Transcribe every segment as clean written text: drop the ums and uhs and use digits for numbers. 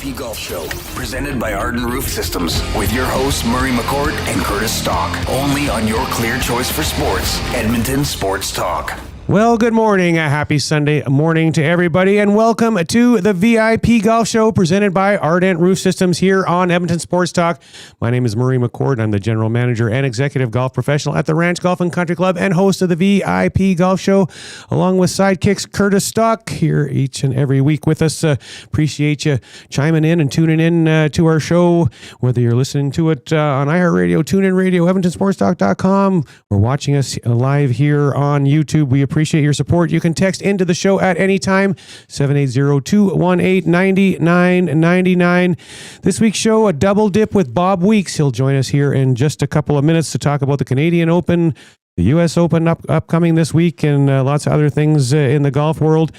VIP Golf Show, presented by Arden Roof Systems, with your hosts Murray McCourt and Curtis Stock, only on your clear choice for sports, Edmonton Sports Talk. Well, good morning. A happy Sunday morning to everybody, and welcome to the VIP Golf Show presented by Ardent Roof Systems here on Edmonton Sports Talk. My name is Murray McCourt. I'm the general manager and executive golf professional at the Ranch Golf and Country Club and host of the VIP Golf Show, along with sidekicks Curtis Stock here each and every week with us. Appreciate you chiming in and tuning in to our show, whether you're listening to it on iHeartRadio, TuneIn Radio, EdmontonSportsTalk.com, or watching us live here on YouTube. We appreciate your support. You can text into the show at any time, 780-218-9999. This week's show, a double dip with Bob Weeks. He'll join us here in just a couple of minutes to talk about the Canadian Open, the U.S. Open upcoming this week, and lots of other things in the golf world.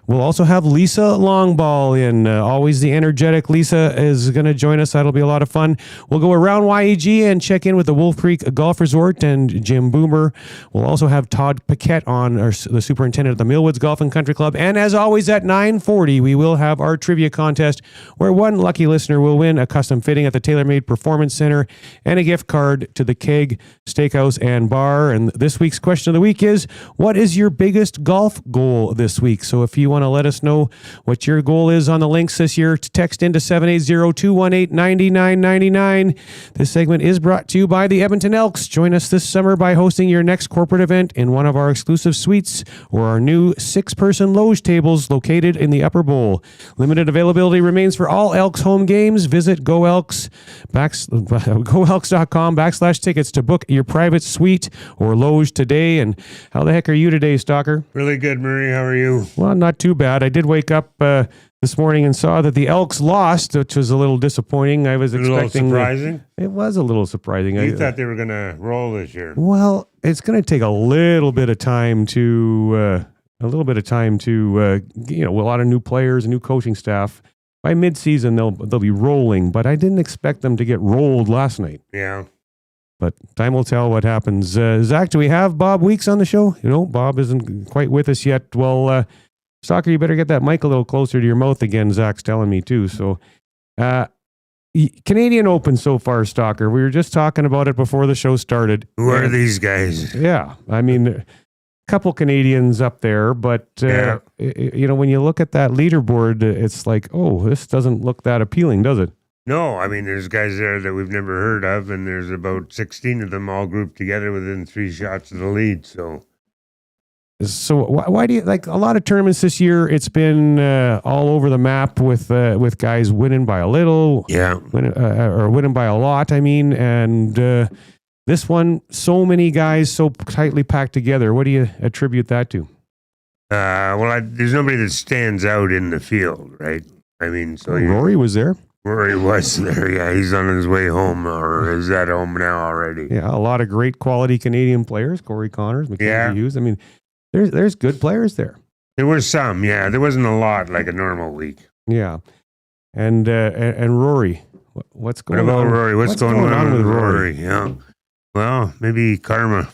We'll also have Lisa Longball in. Always the energetic Lisa is going to join us. That'll be a lot of fun. We'll go around YEG and check in with the Wolf Creek Golf Resort and Jim Boomer. We'll also have Todd Paquette on, the superintendent of the Millwoods Golf and Country Club. And as always, at 9:40, we will have our trivia contest where one lucky listener will win a custom fitting at the TaylorMade Performance Center and a gift card to the Keg Steakhouse and Bar. And this week's question of the week is, what is your biggest golf goal this week? So if you want to let us know what your goal is on the links this year, text into 780-218-9999. This segment is brought to you by the Edmonton Elks. Join us this summer by hosting your next corporate event in one of our exclusive suites or our new 6-person loge tables located in the Upper Bowl. Limited availability remains for all Elks home games. Visit goelks.com/tickets to book your private suite or loge today. And how the heck are you today, Stalker? Really good, Murray. How are you? Well, not too bad. I did wake up this morning and saw that the Elks lost, which was a little disappointing. I was expecting... A little surprising? It was a little surprising. You thought they were going to roll this year. Well, it's going to take a little bit of time to... a lot of new players, new coaching staff. By mid-season, they'll be rolling, but I didn't expect them to get rolled last night. Yeah. But time will tell what happens. Zach, do we have Bob Weeks on the show? Bob isn't quite with us yet. Well, Stalker, you better get that mic a little closer to your mouth again. Zach's telling me too. So, Canadian Open so far, Stalker. We were just talking about it before the show started. Who are these guys? Yeah, I mean, a couple Canadians up there, but when you look at that leaderboard, it's like, oh, this doesn't look that appealing, does it? No, I mean, there's guys there that we've never heard of, and there's about 16 of them all grouped together within 3 shots of the lead. So why do you like a lot of tournaments this year? It's been all over the map with guys winning by a little, or winning by a lot. I mean, and this one, so many guys so tightly packed together. What do you attribute that to? There's nobody that stands out in the field, right? I mean, Rory was there. Rory was there, yeah. He's on his way home, or is at home now already. Yeah, a lot of great quality Canadian players. Corey Connors, Mackenzie Hughes. I mean, there's good players there. There were some, yeah. There wasn't a lot like a normal week. Yeah. And Rory, what's going on? What about Rory? What's going on with Rory? Yeah. Well, maybe karma.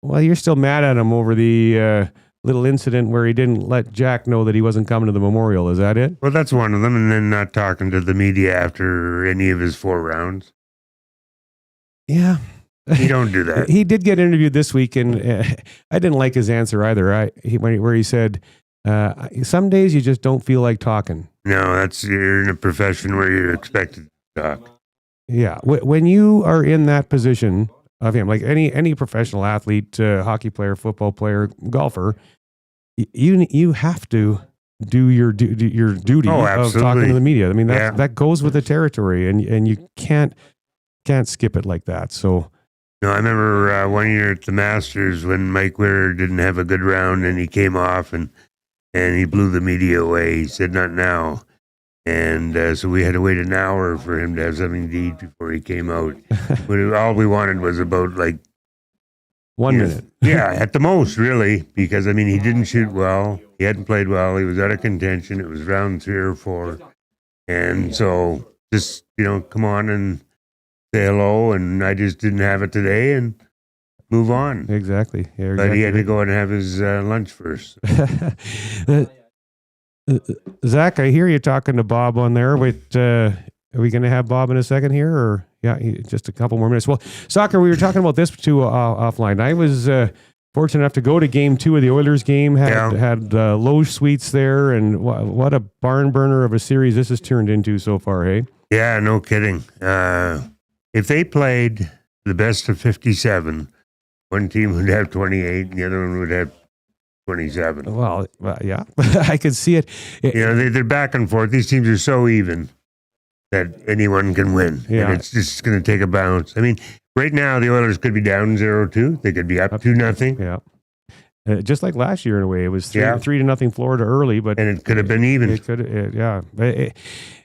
Well, you're still mad at him over the... little incident where he didn't let Jack know that he wasn't coming to the memorial. Is that it? Well, that's one of them. And then not talking to the media after any of his 4 rounds. Yeah. You don't do that. He did get interviewed this week, and I didn't like his answer either. Where he said, some days you just don't feel like talking. No, you're in a profession where you're expected to talk. Yeah. When you are in that position of him, like any professional athlete, hockey player, football player, golfer, you have to do your duty of talking to the media. I mean, that goes with the territory, and you can't skip it like that. So, no, I remember one year at the Masters when Mike Weir didn't have a good round, and he came off and he blew the media away. He said, "Not now." And so we had to wait an hour for him to have something to eat before he came out. But all we wanted was about 1 minute. Yeah, at the most, really, because, I mean, he didn't shoot well. He hadn't played well. He was out of contention. It was round 3 or 4. And so just, come on and say hello. And I just didn't have it today and move on. Exactly. Yeah, but he had to go and have his lunch first. Zach, I hear you talking to Bob on there. Wait, are we going to have Bob in a second here, or just a couple more minutes? Well, soccer. We were talking about this too offline. I was fortunate enough to go to Game 2 of the Oilers game. Had loge suites there, and what a barn burner of a series this has turned into so far. Hey. Yeah, no kidding. If they played the best of 57, one team would have 28, and the other one would have 27. Well, yeah, I could see it. They're back and forth. These teams are so even that anyone can win. Yeah. And it's just going to take a bounce. I mean, right now, the Oilers could be down 0-2. They could be up 2-0. Yeah. Just like last year, in a way, it was 3-0 Florida early, but and it could have been even. It could,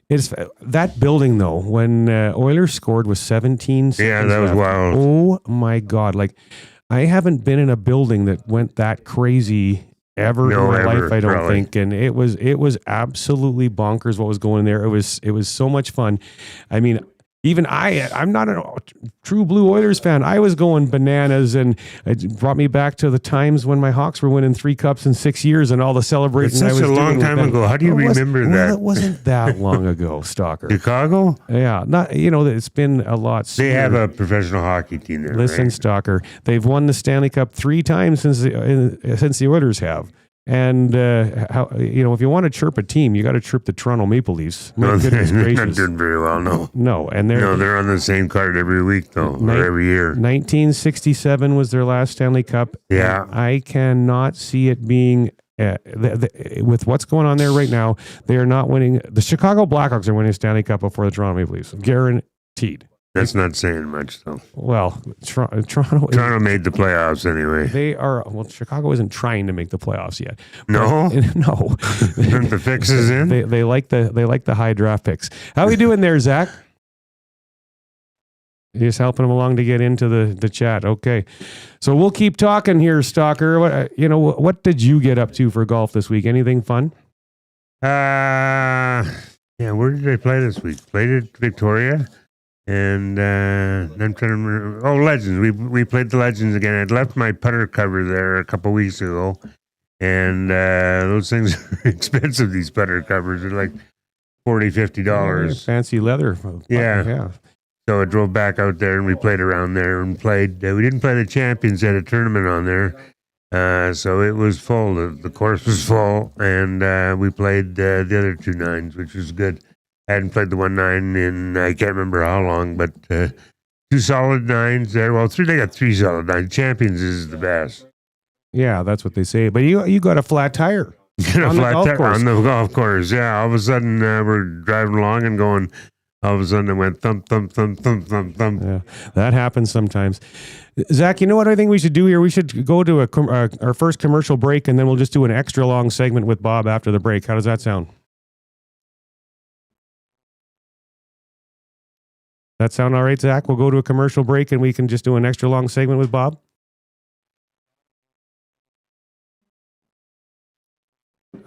it's that building though. When Oilers scored with 17 seconds that was left, wild. Oh my God! Like I haven't been in a building that went that crazy ever in my life. I don't think, and it was absolutely bonkers what was going there. It was so much fun. I mean. Even I'm not a true blue Oilers fan. I was going bananas, and it brought me back to the times when my Hawks were winning 3 cups in 6 years and all the celebrating. It's such a long time ago. How do you remember that? Well, it wasn't that long ago, Stalker. Chicago? Yeah, it's been a lot. They have a professional hockey team there. Listen, right? Stalker, they've won the Stanley Cup 3 times since the Oilers have. And if you want to chirp a team, you got to chirp the Toronto Maple Leafs. My goodness they're gracious. not doing very well. No, and they're on the same card every week though, or every year. 1967 was their last Stanley Cup. Yeah, I cannot see it being. With what's going on there right now, they are not winning. The Chicago Blackhawks are winning Stanley Cup before the Toronto Maple Leafs, guaranteed. That's not saying much, though. Well, Toronto made the playoffs anyway. They are. Well, Chicago isn't trying to make the playoffs yet. No, no. Aren't the fixes in? They like the high draft picks. How we doing there, Zach? You're just helping them along to get into the chat. Okay, so we'll keep talking here, Stalker. What did you get up to for golf this week? Anything fun? Where did I play this week? Played at Victoria. And I'm trying to remember. Oh, Legends. We played the Legends again. I'd left my putter cover there a couple weeks ago. And those things are expensive, these putter covers. They're like $40, $50. Fancy leather. Yeah. So I drove back out there and we played around there and played. We didn't play the Champions at a tournament on there. So it was full. The course was full. And we played the other 2 nines, which was good. I hadn't played the 1-9 in, I can't remember how long, but 2 solid 9s there. Well, they got 3 solid 9s. Champions is the best. Yeah, that's what they say. But you got a flat tire. On the golf course. Yeah, all of a sudden we're driving along and going, all of a sudden it went thump, thump, thump, thump, thump, thump. Yeah, that happens sometimes. Zach, you know what I think we should do here? We should go to our first commercial break, and then we'll just do an extra long segment with Bob after the break. How does that sound? That sound all right, Zach? We'll go to a commercial break and we can just do an extra long segment with Bob.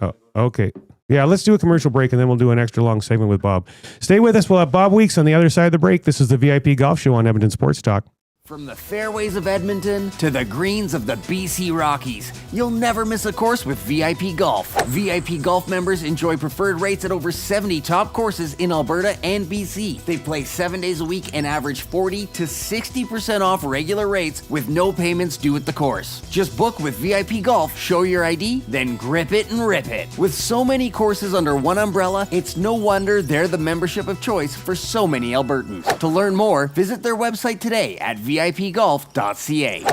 Oh, okay. Yeah, let's do a commercial break and then we'll do an extra long segment with Bob. Stay with us. We'll have Bob Weeks on the other side of the break. This is the VIP Golf Show on Edmonton Sports Talk. From the fairways of Edmonton to the greens of the BC Rockies, you'll never miss a course with VIP Golf. VIP Golf members enjoy preferred rates at over 70 top courses in Alberta and BC. They play 7 days a week and average 40 to 60% off regular rates with no payments due at the course. Just book with VIP Golf, show your ID, then grip it and rip it. With so many courses under one umbrella, it's no wonder they're the membership of choice for so many Albertans. To learn more, visit their website today at vipgolf.ca.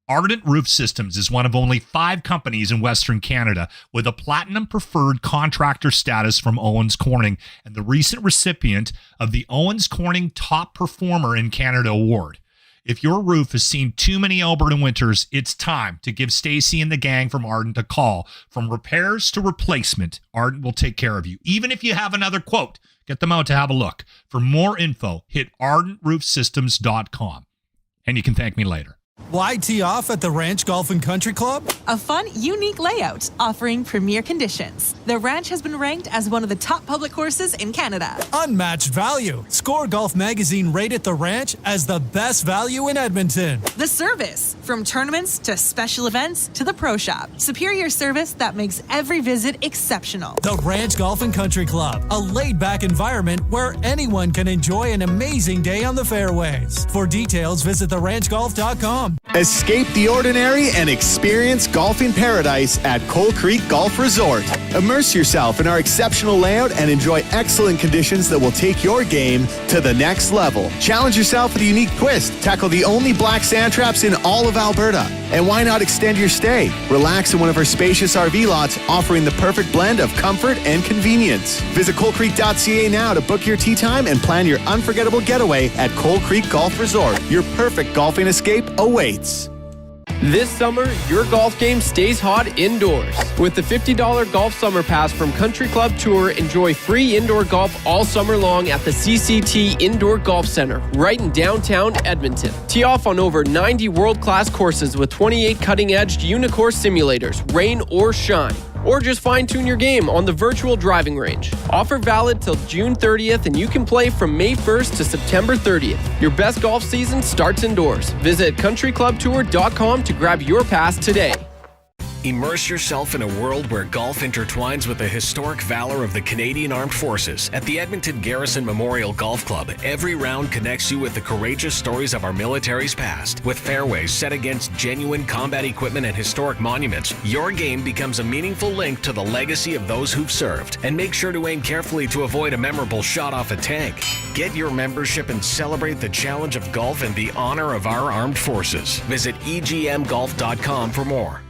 Ardent Roof Systems is one of only 5 companies in Western Canada with a Platinum Preferred Contractor status from Owens Corning and the recent recipient of the Owens Corning Top Performer in Canada Award. If your roof has seen too many Alberta winters, it's time to give Stacy and the gang from Ardent a call. From repairs to replacement, Ardent will take care of you. Even if you have another quote, get them out to have a look. For more info, hit ardentroofsystems.com. And you can thank me later. Why tee off at the Ranch Golf and Country Club? A fun, unique layout offering premier conditions. The Ranch has been ranked as one of the top public courses in Canada. Unmatched value. Score Golf Magazine rated the Ranch as the best value in Edmonton. The service, from tournaments to special events to the pro shop. Superior service that makes every visit exceptional. The Ranch Golf and Country Club, a laid-back environment where anyone can enjoy an amazing day on the fairways. For details, visit theranchgolf.com. Escape the ordinary and experience golfing paradise at Coal Creek Golf Resort. Immerse yourself in our exceptional layout and enjoy excellent conditions that will take your game to the next level. Challenge yourself with a unique twist. Tackle the only black sand traps in all of Alberta. And why not extend your stay? Relax in one of our spacious RV lots, offering the perfect blend of comfort and convenience. Visit coalcreek.ca now to book your tee time and plan your unforgettable getaway at Coal Creek Golf Resort. Your perfect golfing escape awaits. This summer, your golf game stays hot indoors. With the $50 Golf Summer Pass from Country Club Tour, enjoy free indoor golf all summer long at the CCT Indoor Golf Center, right in downtown Edmonton. Tee off on over 90 world-class courses with 28 cutting-edge Unicore simulators, rain or shine. Or just fine-tune your game on the virtual driving range. Offer valid till June 30th, and you can play from May 1st to September 30th. Your best golf season starts indoors. Visit countryclubtour.com to grab your pass today. Immerse yourself in a world where golf intertwines with the historic valor of the Canadian Armed Forces. At the Edmonton Garrison Memorial Golf Club, every round connects you with the courageous stories of our military's past. With fairways set against genuine combat equipment and historic monuments, your game becomes a meaningful link to the legacy of those who've served. And make sure to aim carefully to avoid a memorable shot off a tank. Get your membership and celebrate the challenge of golf and the honor of our armed forces. Visit egmgolf.com for more.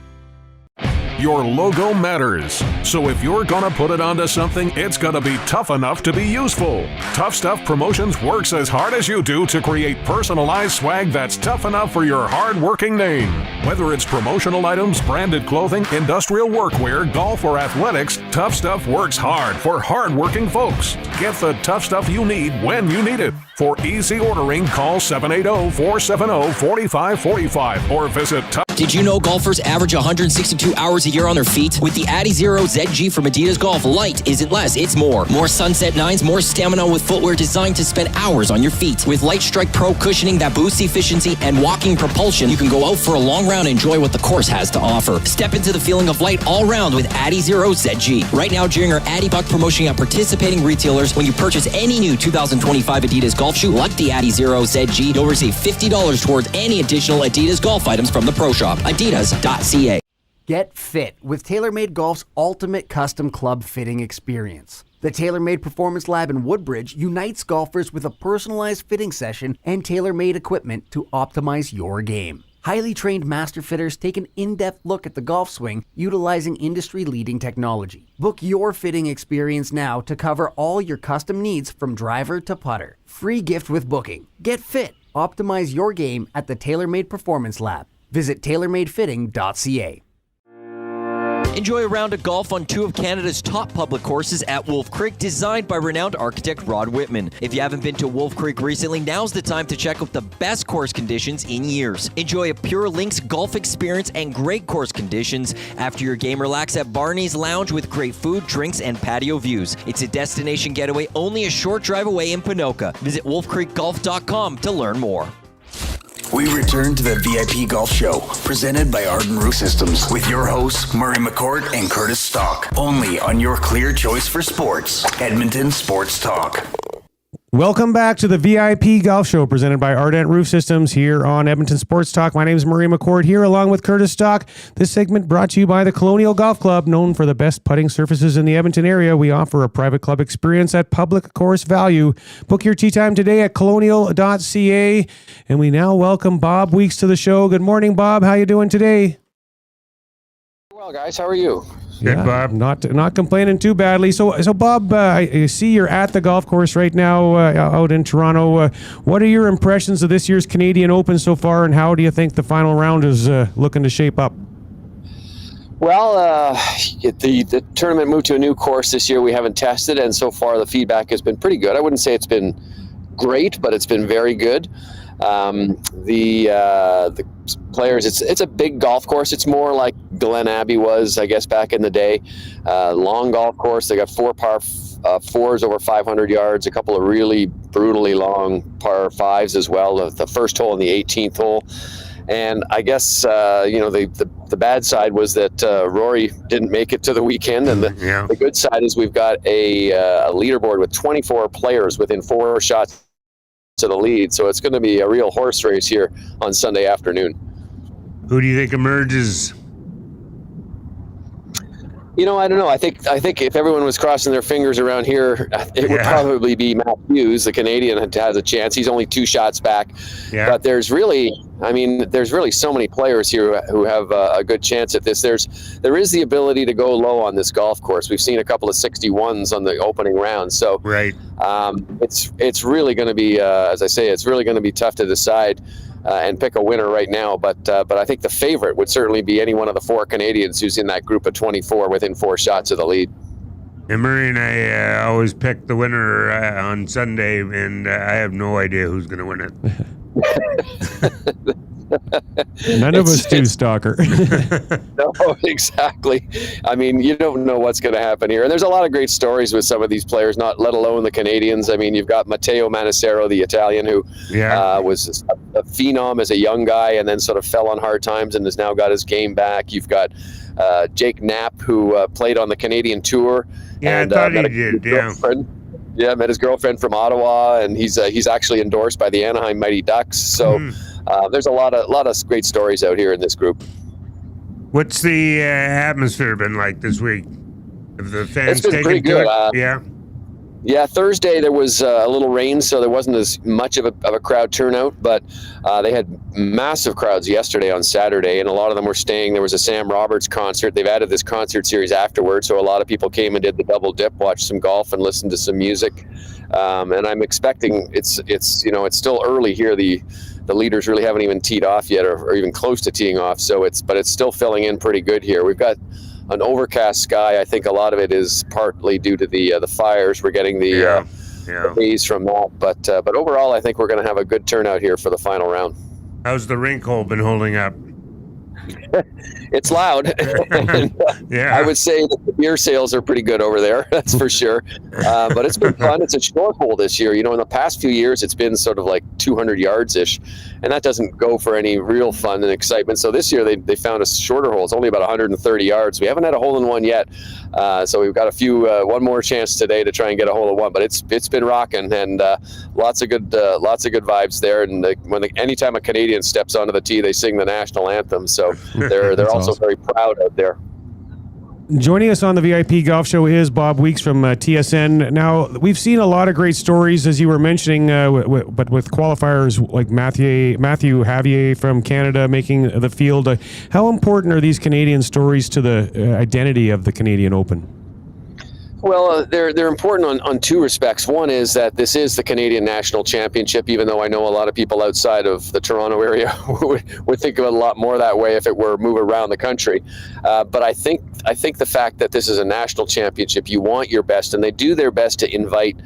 Your logo matters. So if you're gonna put it onto something, it's gonna be tough enough to be useful. Tough Stuff Promotions works as hard as you do to create personalized swag that's tough enough for your hard-working name. Whether it's promotional items, branded clothing, industrial workwear, golf, or athletics, Tough Stuff works hard for hard-working folks. Get the tough stuff you need when you need it. For easy ordering, call 780-470-4545 or visit Tough. Did you know golfers average 162 hours a year on their feet? With the Adizero ZG from Adidas Golf, light isn't less, it's more. More Sunset 9s, more stamina with footwear designed to spend hours on your feet. With Light Strike Pro cushioning that boosts efficiency and walking propulsion, you can go out for a long round and enjoy what the course has to offer. Step into the feeling of light all round with Adizero ZG. Right now, during our Addy Buck promotion at participating retailers, when you purchase any new 2025 Adidas golf shoe like the Adizero ZG, you'll receive $50 towards any additional Adidas golf items from the Pro Shop. Adidas.ca. Get fit with TaylorMade Golf's ultimate custom club fitting experience. The TaylorMade Performance Lab in Woodbridge unites golfers with a personalized fitting session and tailor-made equipment to optimize your game. Highly trained master fitters take an in-depth look at the golf swing utilizing industry-leading technology. Book your fitting experience now to cover all your custom needs from driver to putter. Free gift with booking. Get fit. Optimize your game at the TaylorMade Performance Lab. Visit tailormadefitting.ca. Enjoy a round of golf on two of Canada's top public courses at Wolf Creek, designed by renowned architect Rod Whitman. If you haven't been to Wolf Creek recently, now's the time to check out the best course conditions in years. Enjoy a pure links golf experience and great course conditions. After your game, relax at Barney's Lounge with great food, drinks, and patio views. It's a destination getaway only a short drive away in Ponoka. Visit wolfcreekgolf.com to learn more. We return to the VIP Golf Show, presented by Arden Roof Systems, with your hosts, Murray McCourt and Curtis Stock, only on your clear choice for sports, Edmonton Sports Talk. Welcome back to the VIP Golf Show presented by Ardent Roof Systems here on Edmonton Sports Talk. My name is Murray McCourt here along with Curtis Stock. This segment brought to you by the Colonial Golf Club, known for the best putting surfaces in the Edmonton area. We offer a private club experience at public course value. Book your tee time today at colonial.ca. And we now welcome Bob Weeks to the show. Good morning, Bob. How you doing today? Well, guys, how are you? Good, Bob. Not complaining too badly. So Bob, I see you're at the golf course right now out in Toronto. What are your impressions of this year's Canadian Open so far, and how do you think the final round is looking to shape up? Well, the tournament moved to a new course this year we haven't tested, and so far the feedback has been pretty good. I wouldn't say it's been great, but it's been very good. The players. It's a big golf course. It's more like Glen Abbey was, I guess, back in the day. Long golf course. They got 4 par 4s over 500 yards, a couple of really brutally long par 5s as well. The first hole and the 18th hole. And I guess, the bad side was that Rory didn't make it to the weekend. And the good side is we've got a leaderboard with 24 players within 4 shots to the lead. So it's going to be a real horse race here on Sunday afternoon. Who do you think emerges? I don't know. I think if everyone was crossing their fingers around here, it would probably be Matt Hughes. The Canadian has a chance. He's only 2 shots back. Yeah. But there's really so many players here who have a good chance at this. There is the ability to go low on this golf course. We've seen a couple of 61s on the opening round. So right. It's really going to be, as I say, it's really going to be tough to decide. And pick a winner right now, but I think the favorite would certainly be any one of the 4 Canadians who's in that group of 24 within 4 shots of the lead. And Murray and I always pick the winner on Sunday, and I have no idea who's going to win it. None of us do, Stalker. No, exactly. I mean, you don't know what's going to happen here. And there's a lot of great stories with some of these players, not let alone the Canadians. I mean, you've got Matteo Manacero, the Italian, who was a phenom as a young guy and then sort of fell on hard times and has now got his game back. You've got Jake Knapp, who played on the Canadian tour. Yeah, and, I thought he did, Yeah, met his girlfriend from Ottawa, and he's actually endorsed by the Anaheim Mighty Ducks. So there's a lot of great stories out here in this group. What's the atmosphere been like this week? Have the fans it's been pretty good. Yeah, Thursday there was a little rain, so there wasn't as much of a crowd turnout, but they had massive crowds yesterday on Saturday, and a lot of them were staying. There was a Sam Roberts concert. They've added this concert series afterwards, so a lot of people came and did the double dip, watched some golf, and listened to some music. And I'm expecting it's still early here. The leaders really haven't even teed off yet, or even close to teeing off. So it's still filling in pretty good here. We've got an overcast sky. I think a lot of it is partly due to the fires. We're getting the haze from that, but overall, I think we're going to have a good turnout here for the final round. How's the rink hole been holding up? It's loud. I would say that the beer sales are pretty good over there. That's for sure. But it's been fun. It's a short hole this year. In the past few years, it's been sort of like 200 yards ish, and that doesn't go for any real fun and excitement. So this year they found a shorter hole. It's only about 130 yards. We haven't had a hole in one yet. So we've got one more chance today to try and get a hole in one. But it's been rocking, and lots of good vibes there. And anytime a Canadian steps onto the tee, they sing the national anthem. So they're also awesome. Very proud out there. Joining us on the VIP Golf Show is Bob Weeks from TSN. Now, we've seen a lot of great stories, as you were mentioning, but with qualifiers like Matthew Javier from Canada making the field. How important are these Canadian stories to the identity of the Canadian Open? Well, they're important on 2 respects. One is that this is the Canadian National Championship, even though I know a lot of people outside of the Toronto area would think of it a lot more that way if it were move around the country. But I think the fact that this is a national championship, you want your best, and they do their best to invite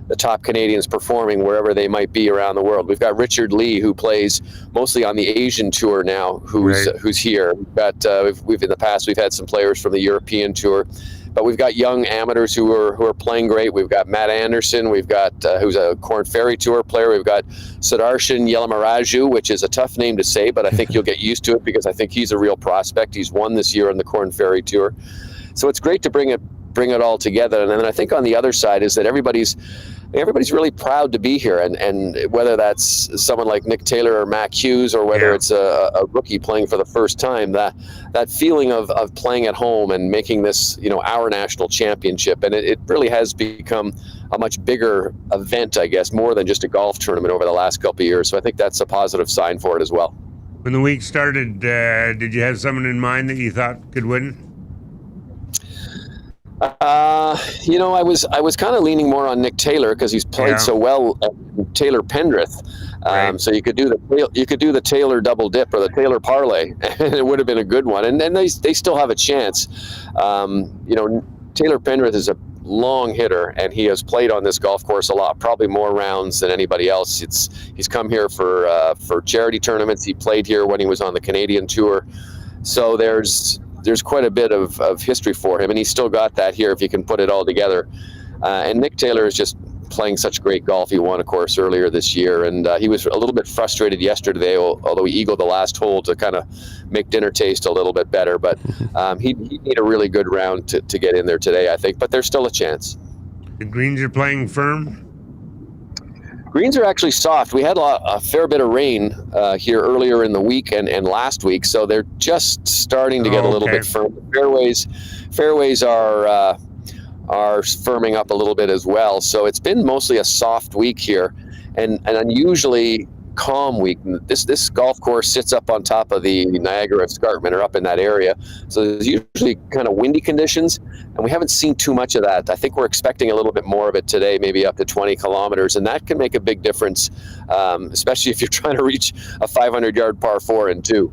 the top Canadians performing wherever they might be around the world. We've got Richard Lee, who plays mostly on the Asian tour now, who's here. We've got in the past we've had some players from the European tour. But we've got young amateurs who are playing great. We've got Matt Anderson. We've got who's a Corn Ferry Tour player. We've got Sudarshan Yelamaraju, which is a tough name to say, but I think you'll get used to it because I think he's a real prospect. He's won this year on the Corn Ferry Tour. So it's great to bring it all together. And then I think on the other side is that everybody's really proud to be here, and whether that's someone like Nick Taylor or Mac Hughes, or whether it's a rookie playing for the first time, that feeling of playing at home and making this our national championship, and it really has become a much bigger event, I guess, more than just a golf tournament over the last couple of years. So I think that's a positive sign for it as well. When the week started, did you have someone in mind that you thought could win? I was kind of leaning more on Nick Taylor because he's played so well at Taylor Penrith. So you could do the Taylor double dip or the Taylor parlay, and it would have been a good one. And they still have a chance. Taylor Penrith is long hitter, and he has played on this golf course a lot, probably more rounds than anybody else. He's come here for charity tournaments. He played here when he was on the Canadian tour. So there's quite a bit of history for him, and he's still got that here if you can put it all together. And Nick Taylor is just playing such great golf. He won a course earlier this year, and he was a little bit frustrated yesterday, although he eagled the last hole to kind of make dinner taste a little bit better. But he'd need a really good round to get in there today, I think. But there's still a chance. The greens are playing firm? Greens are actually soft. We had a fair bit of rain here earlier in the week and last week, so they're just starting to get a little bit firm. Fairways are firming up a little bit as well. So it's been mostly a soft week here, and an unusually calm week. This golf course sits up on top of the Niagara Escarpment, or up in that area. So there's usually kind of windy conditions, and we haven't seen too much of that. I think we're expecting a little bit more of it today, maybe up to 20 kilometers, and that can make a big difference, especially if you're trying to reach a 500-yard par 4 and 2.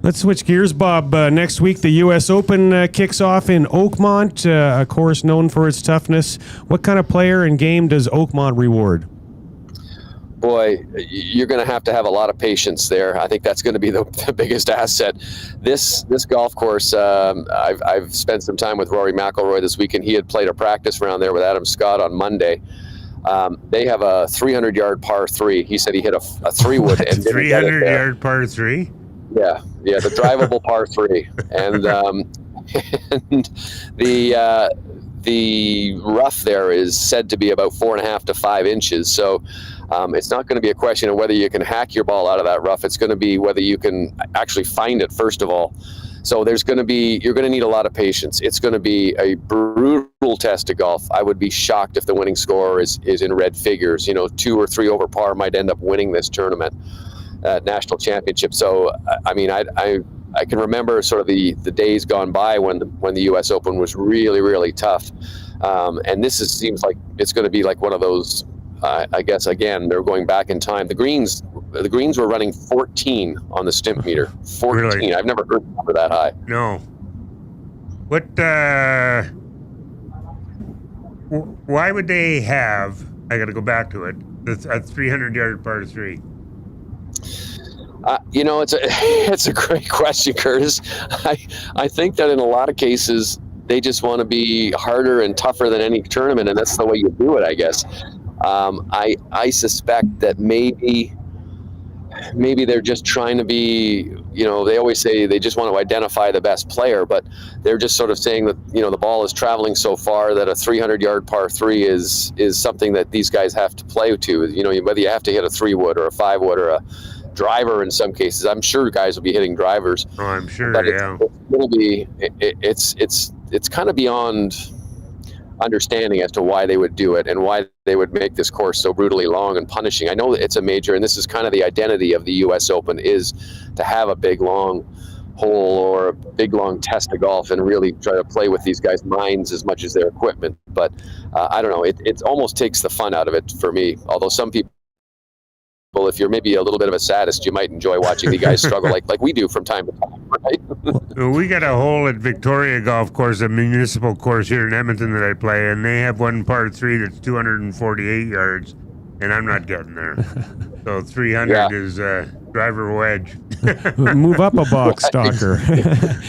Let's switch gears, Bob. Next week, the U.S. Open kicks off in Oakmont, a course known for its toughness. What kind of player and game does Oakmont reward? Boy, you're going to have a lot of patience there. I think that's going to be the biggest asset. This golf course, I've spent some time with Rory McIlroy this weekend. He had played a practice round there with Adam Scott on Monday. They have a 300-yard par 3. He said he hit a 3-wood. 300-yard par 3? Yeah, the drivable par 3, and the rough there is said to be about 4.5 to 5 inches. So it's not going to be a question of whether you can hack your ball out of that rough. It's going to be whether you can actually find it first of all. So you're going to need a lot of patience. It's going to be a brutal test of golf. I would be shocked if the winning score is in red figures. 2 or 3 over par might end up winning this tournament. National championship. So I mean, I can remember sort of the days gone by when the U.S. Open was really, really tough, and this seems like it's going to be like one of those. I guess again they're going back in time. The greens were running 14 on the stimp meter. 14. Really? I've never heard a number that high. No. What? Why would they have? I got to go back to it. A 300-yard par 3. It's a great question, Curtis. I think that in a lot of cases they just want to be harder and tougher than any tournament, and that's the way you do it, I guess. I suspect that maybe they're just trying to be, they always say they just want to identify the best player, but they're just sort of saying that, the ball is traveling so far that a 300-yard par 3 is something that these guys have to play to. Whether you have to hit a 3-wood or a 5-wood or a driver in some cases. I'm sure guys will be hitting drivers. Oh, I'm sure, but yeah. It's kind of beyond understanding as to why they would do it and why they would make this course so brutally long and punishing. I know that it's a major, and this is kind of the identity of the U.S. Open, is to have a big, long hole or a big, long test of golf and really try to play with these guys' minds as much as their equipment. But I don't know, it almost takes the fun out of it for me, although some people, if you're maybe a little bit of a sadist, you might enjoy watching the guys struggle like we do from time to time, right? We got a hole at Victoria Golf Course, a municipal course here in Edmonton that I play, and they have one par 3 that's 248 yards, and I'm not getting there. So 300 is driver wedge. Move up a box, Stalker.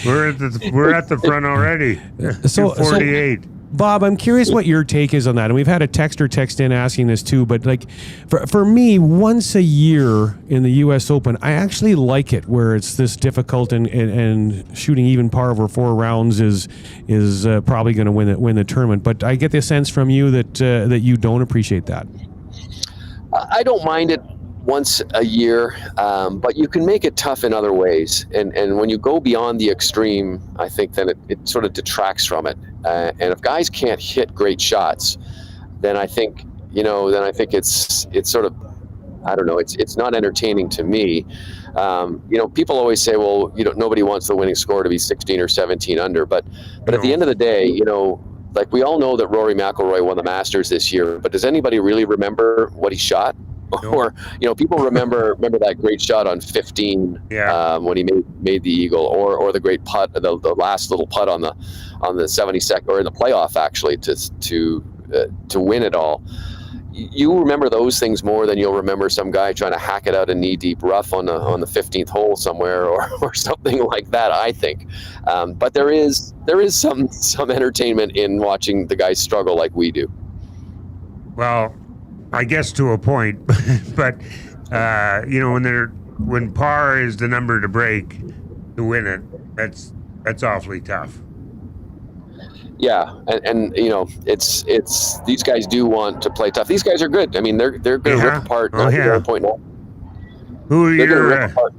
We're at the front already. So 48. Bob, I'm curious what your take is on that. And we've had a texter text in asking this too, but for me, once a year in the U.S. Open, I actually like it where it's this difficult and shooting even par over 4 rounds is probably going to win the tournament. But I get the sense from you that you don't appreciate that. I don't mind it once a year, but you can make it tough in other ways. And when you go beyond the extreme, I think then it sort of detracts from it. And if guys can't hit great shots, then I think it's sort of, I don't know, it's not entertaining to me. People always say, well, nobody wants the winning score to be 16 or 17 under, but at the end of the day, like we all know that Rory McIlroy won the Masters this year, but does anybody really remember what he shot? Or, people remember that great shot on 15 when he made the eagle, or the great putt, the last little putt on the 72nd, or in the playoff actually, to win it all. You remember those things more than you'll remember some guy trying to hack it out a knee-deep rough on the 15th hole somewhere, or something like that, I think. But there is some entertainment in watching the guys struggle like we do. Well, I guess to a point, but when par is the number to break to win it, that's awfully tough. Yeah, and it's these guys do want to play tough. These guys are good. I mean, they're going to rip apart. Oh, yeah. Point now. Who are they're going to your rip apart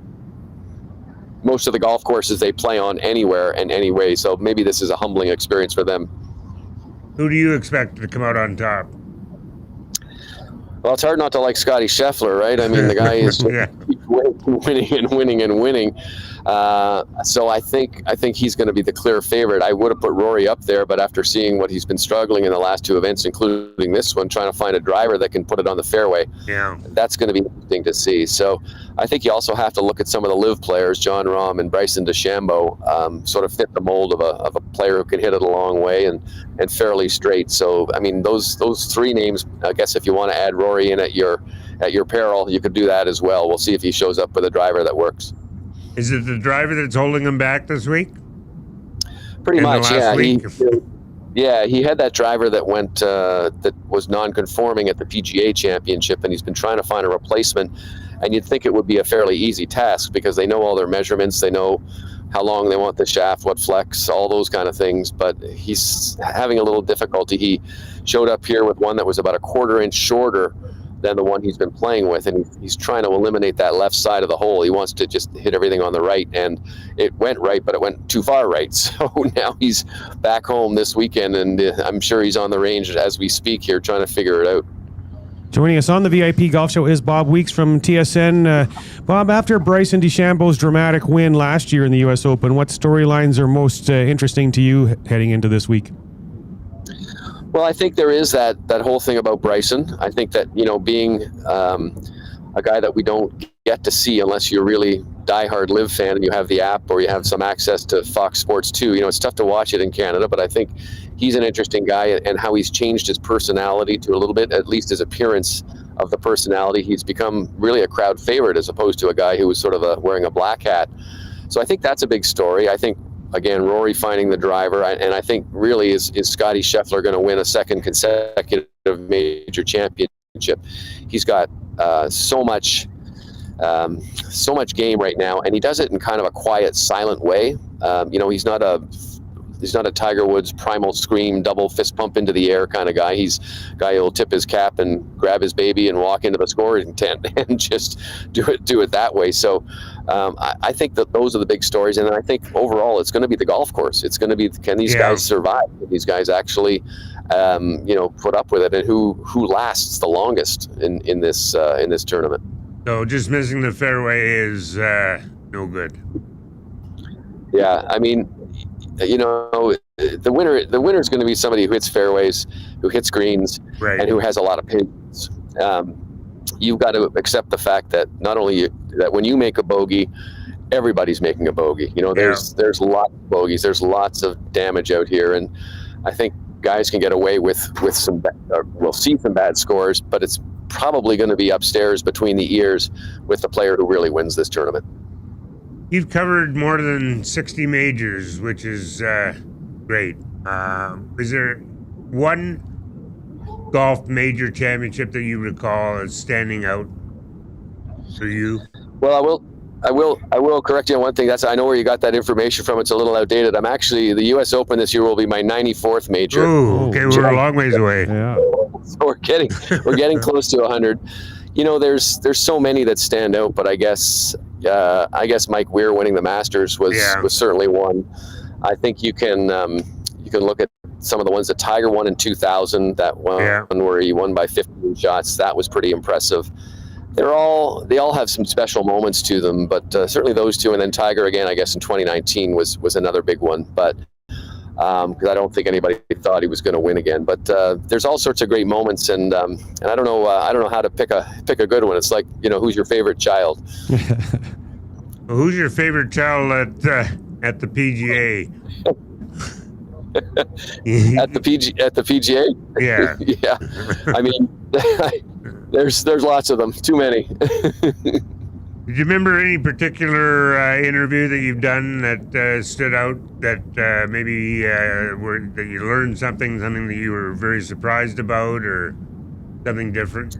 most of the golf courses they play on anywhere and anyway. So maybe this is a humbling experience for them. Who do you expect to come out on top? Well, it's hard not to like Scotty Scheffler, right? I mean, the guy is winning and winning. So I think he's going to be the clear favorite. I would have put Rory up there, but after seeing what he's been struggling in the last two events, including this one, trying to find a driver that can put it on the fairway, that's going to be interesting to see. So I think you also have to look at some of the live players, John Rahm and Bryson DeChambeau, sort of fit the mold of a player who can hit it a long way and fairly straight. So I mean, those three names, I guess if you want to add Rory in at your peril, you could do that as well. We'll see if he shows up with a driver that works. Is it the driver that's holding him back this week? Pretty much, yeah. He had that driver that went that was non-conforming at the PGA Championship, and he's been trying to find a replacement. And you'd think it would be a fairly easy task because they know all their measurements, they know how long they want the shaft, what flex, all those kind of things. But he's having a little difficulty. He showed up here with one that was about a quarter inch shorter than the one he's been playing with, and he's trying to eliminate that left side of the hole. He wants to just hit everything on the right, and it went right, but it went too far right. So now he's back home this weekend, and I'm sure he's on the range as we speak here trying to figure it out. Joining us on the VIP Golf Show is Bob Weeks from TSN. Bob, after Bryson DeChambeau's dramatic win last year in the U.S. Open, what storylines are most interesting to you heading into this week? Well, I think there is that whole thing about Bryson. I think that, being a guy that we don't get to see unless you're really diehard live fan and you have the app or you have some access to Fox Sports 2, it's tough to watch it in Canada, but I think he's an interesting guy, and how he's changed his personality to a little bit, at least his appearance of the personality. He's become really a crowd favorite as opposed to a guy who was sort of wearing a black hat. So I think that's a big story. I think, again, Rory finding the driver, and I think really is Scotty Scheffler going to win a second consecutive major championship. He's got so much game right now, and he does it in kind of a quiet, silent way. He's not a Tiger Woods primal scream, double fist pump into the air kind of guy. He's a guy who'll tip his cap and grab his baby and walk into the scoring tent and just do it that way. So I think that those are the big stories. And then I think overall it's going to be the golf course. It's going to be, can these guys survive? Can these guys actually, put up with it? And who lasts the longest in this tournament? So just missing the fairway is no good. Yeah, I mean, the winner is going to be somebody who hits fairways, who hits greens, and who has a lot of pins. You've got to accept the fact that not only that when you make a bogey, everybody's making a bogey. There's lots of bogeys, there's lots of damage out here, and I think guys can get away with some. We'll see some bad scores, but it's probably going to be upstairs between the ears with the player who really wins this tournament. You've covered more than 60 majors, which is great. Is there one golf major championship that you recall as standing out for you? Well, I will correct you on one thing. I know where you got that information from. It's a little outdated. I'm actually, the U.S. Open this year will be my 94th major. Oh, okay, we're a long ways away. Yeah. So we're getting close to 100. There's so many that stand out, but I guess Mike Weir winning the Masters was certainly one. I think you can look at some of the ones that Tiger won in 2000. That one where he won by 15 shots, that was pretty impressive. They all have some special moments to them, but certainly those two, and then Tiger again, I guess in 2019 was another big one. But because I don't think anybody thought he was going to win again. But there's all sorts of great moments, and I don't know how to pick a good one. It's like, who's your favorite child? Who's your favorite child at the PGA? at the PGA? Yeah. Yeah. I mean, there's lots of them. Too many. Did you remember any particular interview that you've done that stood out, that maybe that you learned something that you were very surprised about, or something different?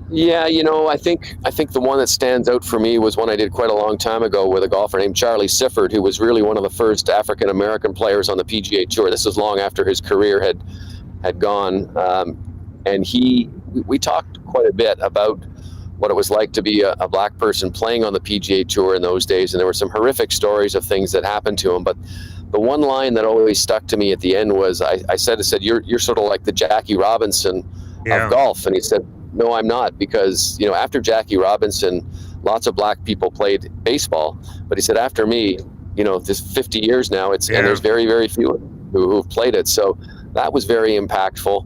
Yeah, I think the one that stands out for me was one I did quite a long time ago with a golfer named Charlie Sifford, who was really one of the first African American players on the PGA Tour. This was long after his career had gone, and we talked quite a bit about what it was like to be a black person playing on the PGA Tour in those days, and there were some horrific stories of things that happened to him. But the one line that always stuck to me at the end was, I said, you're sort of like the Jackie Robinson of golf, and he said, no, I'm not, because after Jackie Robinson, lots of black people played baseball, but he said after me, this 50 years now, and there's very, very few who've played it. So that was very impactful.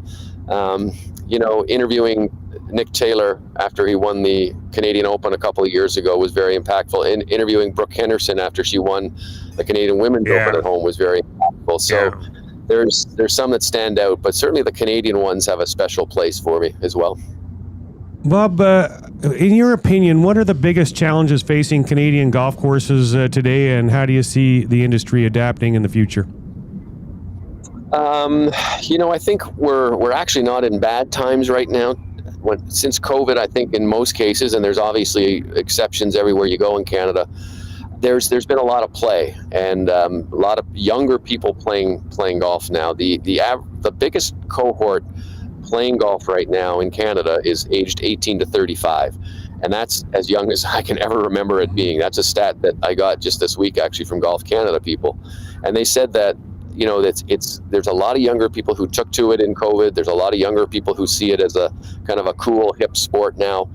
Interviewing Nick Taylor after he won the Canadian Open a couple of years ago was very impactful. And interviewing Brooke Henderson after she won the Canadian Women's Open at home was very impactful. So there's some that stand out, but certainly the Canadian ones have a special place for me as well. Bob, in your opinion, what are the biggest challenges facing Canadian golf courses today, and how do you see the industry adapting in the future? I think we're actually not in bad times right now. Since COVID, I think in most cases, and there's obviously exceptions everywhere you go in Canada, there's been a lot of play, and a lot of younger people playing golf now. The biggest cohort playing golf right now in Canada is aged 18 to 35, and that's as young as I can ever remember it being. That's a stat that I got just this week actually from Golf Canada people, and they said that there's a lot of younger people who took to it in COVID. There's a lot of younger people who see it as a kind of a cool hip sport now.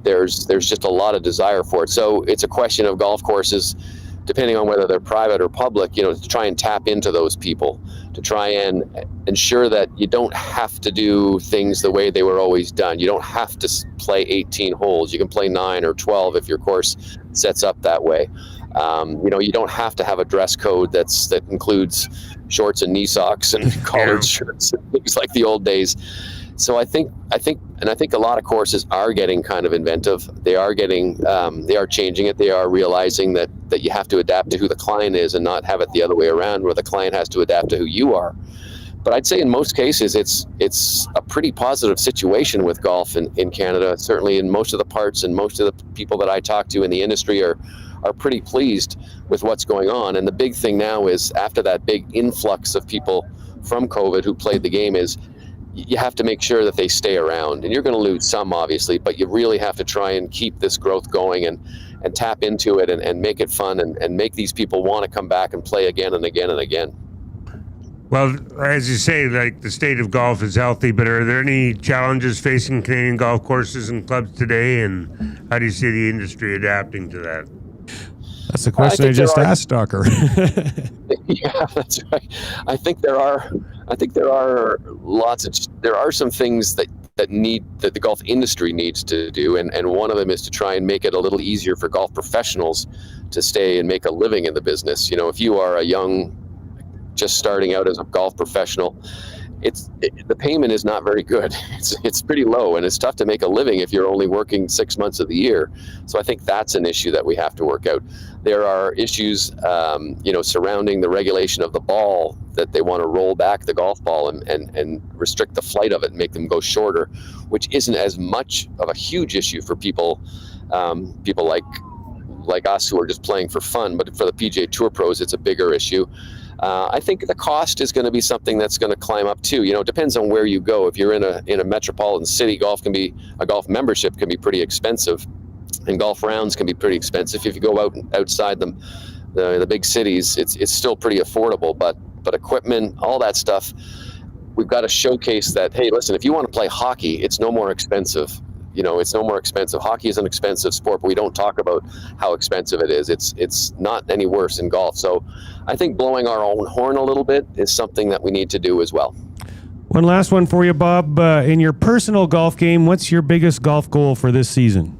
There's just a lot of desire for it. So it's a question of golf courses, depending on whether they're private or public, to try and tap into those people, to try and ensure that you don't have to do things the way they were always done. You don't have to play 18 holes. You can play 9 or 12 if your course sets up that way. You don't have to have a dress code that includes shorts and knee socks and collared shirts and things like the old days. So I think a lot of courses are getting kind of inventive. They are changing it. They are realizing that you have to adapt to who the client is and not have it the other way around, where the client has to adapt to who you are. But I'd say in most cases, it's a pretty positive situation with golf in Canada. Certainly in most of the parts, and most of the people that I talk to in the industry are pretty pleased with what's going on. And the big thing now is, after that big influx of people from COVID who played the game, is you have to make sure that they stay around. And you're going to lose some, obviously, but you really have to try and keep this growth going and tap into it and make it fun and make these people want to come back and play again and again and again. Well, as you say, like, the state of golf is healthy, but are there any challenges facing Canadian golf courses and clubs today, and how do you see the industry adapting to that? That's the question I just asked, Docker. Yeah, that's right. I think there are some things that the golf industry needs to do, and one of them is to try and make it a little easier for golf professionals to stay and make a living in the business. If you are a young, just starting out as a golf professional, the payment is not very good. It's pretty low, and it's tough to make a living if you're only working 6 months of the year. So I think that's an issue that we have to work out. There are issues, surrounding the regulation of the ball, that they want to roll back the golf ball and restrict the flight of it and make them go shorter, which isn't as much of a huge issue for people like us who are just playing for fun. But for the PGA Tour pros, it's a bigger issue. I think the cost is going to be something that's going to climb up too. It depends on where you go. If you're in a metropolitan city, a golf membership can be pretty expensive, and golf rounds can be pretty expensive. If you go outside the big cities, it's still pretty affordable. But equipment, all that stuff, we've got to showcase that, hey, listen, if you want to play hockey, it's no more expensive it's no more expensive. Hockey is an expensive sport, but we don't talk about how expensive it is. It's not any worse in golf. So I think blowing our own horn a little bit is something that we need to do as well. One last one for you, Bob. In your personal golf game, what's your biggest golf goal for this season?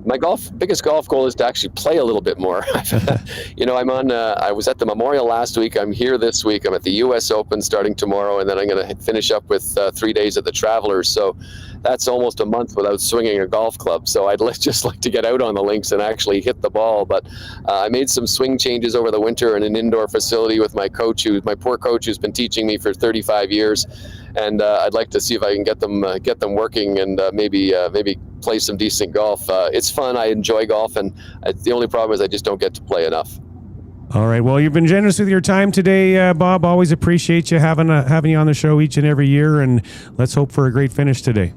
My biggest golf goal is to actually play a little bit more. I was at the Memorial last week. I'm here this week. I'm at the U.S. Open starting tomorrow, and then I'm going to finish up with 3 days at the Travelers. So that's almost a month without swinging a golf club. So I'd just like to get out on the links and actually hit the ball. But I made some swing changes over the winter in an indoor facility with my poor coach who's been teaching me for 35 years. And I'd like to see if I can get them working and maybe play some decent golf. It's fun. I enjoy golf, and the only problem is I just don't get to play enough. All right. Well, you've been generous with your time today, Bob. Always appreciate you having you on the show each and every year, and let's hope for a great finish today.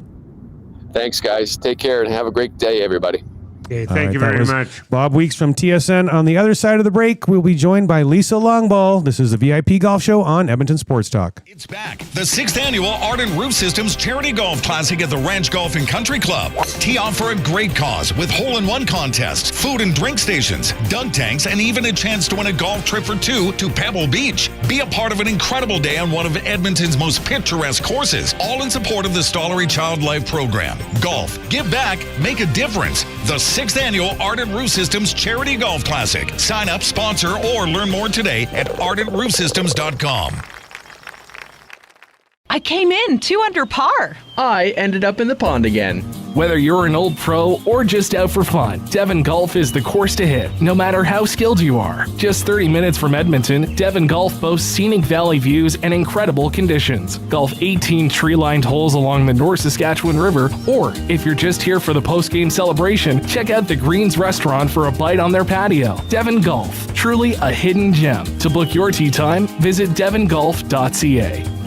Thanks, guys. Take care and have a great day, everybody. Okay, thank you very much. Bob Weeks from TSN. On the other side of the break, we'll be joined by Lisa Longball. This is the VIP Golf Show on Edmonton Sports Talk. It's back. The 6th annual Ardent Roof Systems Charity Golf Classic at the Ranch Golf and Country Club. Tee off for a great cause with hole-in-one contests, food and drink stations, dunk tanks, and even a chance to win a golf trip for 2 to Pebble Beach. Be a part of an incredible day on one of Edmonton's most picturesque courses, all in support of the Stollery Child Life Program. Golf, give back, make a difference. The 6th annual Ardent Roof Systems Charity Golf Classic. Sign up, sponsor, or learn more today at ardentroofsystems.com. I came in 2 under par. I ended up in the pond again. Whether you're an old pro or just out for fun, Devon Golf is the course to hit, no matter how skilled you are. Just 30 minutes from Edmonton, Devon Golf boasts scenic valley views and incredible conditions. Golf 18 tree-lined holes along the North Saskatchewan River, or if you're just here for the post-game celebration, check out the Greens Restaurant for a bite on their patio. Devon Golf, truly a hidden gem. To book your tee time, visit devongolf.ca.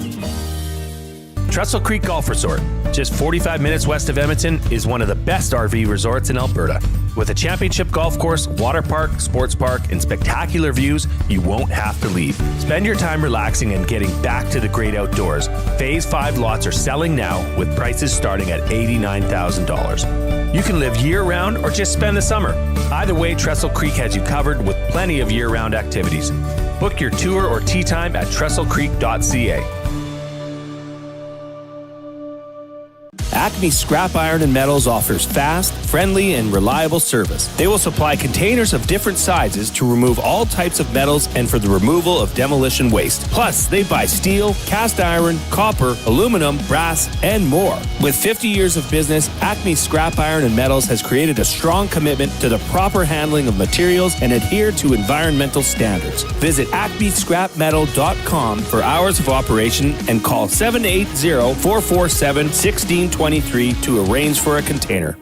Trestle Creek Golf Resort, just 45 minutes west of Edmonton, is one of the best RV resorts in Alberta. With a championship golf course, water park, sports park, and spectacular views, you won't have to leave. Spend your time relaxing and getting back to the great outdoors. Phase 5 lots are selling now with prices starting at $89,000. You can live year-round or just spend the summer. Either way, Trestle Creek has you covered with plenty of year-round activities. Book your tour or tee time at trestlecreek.ca. Acme Scrap Iron and Metals offers fast, friendly, and reliable service. They will supply containers of different sizes to remove all types of metals and for the removal of demolition waste. Plus, they buy steel, cast iron, copper, aluminum, brass, and more. With 50 years of business, Acme Scrap Iron and Metals has created a strong commitment to the proper handling of materials and adhere to environmental standards. Visit acmescrapmetal.com for hours of operation and call 780-447-1623 to arrange for a container.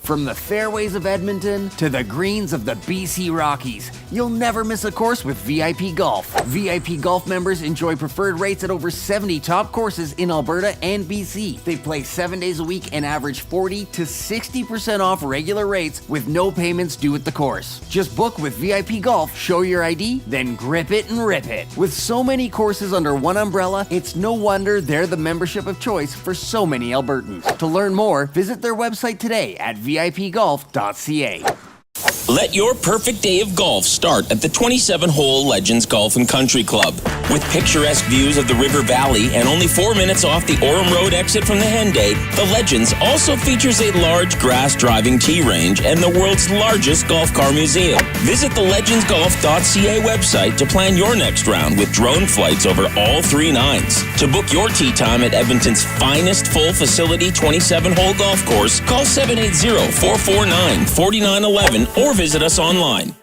From the fairways of Edmonton to the greens of the BC Rockies, you'll never miss a course with VIP Golf. VIP Golf members enjoy preferred rates at over 70 top courses in Alberta and BC. They play 7 days a week and average 40 to 60% off regular rates with no payments due at the course. Just book with VIP Golf, show your ID, then grip it and rip it. With so many courses under one umbrella, it's no wonder they're the membership of choice for so many Albertans. To learn more, visit their website today at VIPgolf.ca. Let your perfect day of golf start at the 27-hole Legends Golf and Country Club. With picturesque views of the River Valley and only 4 minutes off the Orem Road exit from the Henday, the Legends also features a large grass driving tee range and the world's largest golf car museum. Visit the legendsgolf.ca website to plan your next round with drone flights over all 3 nines. To book your tee time at Edmonton's finest full facility 27-hole golf course, call 780-449-4911 or visit us online.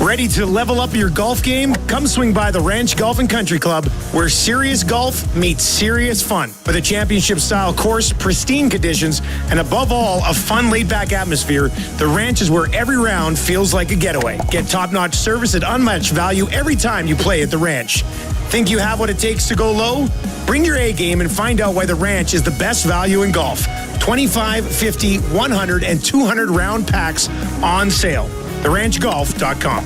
Ready to level up your golf game? Come swing by the Ranch Golf and Country Club, where serious golf meets serious fun. With a championship-style course, pristine conditions, and above all, a fun, laid-back atmosphere, the Ranch is where every round feels like a getaway. Get top-notch service at unmatched value every time you play at the Ranch. Think you have what it takes to go low? Bring your A game and find out why the Ranch is the best value in golf. 25, 50, 100, and 200 round packs on sale. TheRanchGolf.com.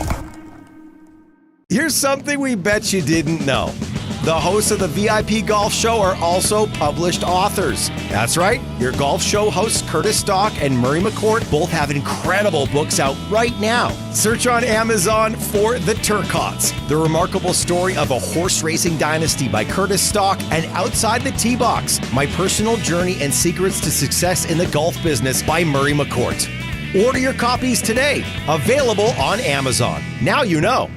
Here's something we bet you didn't know. The hosts of the VIP Golf Show are also published authors. That's right, your golf show hosts Curtis Stock and Murray McCourt both have incredible books out right now. Search on Amazon for The Turcots, the remarkable story of a horse racing dynasty by Curtis Stock, and Outside the Tee Box, my personal journey and secrets to success in the golf business by Murray McCourt. Order your copies today. Available on Amazon. Now you know.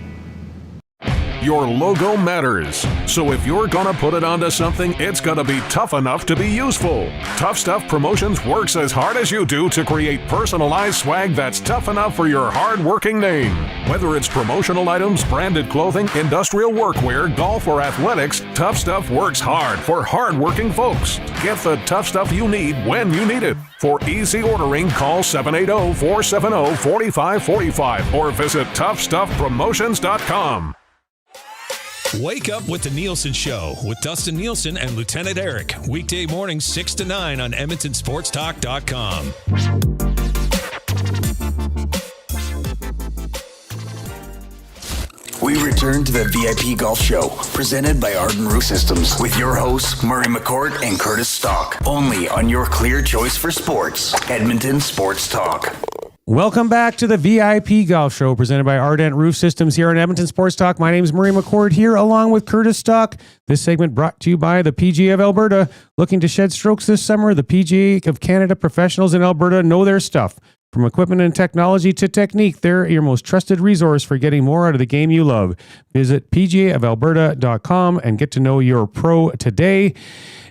Your logo matters. So if you're gonna put it onto something, it's gotta be tough enough to be useful. Tough Stuff Promotions works as hard as you do to create personalized swag that's tough enough for your hard-working name. Whether it's promotional items, branded clothing, industrial workwear, golf, or athletics, Tough Stuff works hard for hard-working folks. Get the tough stuff you need when you need it. For easy ordering, call 780-470-4545 or visit toughstuffpromotions.com. Wake up with the Nielsen Show with Dustin Nielsen and Lieutenant Eric. Weekday mornings 6 to 9 on EdmontonSportsTalk.com. We return to the VIP Golf Show, presented by Arden Roof Systems, with your hosts, Murray McCourt and Curtis Stock. Only on your clear choice for sports, Edmonton Sports Talk. Welcome back to the VIP Golf Show, presented by Ardent Roof Systems here on Edmonton Sports Talk. My name is Murray McCourt here, along with Curtis Stock. This segment brought to you by the PGA of Alberta. Looking to shed strokes this summer? The PGA of Canada professionals in Alberta know their stuff. From equipment and technology to technique, they're your most trusted resource for getting more out of the game you love. Visit pgaofalberta.com and get to know your pro today.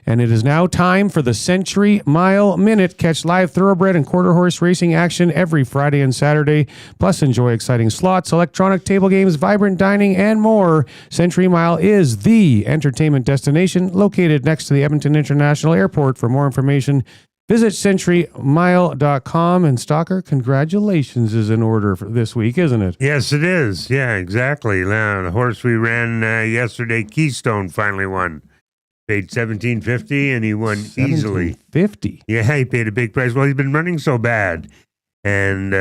And it is now time for the Century Mile Minute. Catch live thoroughbred and quarter horse racing action every Friday and Saturday. Plus, enjoy exciting slots, electronic table games, vibrant dining, and more. Century Mile is the entertainment destination located next to the Edmonton International Airport. For more information, visit centurymile.com. And Stalker, congratulations is in order for this week, isn't it? Yes, it is. Yeah, exactly. Now, the horse we ran yesterday, Keystone, finally won. Paid $17.50 and he won easily. $17.50? Yeah, he paid a big price. Well, he's been running so bad. And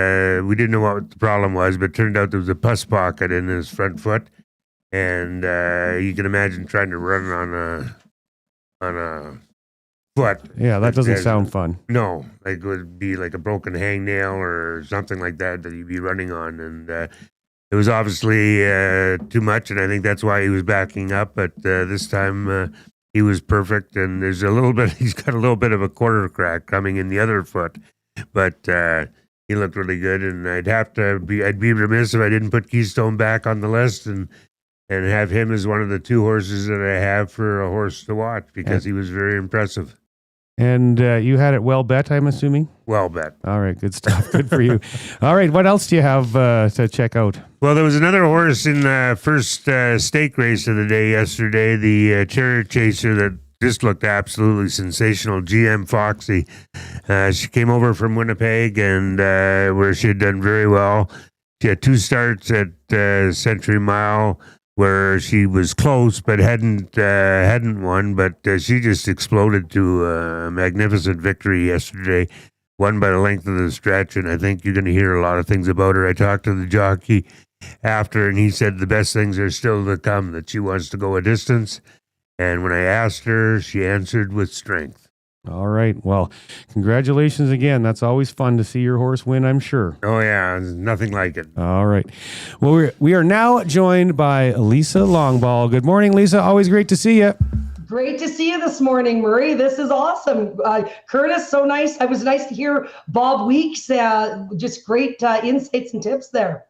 we didn't know what the problem was, but it turned out there was a pus pocket in his front foot. And you can imagine trying to run on a foot. Yeah, that doesn't sound fun. No, like it would be like a broken hangnail or something like that you'd be running on. And it was obviously too much, and I think that's why he was backing up. But this time he was perfect, and he's got a little bit of a quarter crack coming in the other foot. But he looked really good, and I'd be remiss if I didn't put Keystone back on the list and have him as one of the two horses that I have for a horse to watch, because he was very impressive. And you had it well bet, I'm assuming? Well bet. All right, good stuff. Good for you. All right, what else do you have to check out? Well, there was another horse in the first stake race of the day yesterday, the Chariot Chaser, that just looked absolutely sensational, GM Foxy. She came over from Winnipeg, and where she had done very well. She had 2 starts at Century Mile, where she was close but hadn't won, but she just exploded to a magnificent victory yesterday, won by the length of the stretch, and I think you're going to hear a lot of things about her. I talked to the jockey after, and he said the best things are still to come, that she wants to go a distance, and when I asked her, she answered with strength. All right. Well, congratulations again. That's always fun to see your horse win, I'm sure. Oh, yeah. There's nothing like it. All right. Well, we are now joined by Lisa Longball. Good morning, Lisa. Always great to see you. Great to see you this morning, Murray. This is awesome. Curtis, so nice. It was nice to hear Bob Weeks. Just great insights and tips there.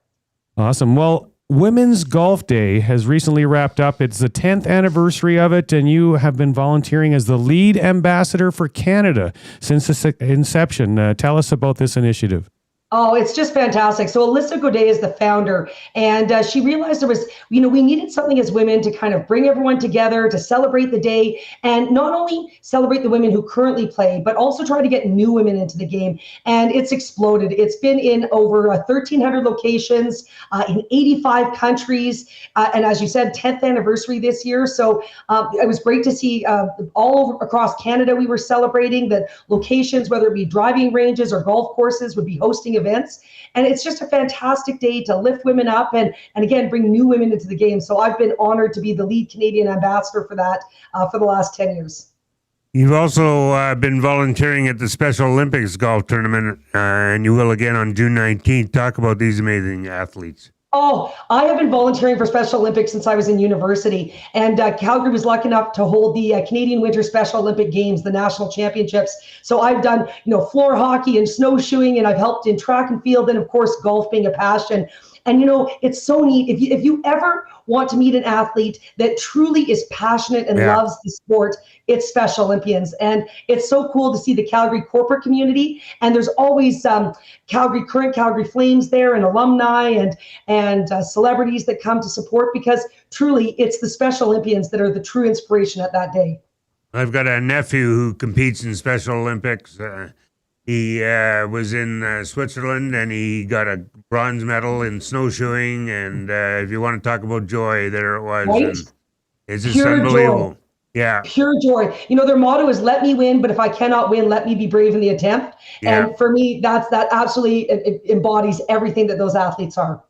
Awesome. Well, Women's Golf Day has recently wrapped up. It's the 10th anniversary of it, and you have been volunteering as the lead ambassador for Canada since its inception. Tell us about this initiative. Oh, it's just fantastic. So Alyssa Godet is the founder, and she realized there was, we needed something as women to kind of bring everyone together to celebrate the day, and not only celebrate the women who currently play, but also try to get new women into the game. And it's exploded. It's been in over 1,300 locations in 85 countries. And as you said, 10th anniversary this year. So it was great to see all over across Canada, we were celebrating that locations, whether it be driving ranges or golf courses, would be hosting events events. And it's just a fantastic day to lift women up and again, bring new women into the game. So I've been honored to be the lead Canadian ambassador for that for the last 10 years. You've also been volunteering at the Special Olympics golf tournament, and you will again on June 19th. Talk about these amazing athletes. Oh, I have been volunteering for Special Olympics since I was in university, and Calgary was lucky enough to hold the Canadian Winter Special Olympic Games, the national championships. So I've done, floor hockey and snowshoeing, and I've helped in track and field, and of course, golf being a passion. And it's so neat. If you ever want to meet an athlete that truly is passionate and loves the sport, it's Special Olympians. And it's so cool to see the Calgary corporate community. And there's always current Calgary Flames there, and alumni and celebrities that come to support, because truly it's the Special Olympians that are the true inspiration at that day. I've got a nephew who competes in Special Olympics. He was in Switzerland, and he got a bronze medal in snowshoeing. And if you want to talk about joy, there it was. Right? And it's just Pure unbelievable. Joy. Yeah. Pure joy. Their motto is "Let me win, but if I cannot win, let me be brave in the attempt." Yeah. And for me, that absolutely it embodies everything that those athletes are.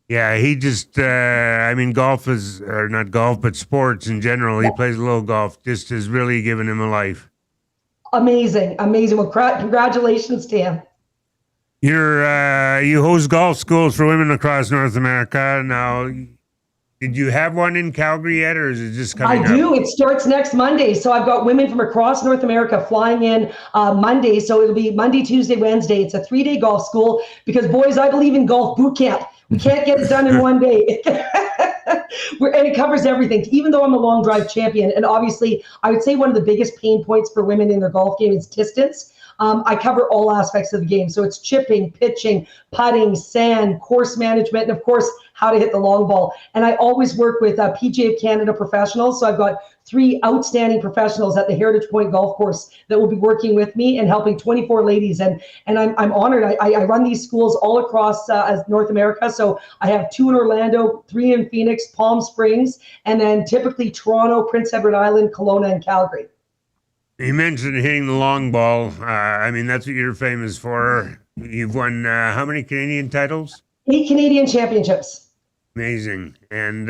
Yeah, he just, golf or not golf, but sports in general. He plays a little golf, just has really given him a life. Amazing. Well, congratulations to him. You host golf schools for women across North America. Now, did you have one in Calgary yet, or is it just coming up? I do. It starts next Monday. So I've got women from across North America flying in Monday. So it'll be Monday, Tuesday, Wednesday. It's a 3-day golf school because, boys, I believe in golf boot camp. We can't get it done in one day. And it covers everything, even though I'm a long drive champion. And obviously, I would say one of the biggest pain points for women in their golf game is distance. I cover all aspects of the game. So it's chipping, pitching, putting, sand, course management, and of course, how to hit the long ball. And I always work with PGA of Canada professionals. So I've got 3 outstanding professionals at the Heritage Point Golf Course that will be working with me and helping 24 ladies. And I'm honored. I run these schools all across North America. So I have 2 in Orlando, 3 in Phoenix, Palm Springs, and then typically Toronto, Prince Edward Island, Kelowna, and Calgary. You mentioned hitting the long ball. That's what you're famous for. You've won how many Canadian titles? 8 Canadian championships. Amazing. And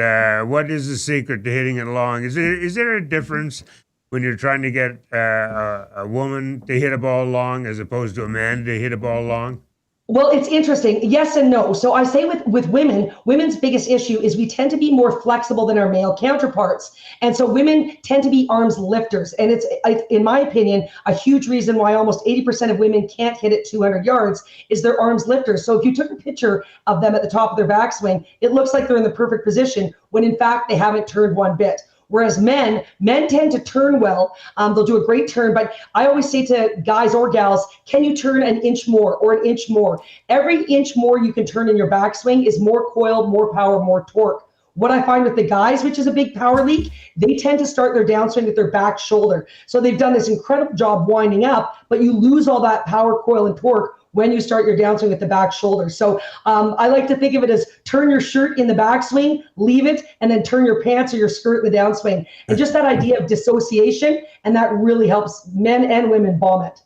what is the secret to hitting it long? Is there a difference when you're trying to get a woman to hit a ball long as opposed to a man to hit a ball long? Well, it's interesting. Yes and no. So I say with women, women's biggest issue is we tend to be more flexible than our male counterparts. And so women tend to be arms lifters. And it's, in my opinion, a huge reason why almost 80% of women can't hit it 200 yards is they're arms lifters. So if you took a picture of them at the top of their backswing, it looks like they're in the perfect position when in fact they haven't turned one bit. Whereas men tend to turn well. They'll do a great turn, but I always say to guys or gals, can you turn an inch more or an inch more? Every inch more you can turn in your backswing is more coil, more power, more torque. What I find with the guys, which is a big power leak, they tend to start their downswing with their back shoulder. So they've done this incredible job winding up, but you lose all that power, coil, and torque when you start your downswing with the back shoulder. So I like to think of it as turn your shirt in the backswing, leave it, and then turn your pants or your skirt in the downswing. And just that idea of dissociation, and that really helps men and women bomb it.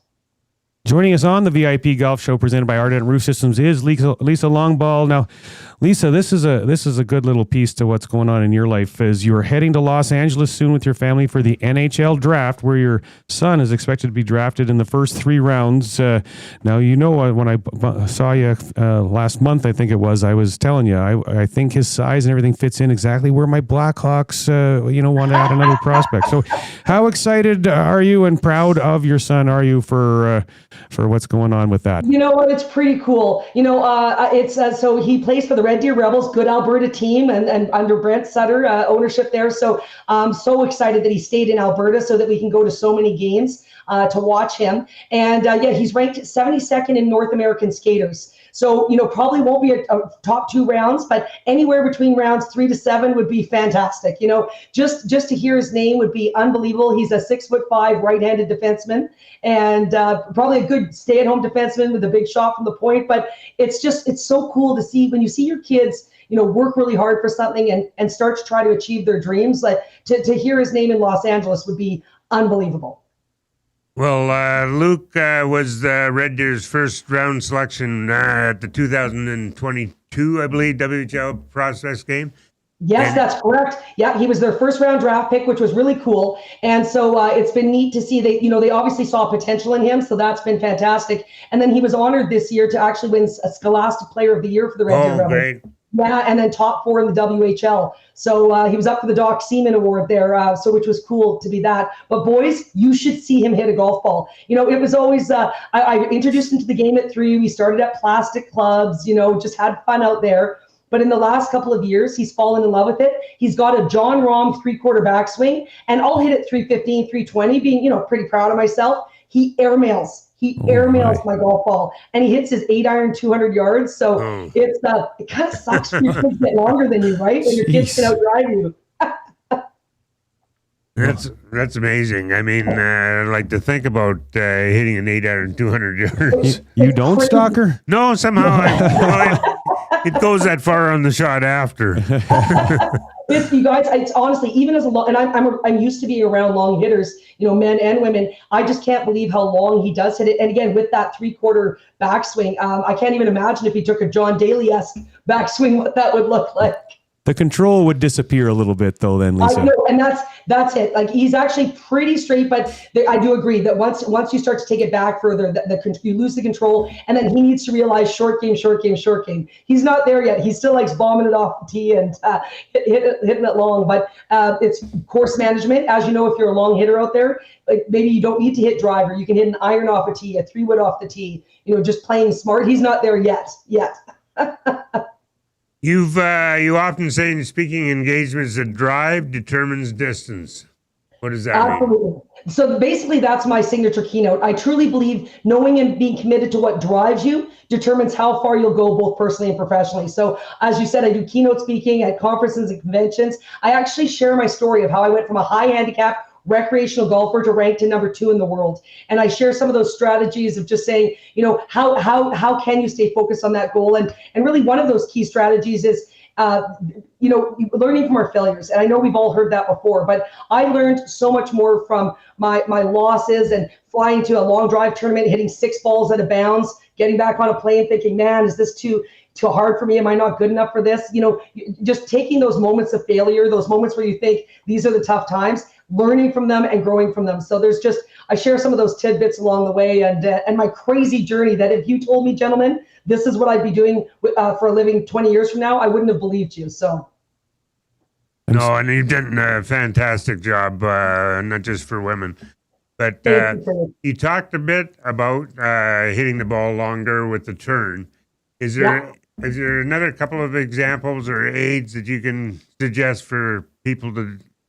Joining us on the VIP Golf Show presented by Ardent Roof Systems is Lisa Longball. Now, Lisa, this is a good little piece to what's going on in your life as you're heading to Los Angeles soon with your family for the NHL draft, where your son is expected to be drafted in the first 3 rounds. Now, when I saw you last month, I think it was, I was telling you, I think his size and everything fits in exactly where my Blackhawks, want to add another prospect. So how excited are you and proud of your son are you for what's going on with that? You know what? It's pretty cool. So he plays for the Red Deer Rebels, good Alberta team, and under Brent Sutter ownership there. So I'm so excited that he stayed in Alberta so that we can go to so many games to watch him. And he's ranked 72nd in North American skaters. So, probably won't be a top 2 rounds, but anywhere between rounds 3 to 7 would be fantastic. Just to hear his name would be unbelievable. He's a 6'5" right-handed defenseman and probably a good stay-at-home defenseman with a big shot from the point. But it's so cool to see when you see your kids, work really hard for something and start to try to achieve their dreams. Like to hear his name in Los Angeles would be unbelievable. Well, Luke was Red Deer's first round selection at the 2022, I believe, WHL Process game. Yes, that's correct. Yeah, he was their first round draft pick, which was really cool. And so it's been neat to see they obviously saw potential in him. So that's been fantastic. And then he was honored this year to actually win a Scholastic Player of the Year for the Red Deer Rebels. Great. Yeah, and then top 4 in the WHL. So he was up for the Doc Seaman Award there, which was cool to be that. But boys, you should see him hit a golf ball. It was always, I introduced him to the game at 3. We started at plastic clubs, just had fun out there. But in the last couple of years, he's fallen in love with it. He's got a John Rahm 3/4 backswing, and I'll hit it 315, 320, being, pretty proud of myself. He airmails. My golf ball, and he hits his 8-iron 200 yards. So it kind of sucks for your kids get longer than you, right? When your kids can outdrive you. That's amazing. I mean, like to think about hitting an 8-iron 200 yards. You don't, Stalker? No, somehow it goes that far on the shot after. You guys, it's honestly, even as I'm used to being around long hitters, men and women. I just can't believe how long he does hit it. And again, with that 3/4 backswing, I can't even imagine if he took a John Daly-esque backswing, what that would look like. The control would disappear a little bit, though, then, Lisa. I know, and that's it. Like, he's actually pretty straight, but I do agree that once you start to take it back further, you lose the control, and then he needs to realize short game. He's not there yet. He still likes bombing it off the tee and hitting it long, but it's course management. As you know, if you're a long hitter out there, like maybe you don't need to hit driver. You can hit an iron off a tee, a 3-wood off the tee, just playing smart. He's not there yet. You often say in speaking engagements that drive determines distance. What does that Absolutely. mean? So basically, that's my signature keynote. I truly believe knowing and being committed to what drives you determines how far you'll go, both personally and professionally. So as you said, I do keynote speaking at conferences and conventions. I actually share my story of how I went from a high handicap recreational golfer to ranked in number 2 in the world. And I share some of those strategies of just saying, how can you stay focused on that goal? And really one of those key strategies is, learning from our failures. And I know we've all heard that before, but I learned so much more from my losses and flying to a long drive tournament, hitting 6 balls out of bounds, getting back on a plane thinking, man, is this too hard for me? Am I not good enough for this? Just taking those moments of failure, those moments where you think these are the tough times, learning from them and growing from them. So I share some of those tidbits along the way and my crazy journey that if you told me, gentlemen, this is what I'd be doing for a living 20 years from now, I wouldn't have believed you. So. No, and you've done a fantastic job, not just for women. But you talked a bit about hitting the ball longer with the turn. Is there another couple of examples or aids that you can suggest for people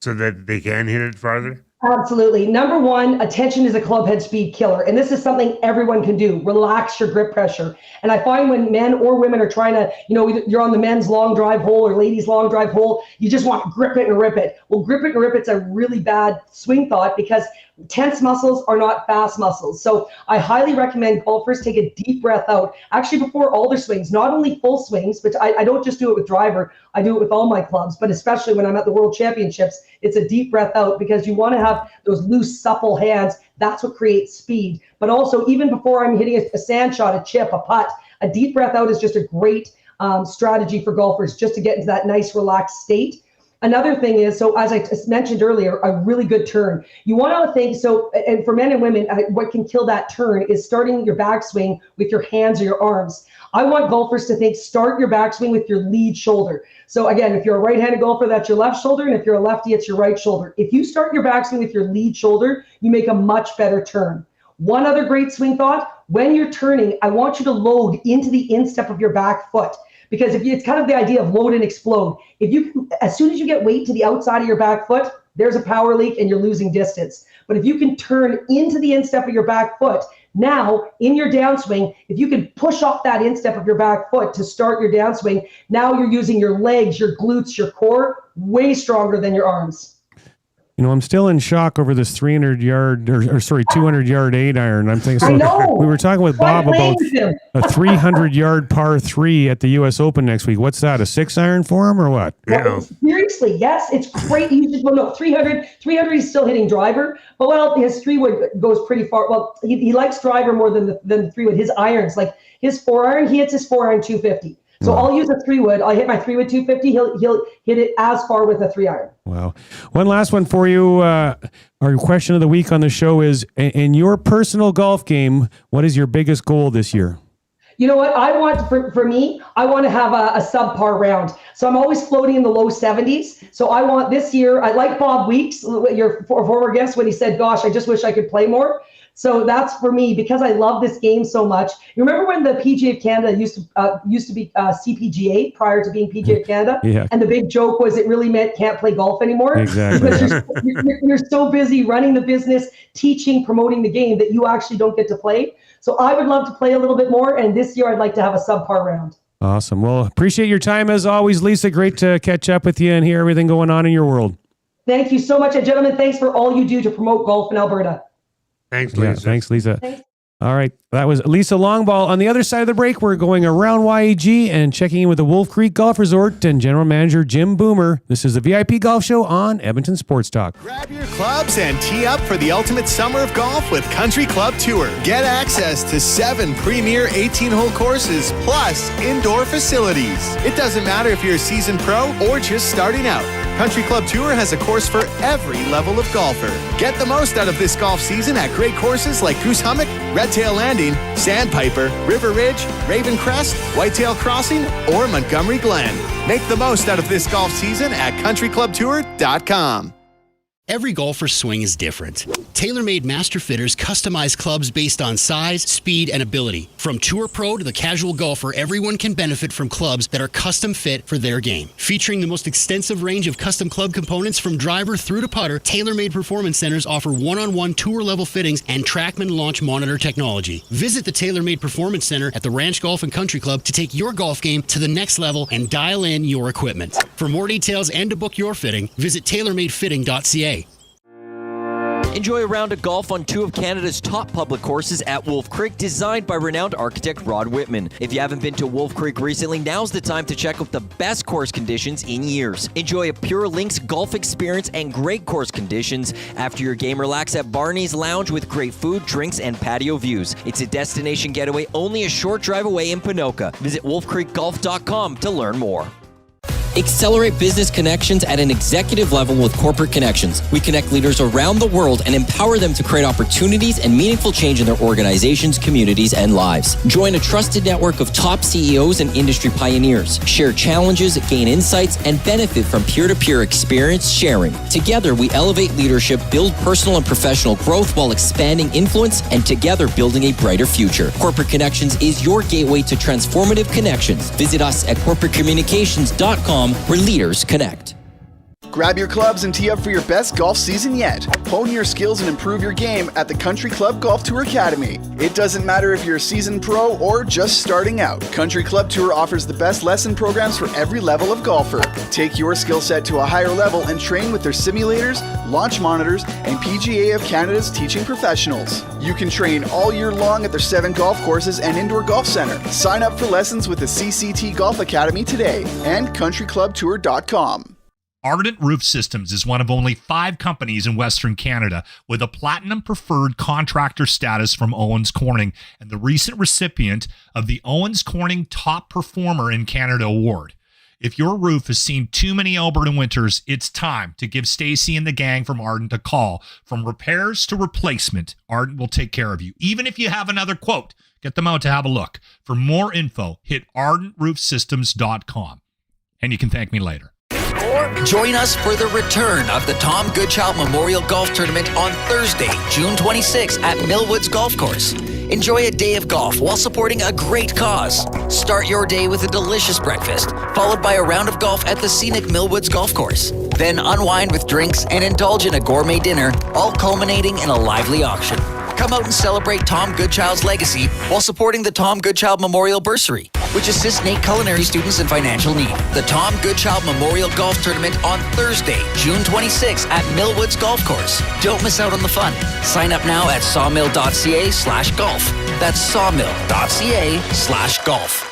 so that they can hit it farther? Absolutely. Number 1, attention is a clubhead speed killer. And this is something everyone can do. Relax your grip pressure. And I find when men or women are trying to, you're on the men's long drive hole or ladies' long drive hole, you just want to grip it and rip it. Well, grip it and rip it's a really bad swing thought because tense muscles are not fast muscles. So I highly recommend golfers take a deep breath out, actually before all their swings, not only full swings, but I don't just do it with driver, I do it with all my clubs, but especially when I'm at the World Championships, it's a deep breath out because you want to have those loose, supple hands. That's what creates speed. But also, even before I'm hitting a sand shot, a chip, a putt, a deep breath out is just a great strategy for golfers just to get into that nice, relaxed state. Another thing is, so as I mentioned earlier, a really good turn. You want to think, and for men and women, what can kill that turn is starting your backswing with your hands or your arms. I want golfers to think, start your backswing with your lead shoulder. So again, if you're a right-handed golfer, that's your left shoulder, and if you're a lefty, it's your right shoulder. If you start your backswing with your lead shoulder, you make a much better turn. One other great swing thought, when you're turning, I want you to load into the instep of your back foot. Because it's kind of the idea of load and explode. As soon as you get weight to the outside of your back foot, there's a power leak and you're losing distance. But if you can turn into the instep of your back foot, now in your downswing, if you can push off that instep of your back foot to start your downswing, now you're using your legs, your glutes, your core way stronger than your arms. I'm still in shock over this 200-yard 8 iron. I'm thinking. I know. We were talking with Bob about a 300-yard par 3 at the U.S. Open next week. What's that? A 6 iron for him or what? Well, seriously, yes, it's great. 300. He's still hitting driver, but his 3-wood goes pretty far. Well, he likes driver more than the 3-wood. His irons, like his 4-iron, he hits his 4-iron 250. So I'll use a 3-wood. I'll hit my 3-wood 250. He'll hit it as far with a 3-iron. Wow. One last one for you. Our question of the week on the show is, in your personal golf game, what is your biggest goal this year? You know what? I want, for me, I want to have a subpar round. So I'm always floating in the low 70s. So I want this year, I like Bob Weeks, your former guest, when he said, gosh, I just wish I could play more. So that's for me, because I love this game so much. You remember when the PGA of Canada used to be CPGA prior to being PGA of Canada? Yeah. And the big joke was it really meant can't play golf anymore. Exactly. Because you're so busy running the business, teaching, promoting the game that you actually don't get to play. So I would love to play a little bit more. And this year I'd like to have a subpar round. Awesome. Well, appreciate your time as always, Lisa. Great to catch up with you and hear everything going on in your world. Thank you so much. And gentlemen, thanks for all you do to promote golf in Alberta. Thanks, Lisa. Yeah, thanks, Lisa. All right. That was Lisa Longball. On the other side of the break, we're going around YAG and checking in with the Wolf Creek Golf Resort and General Manager Jim Boomer. This is the VIP Golf Show on Edmonton Sports Talk. Grab your clubs and tee up for the ultimate summer of golf with Country Club Tour. Get access to 7 premier 18-hole courses plus indoor facilities. It doesn't matter if you're a seasoned pro or just starting out. Country Club Tour has a course for every level of golfer. Get the most out of this golf season at great courses like Goose Hummock, Redtail Landing, Sandpiper, River Ridge, Raven Crest, Whitetail Crossing, or Montgomery Glen. Make the most out of this golf season at countryclubtour.com. Every golfer's swing is different. TaylorMade Master Fitters customize clubs based on size, speed, and ability. From Tour Pro to the casual golfer, everyone can benefit from clubs that are custom fit for their game. Featuring the most extensive range of custom club components from driver through to putter, TaylorMade Performance Centers offer one-on-one tour-level fittings and TrackMan launch monitor technology. Visit the TaylorMade Performance Center at the Ranch Golf and Country Club to take your golf game to the next level and dial in your equipment. For more details and to book your fitting, visit TaylorMadeFitting.ca. Enjoy a round of golf on 2 of Canada's top public courses at Wolf Creek, designed by renowned architect Rod Whitman. If you haven't been to Wolf Creek recently, now's the time to check out the best course conditions in years. Enjoy a pure links golf experience and great course conditions. After your game, relax at Barney's Lounge with great food, drinks, and patio views. It's a destination getaway only a short drive away in Ponoka. Visit wolfcreekgolf.com to learn more. Accelerate business connections at an executive level with Corporate Connections. We connect leaders around the world and empower them to create opportunities and meaningful change in their organizations, communities, and lives. Join a trusted network of top CEOs and industry pioneers. Share challenges, gain insights, and benefit from peer-to-peer experience sharing. Together, we elevate leadership, build personal and professional growth while expanding influence, and together building a brighter future. Corporate Connections is your gateway to transformative connections. Visit us at corporatecommunications.com, where leaders connect. Grab your clubs and tee up for your best golf season yet. Hone your skills and improve your game at the Country Club Golf Tour Academy. It doesn't matter if you're a seasoned pro or just starting out. Country Club Tour offers the best lesson programs for every level of golfer. Take your skill set to a higher level and train with their simulators, launch monitors, and PGA of Canada's teaching professionals. You can train all year long at their 7 golf courses and indoor golf center. Sign up for lessons with the CCT Golf Academy today and countryclubtour.com. Ardent Roof Systems is one of only 5 companies in Western Canada with a Platinum Preferred Contractor status from Owens Corning and the recent recipient of the Owens Corning Top Performer in Canada Award. If your roof has seen too many Alberta winters, it's time to give Stacy and the gang from Ardent a call. From repairs to replacement, Ardent will take care of you. Even if you have another quote, get them out to have a look. For more info, hit ardentroofsystems.com. And you can thank me later. Join us for the return of the Tom Goodchild Memorial Golf Tournament on Thursday, June 26th at Millwoods Golf Course. Enjoy a day of golf while supporting a great cause. Start your day with a delicious breakfast, followed by a round of golf at the scenic Millwoods Golf Course. Then unwind with drinks and indulge in a gourmet dinner, all culminating in a lively auction. Come out and celebrate Tom Goodchild's legacy while supporting the Tom Goodchild Memorial Bursary. which assists NAIT culinary students in financial need. The Tom Goodchild Memorial Golf Tournament on Thursday, June 26 at Millwoods Golf Course. Don't miss out on the fun. Sign up now at sawmill.ca/golf. That's sawmill.ca/golf.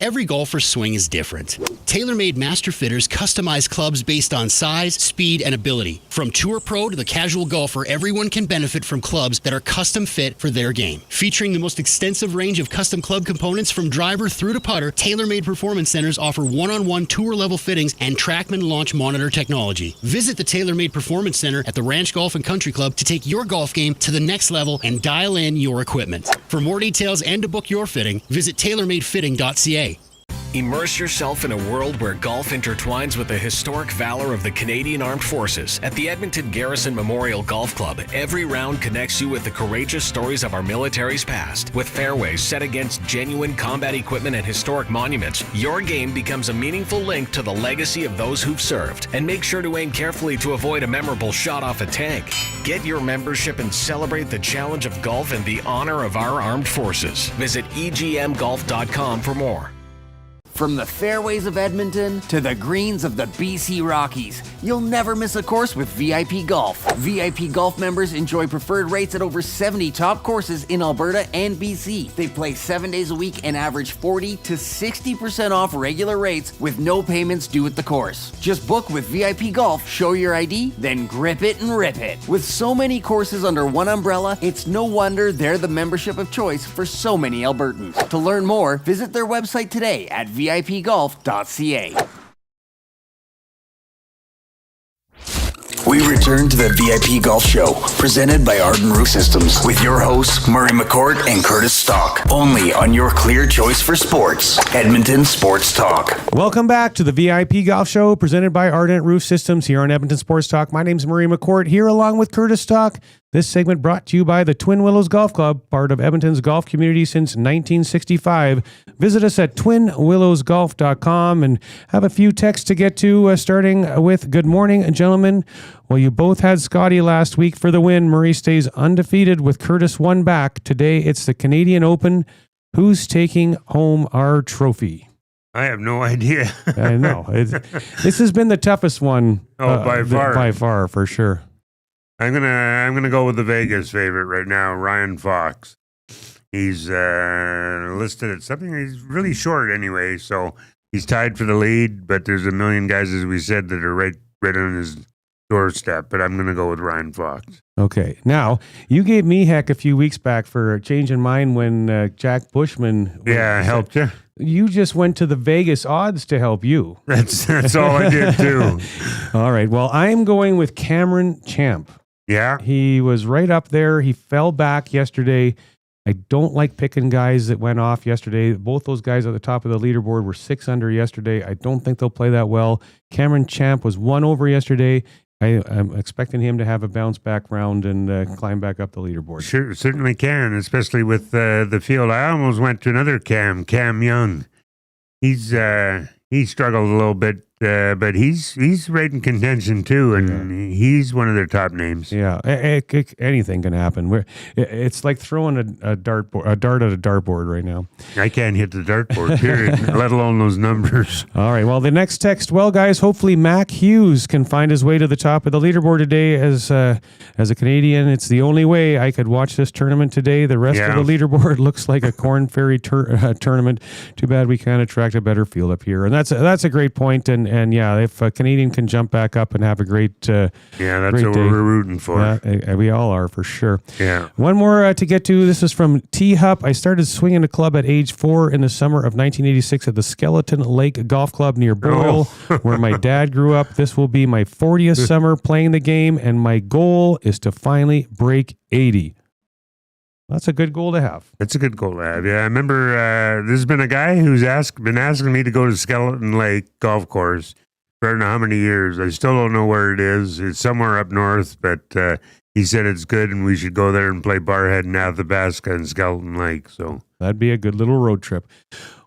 Every golfer's swing is different. TaylorMade Master Fitters customize clubs based on size, speed, and ability. From tour pro to the casual golfer, everyone can benefit from clubs that are custom fit for their game. Featuring the most extensive range of custom club components from driver through to putter, TaylorMade Performance Centers offer one-on-one tour-level fittings and TrackMan launch monitor technology. Visit the TaylorMade Performance Center at the Ranch Golf and Country Club to take your golf game to the next level and dial in your equipment. For more details and to book your fitting, visit TaylorMadeFitting.ca. Immerse yourself in a world where golf intertwines with the historic valor of the Canadian Armed Forces. At the Edmonton Garrison Memorial Golf Club, every round connects you with the courageous stories of our military's past. With fairways set against genuine combat equipment and historic monuments, your game becomes a meaningful link to the legacy of those who've served. And make sure to aim carefully to avoid a memorable shot off a tank. Get your membership and celebrate the challenge of golf and the honor of our armed forces. Visit egmgolf.com for more. From the fairways of Edmonton to the greens of the BC Rockies, you'll never miss a course with VIP Golf. VIP Golf members enjoy preferred rates at over 70 top courses in Alberta and BC. They play 7 days a week and average 40 to 60% off regular rates with no payments due at the course. Just book with VIP Golf, show your ID, then grip it and rip it. With so many courses under one umbrella, it's no wonder they're the membership of choice for so many Albertans. To learn more, visit their website today at vipgolf.ca. We return to the VIP Golf Show, presented by Arden Roof Systems, with your hosts, Murray McCourt and Curtis Stock, only on your clear choice for sports, Edmonton Sports Talk. Welcome back to the VIP Golf Show, presented by Ardent Roof Systems here on Edmonton Sports Talk. My name's Murray McCourt, here along with Curtis Stock. This segment brought to you by the Twin Willows Golf Club, part of Edmonton's golf community since 1965. Visit us at twinwillowsgolf.com and have a few texts to get to, starting with good morning, gentlemen. Well, you both had Scotty last week for the win. Murray stays undefeated with Curtis one back. Today, it's the Canadian Open. Who's taking home our trophy? I have no idea. I know. This has been the toughest one. By far. By far, for sure. I'm gonna go with the Vegas favorite right now, Ryan Fox. He's listed at something. He's really short anyway, so he's tied for the lead. But there's a million guys, as we said, that are right on his doorstep. But I'm gonna go with Ryan Fox. Okay. Now, you gave me heck a few weeks back for changing mine when Jack Bushman. Helped you. You just went to the Vegas odds to help you. That's all I did too. All right. Well, I'm going with Cameron Champ. Yeah. He was right up there. He fell back yesterday. I don't like picking guys that went off yesterday. Both those guys at the top of the leaderboard were 6 under yesterday. I don't think they'll play that well. Cameron Champ was 1 over yesterday. I'm expecting him to have a bounce back round and climb back up the leaderboard. Sure, certainly can, especially with the field. I almost went to another Cam Young. He struggled a little bit, but he's right in contention too, and he's one of their top names. Yeah, anything can happen. It's like throwing a dart at a dartboard right now. I can't hit the dartboard, period, let alone those numbers. All right, well, the next text, well, guys, hopefully Mac Hughes can find his way to the top of the leaderboard today as a Canadian. It's the only way I could watch this tournament today. The rest of the leaderboard looks like a Corn Ferry tournament. Too bad we can't attract a better field up here. And that's a great point. And yeah, if a Canadian can jump back up and have a great that's great what day, we're rooting for. Yeah, we all are for sure. Yeah. One more to get to. This is from T Hup. I started swinging a club at age 4 in the summer of 1986 at the Skeleton Lake Golf Club near Boyle, where my dad grew up. This will be my 40th summer playing the game, and my goal is to finally break 80. That's a good goal to have. That's a good goal to have. Yeah, I remember there's been a guy who's been asking me to go to Skeleton Lake Golf Course for I don't know how many years. I still don't know where it is. It's somewhere up north, but he said it's good and we should go there and play Barhead and Athabasca and Skeleton Lake. So that'd be a good little road trip.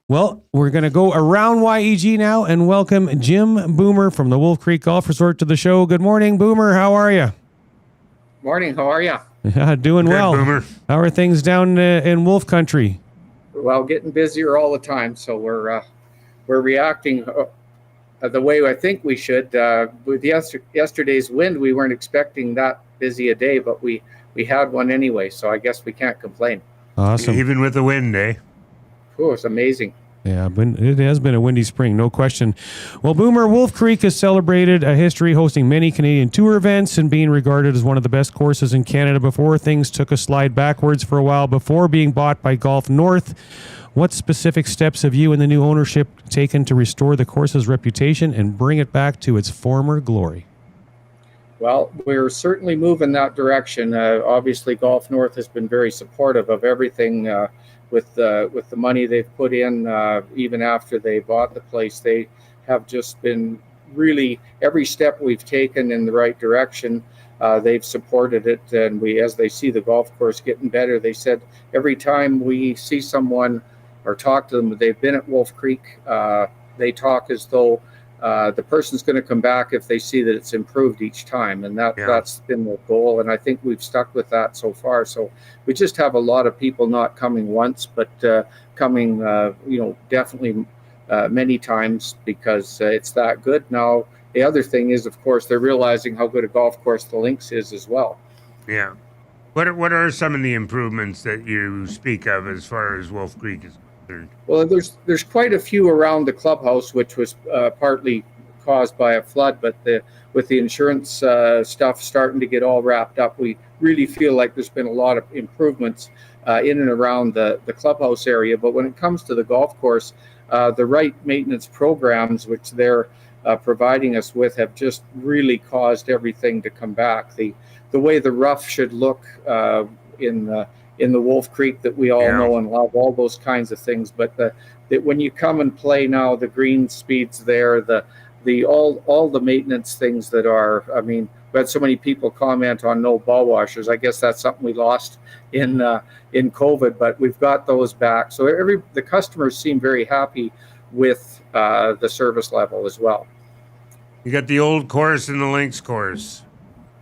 Well, we're going to go around YEG now and welcome Jim Boomer from the Wolf Creek Golf Resort to the show. Good morning, Boomer. How are you? Morning. How are you? Yeah, doing well. Boomer. How are things down in Wolf Country? getting busier all the time. So we're reacting the way I think we should. With yesterday's wind, we weren't expecting that busy a day, but we had one anyway. So I guess we can't complain. Awesome. Even with the wind, eh? Oh, it's amazing. Yeah, but it has been a windy spring, no question. Well, Boomer, Wolf Creek has celebrated a history hosting many Canadian Tour events and being regarded as one of the best courses in Canada before things took a slide backwards for a while before being bought by Golf North. What specific steps have you and the new ownership taken to restore the course's reputation and bring it back to its former glory? Well, we're certainly moving that direction. Obviously, Golf North has been very supportive of everything with the money they've put in. Even after they bought the place, they have just been really, every step we've taken in the right direction, they've supported it. And as they see the golf course getting better, they said every time we see someone or talk to them, they've been at Wolf Creek, they talk as though the person's going to come back if they see that it's improved each time. And that's been the goal. And I think we've stuck with that so far. So we just have a lot of people not coming once, but coming, definitely many times because it's that good. Now, the other thing is, of course, they're realizing how good a golf course the Links is as well. Yeah. What are some of the improvements that you speak of as far as Wolf Creek is concerned? Well, there's quite a few around the clubhouse, which was partly caused by a flood, but with the insurance stuff starting to get all wrapped up, we really feel like there's been a lot of improvements in and around the clubhouse area. But when it comes to the golf course, the right maintenance programs, which they're providing us with, have just really caused everything to come back. The way the rough should look in the Wolf Creek that we all know and love, all those kinds of things. But that when you come and play now, the green speeds there, all the maintenance things that are, I mean, we had so many people comment on no ball washers. I guess that's something we lost in COVID, but we've got those back. So the customers seem very happy with the service level as well. You got the old course and the Links course,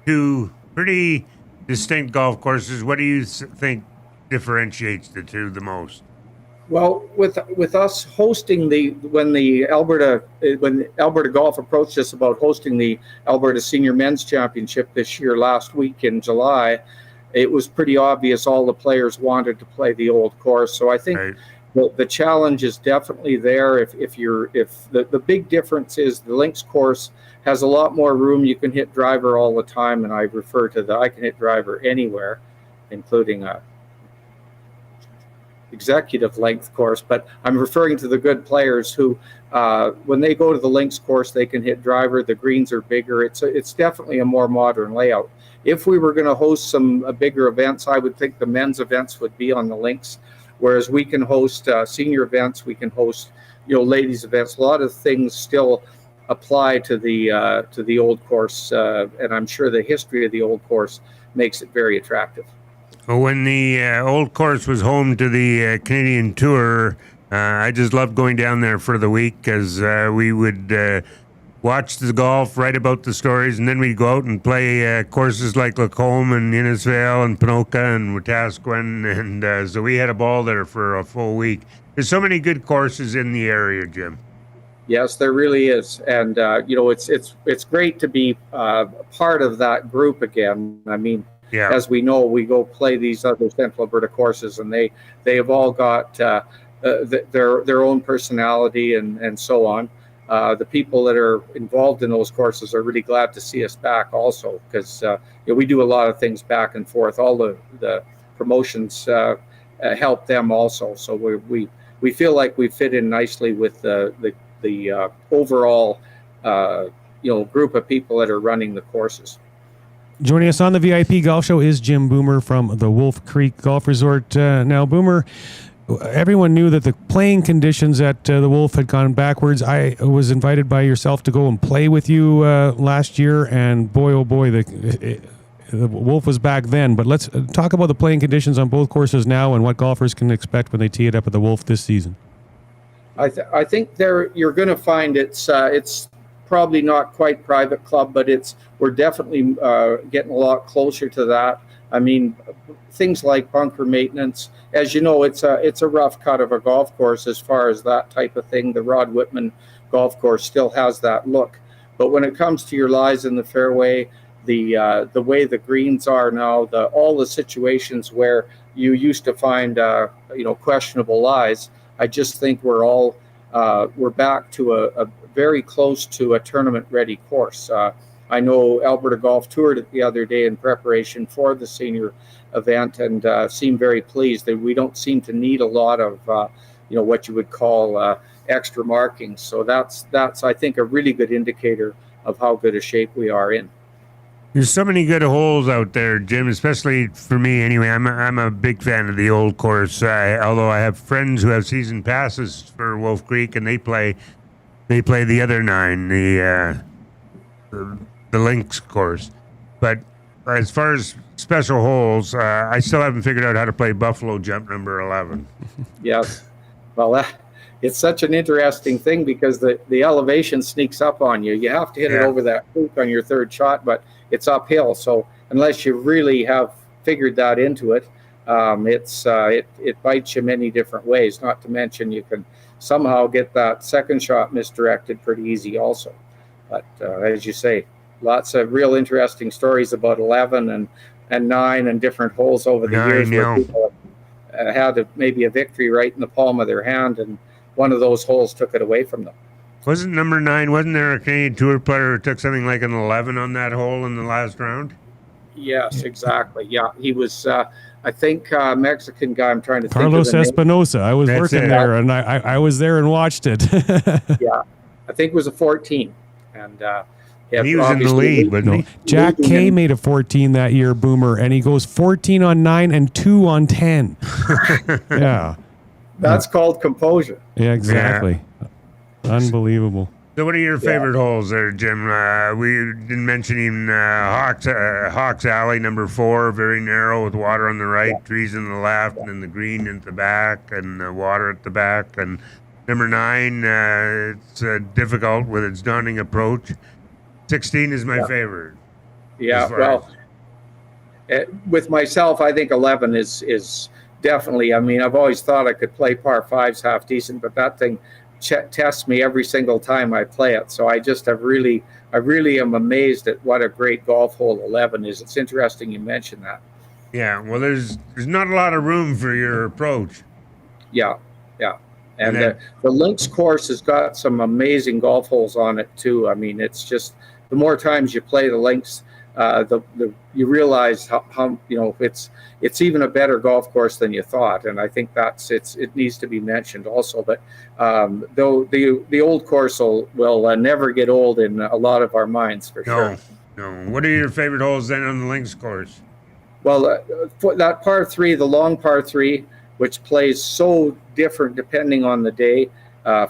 two pretty distinct golf courses. What do you think differentiates the two the most? Well, with us hosting when Alberta Golf approached us about hosting the Alberta Senior Men's Championship this year last week in July, it was pretty obvious all the players wanted to play the old course. So I think the challenge is definitely there. If the big difference is the Links course has a lot more room. You can hit driver all the time, and I refer to I can hit driver anywhere, including a executive length course, but I'm referring to the good players who, when they go to the Links course, they can hit driver. The greens are bigger. It's definitely a more modern layout. If we were going to host some bigger events, I would think the men's events would be on the Links, whereas we can host senior events, we can host ladies events. A lot of things still apply to the old course, and I'm sure the history of the old course makes it very attractive. Well, when the old course was home to the Canadian Tour, I just loved going down there for the week because we would watch the golf, write about the stories, and then we'd go out and play courses like Lacombe and Innisfail and Ponoka and Wetaskiwin, and so we had a ball there for a full week. There's so many good courses in the area, Jim. Yes, there really is, and it's great to be part of that group again. I mean, as we know, we go play these other Central Alberta courses, and they have all got their own personality and so on. The people that are involved in those courses are really glad to see us back also, because we do a lot of things back and forth. All the promotions help them also, so we feel like we fit in nicely with the overall group of people that are running the courses. Joining us on the VIP Golf Show is Jim Boomer from the Wolf Creek Golf Resort. Now, Boomer, everyone knew that the playing conditions at the Wolf had gone backwards. I was invited by yourself to go and play with you last year, and boy, oh boy, the Wolf was back then. But let's talk about the playing conditions on both courses now and what golfers can expect when they tee it up at the Wolf this season. I think you're going to find it's probably not quite private club, but we're definitely getting a lot closer to that. I mean, things like bunker maintenance. As you know, it's a rough cut of a golf course as far as that type of thing. The Rod Whitman golf course still has that look. But when it comes to your lies in the fairway, the way the greens are now, all the situations where you used to find questionable lies, I just think we're back to a very close to a tournament ready course. I know Alberta Golf toured it the other day in preparation for the senior event and seemed very pleased that we don't seem to need a lot of what you would call extra markings. So that's I think a really good indicator of how good a shape we are in. There's so many good holes out there, Jim, especially for me anyway. I'm a big fan of the old course, although I have friends who have season passes for Wolf Creek, and they play the other 9, the links course. But as far as special holes, I still haven't figured out how to play Buffalo Jump number 11. Yes. Well, it's such an interesting thing because the elevation sneaks up on you. You have to hit it over that hoop on your third shot, but it's uphill. So unless you really have figured that into it, it bites you many different ways. Not to mention you can somehow get that second shot misdirected pretty easy also. But as you say, lots of real interesting stories about 11 and 9 and different holes over the years where people had maybe a victory right in the palm of their hand, and one of those holes took it away from them. Wasn't number 9, wasn't there a Canadian Tour player who took something like an 11 on that hole in the last round? Yes, exactly. Yeah, he was, I think, Mexican guy. I'm trying to Carlos think of the Espinosa. I was working there, and I was there and watched it. Yeah, I think it was a 14. And he was in the lead, wasn't he? Jack Kay made a 14 that year, Boomer, and he goes 14 on 9 and 2 on 10. Yeah. That's called composure. Yeah, exactly. Yeah. Unbelievable. So what are your favorite holes there, Jim? We didn't mention even Hawks Alley, number 4, very narrow with water on the right, trees on the left, and then the green at the back, and water at the back. And number 9, it's difficult with its daunting approach. 16 is my favorite. Yeah, well, with myself, I think 11 is definitely, I mean, I've always thought I could play par 5s half decent, but that thing tests me every single time I play it. So I really am amazed at what a great golf hole 11 is. It's interesting you mentioned that. Yeah, well, there's not a lot of room for your approach. Yeah. And the links course has got some amazing golf holes on it too. I mean, it's just the more times you play the links, you realize how it's even a better golf course than you thought. And I think it needs to be mentioned also. But though the old course will never get old in a lot of our minds for sure. No. What are your favorite holes then on the links course? Well, that par 3, the long par 3, which plays so different depending on the day.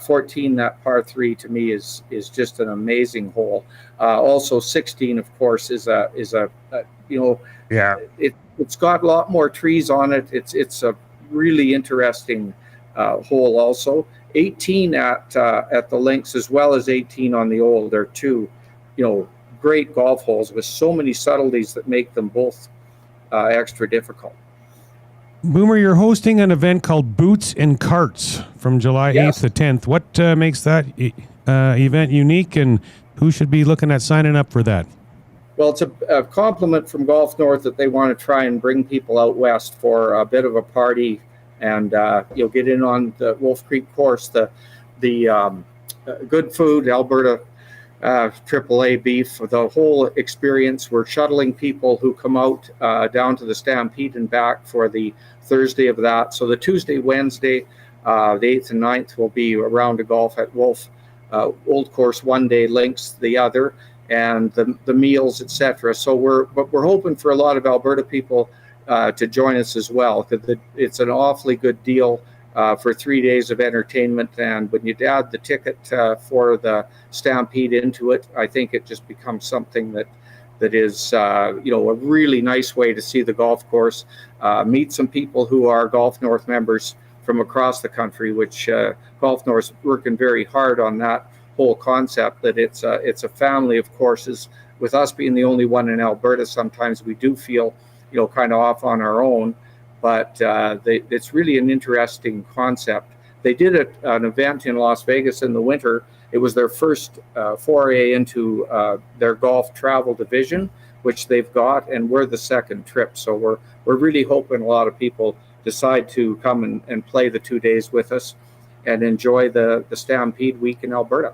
14, that par 3 to me is just an amazing hole. Also 16, of course, is a it's got a lot more trees on it. It's a really interesting hole also. 18 at the links as well as 18 on the old are two, great golf holes with so many subtleties that make them both extra difficult. Boomer, you're hosting an event called Boots and Carts from July 8th to 10th. What makes that event unique, and who should be looking at signing up for that? Well, it's a compliment from Golf North that they want to try and bring people out west for a bit of a party, and you'll get in on the Wolf Creek course, the good food, Alberta AAA beef, the whole experience. We're shuttling people who come out down to the Stampede and back for the Thursday of that. So the Tuesday, Wednesday, the 8th and 9th will be a round of golf at Wolf. Old course one day, links the other, and the meals, etc. So we're hoping for a lot of Alberta people to join us as well, because it's an awfully good deal for 3 days of entertainment. And when you add the ticket for the Stampede into it, I think it just becomes something that is a really nice way to see the golf course, meet some people who are Golf North members from across the country, which Golf North's working very hard on that whole concept, that it's a family of courses. With us being the only one in Alberta, sometimes we do feel kind of off on our own. But it's really an interesting concept. They did an event in Las Vegas in the winter. It was their first foray into their golf travel division, which they've got, and we're the second trip. So we're really hoping a lot of people decide to come and play the 2 days with us and enjoy the Stampede week in Alberta.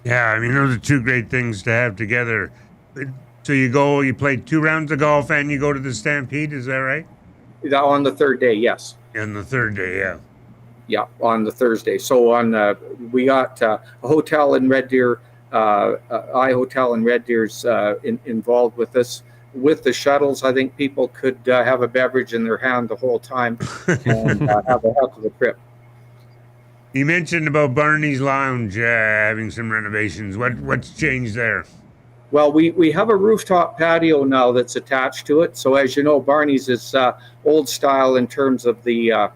Yeah, I mean, those are two great things to have together. So you play 2 rounds of golf and you go to the Stampede, is that right? On the third day, yes. On the third day, yeah. Yeah, on the Thursday. So we got a hotel in Red Deer, iHotel in Red Deer's involved with us. With the shuttles, I think people could have a beverage in their hand the whole time and have a heck of a trip. You mentioned about Barney's Lounge having some renovations. What's changed there? Well, we have a rooftop patio now that's attached to it. So as you know, Barney's is old style in terms of the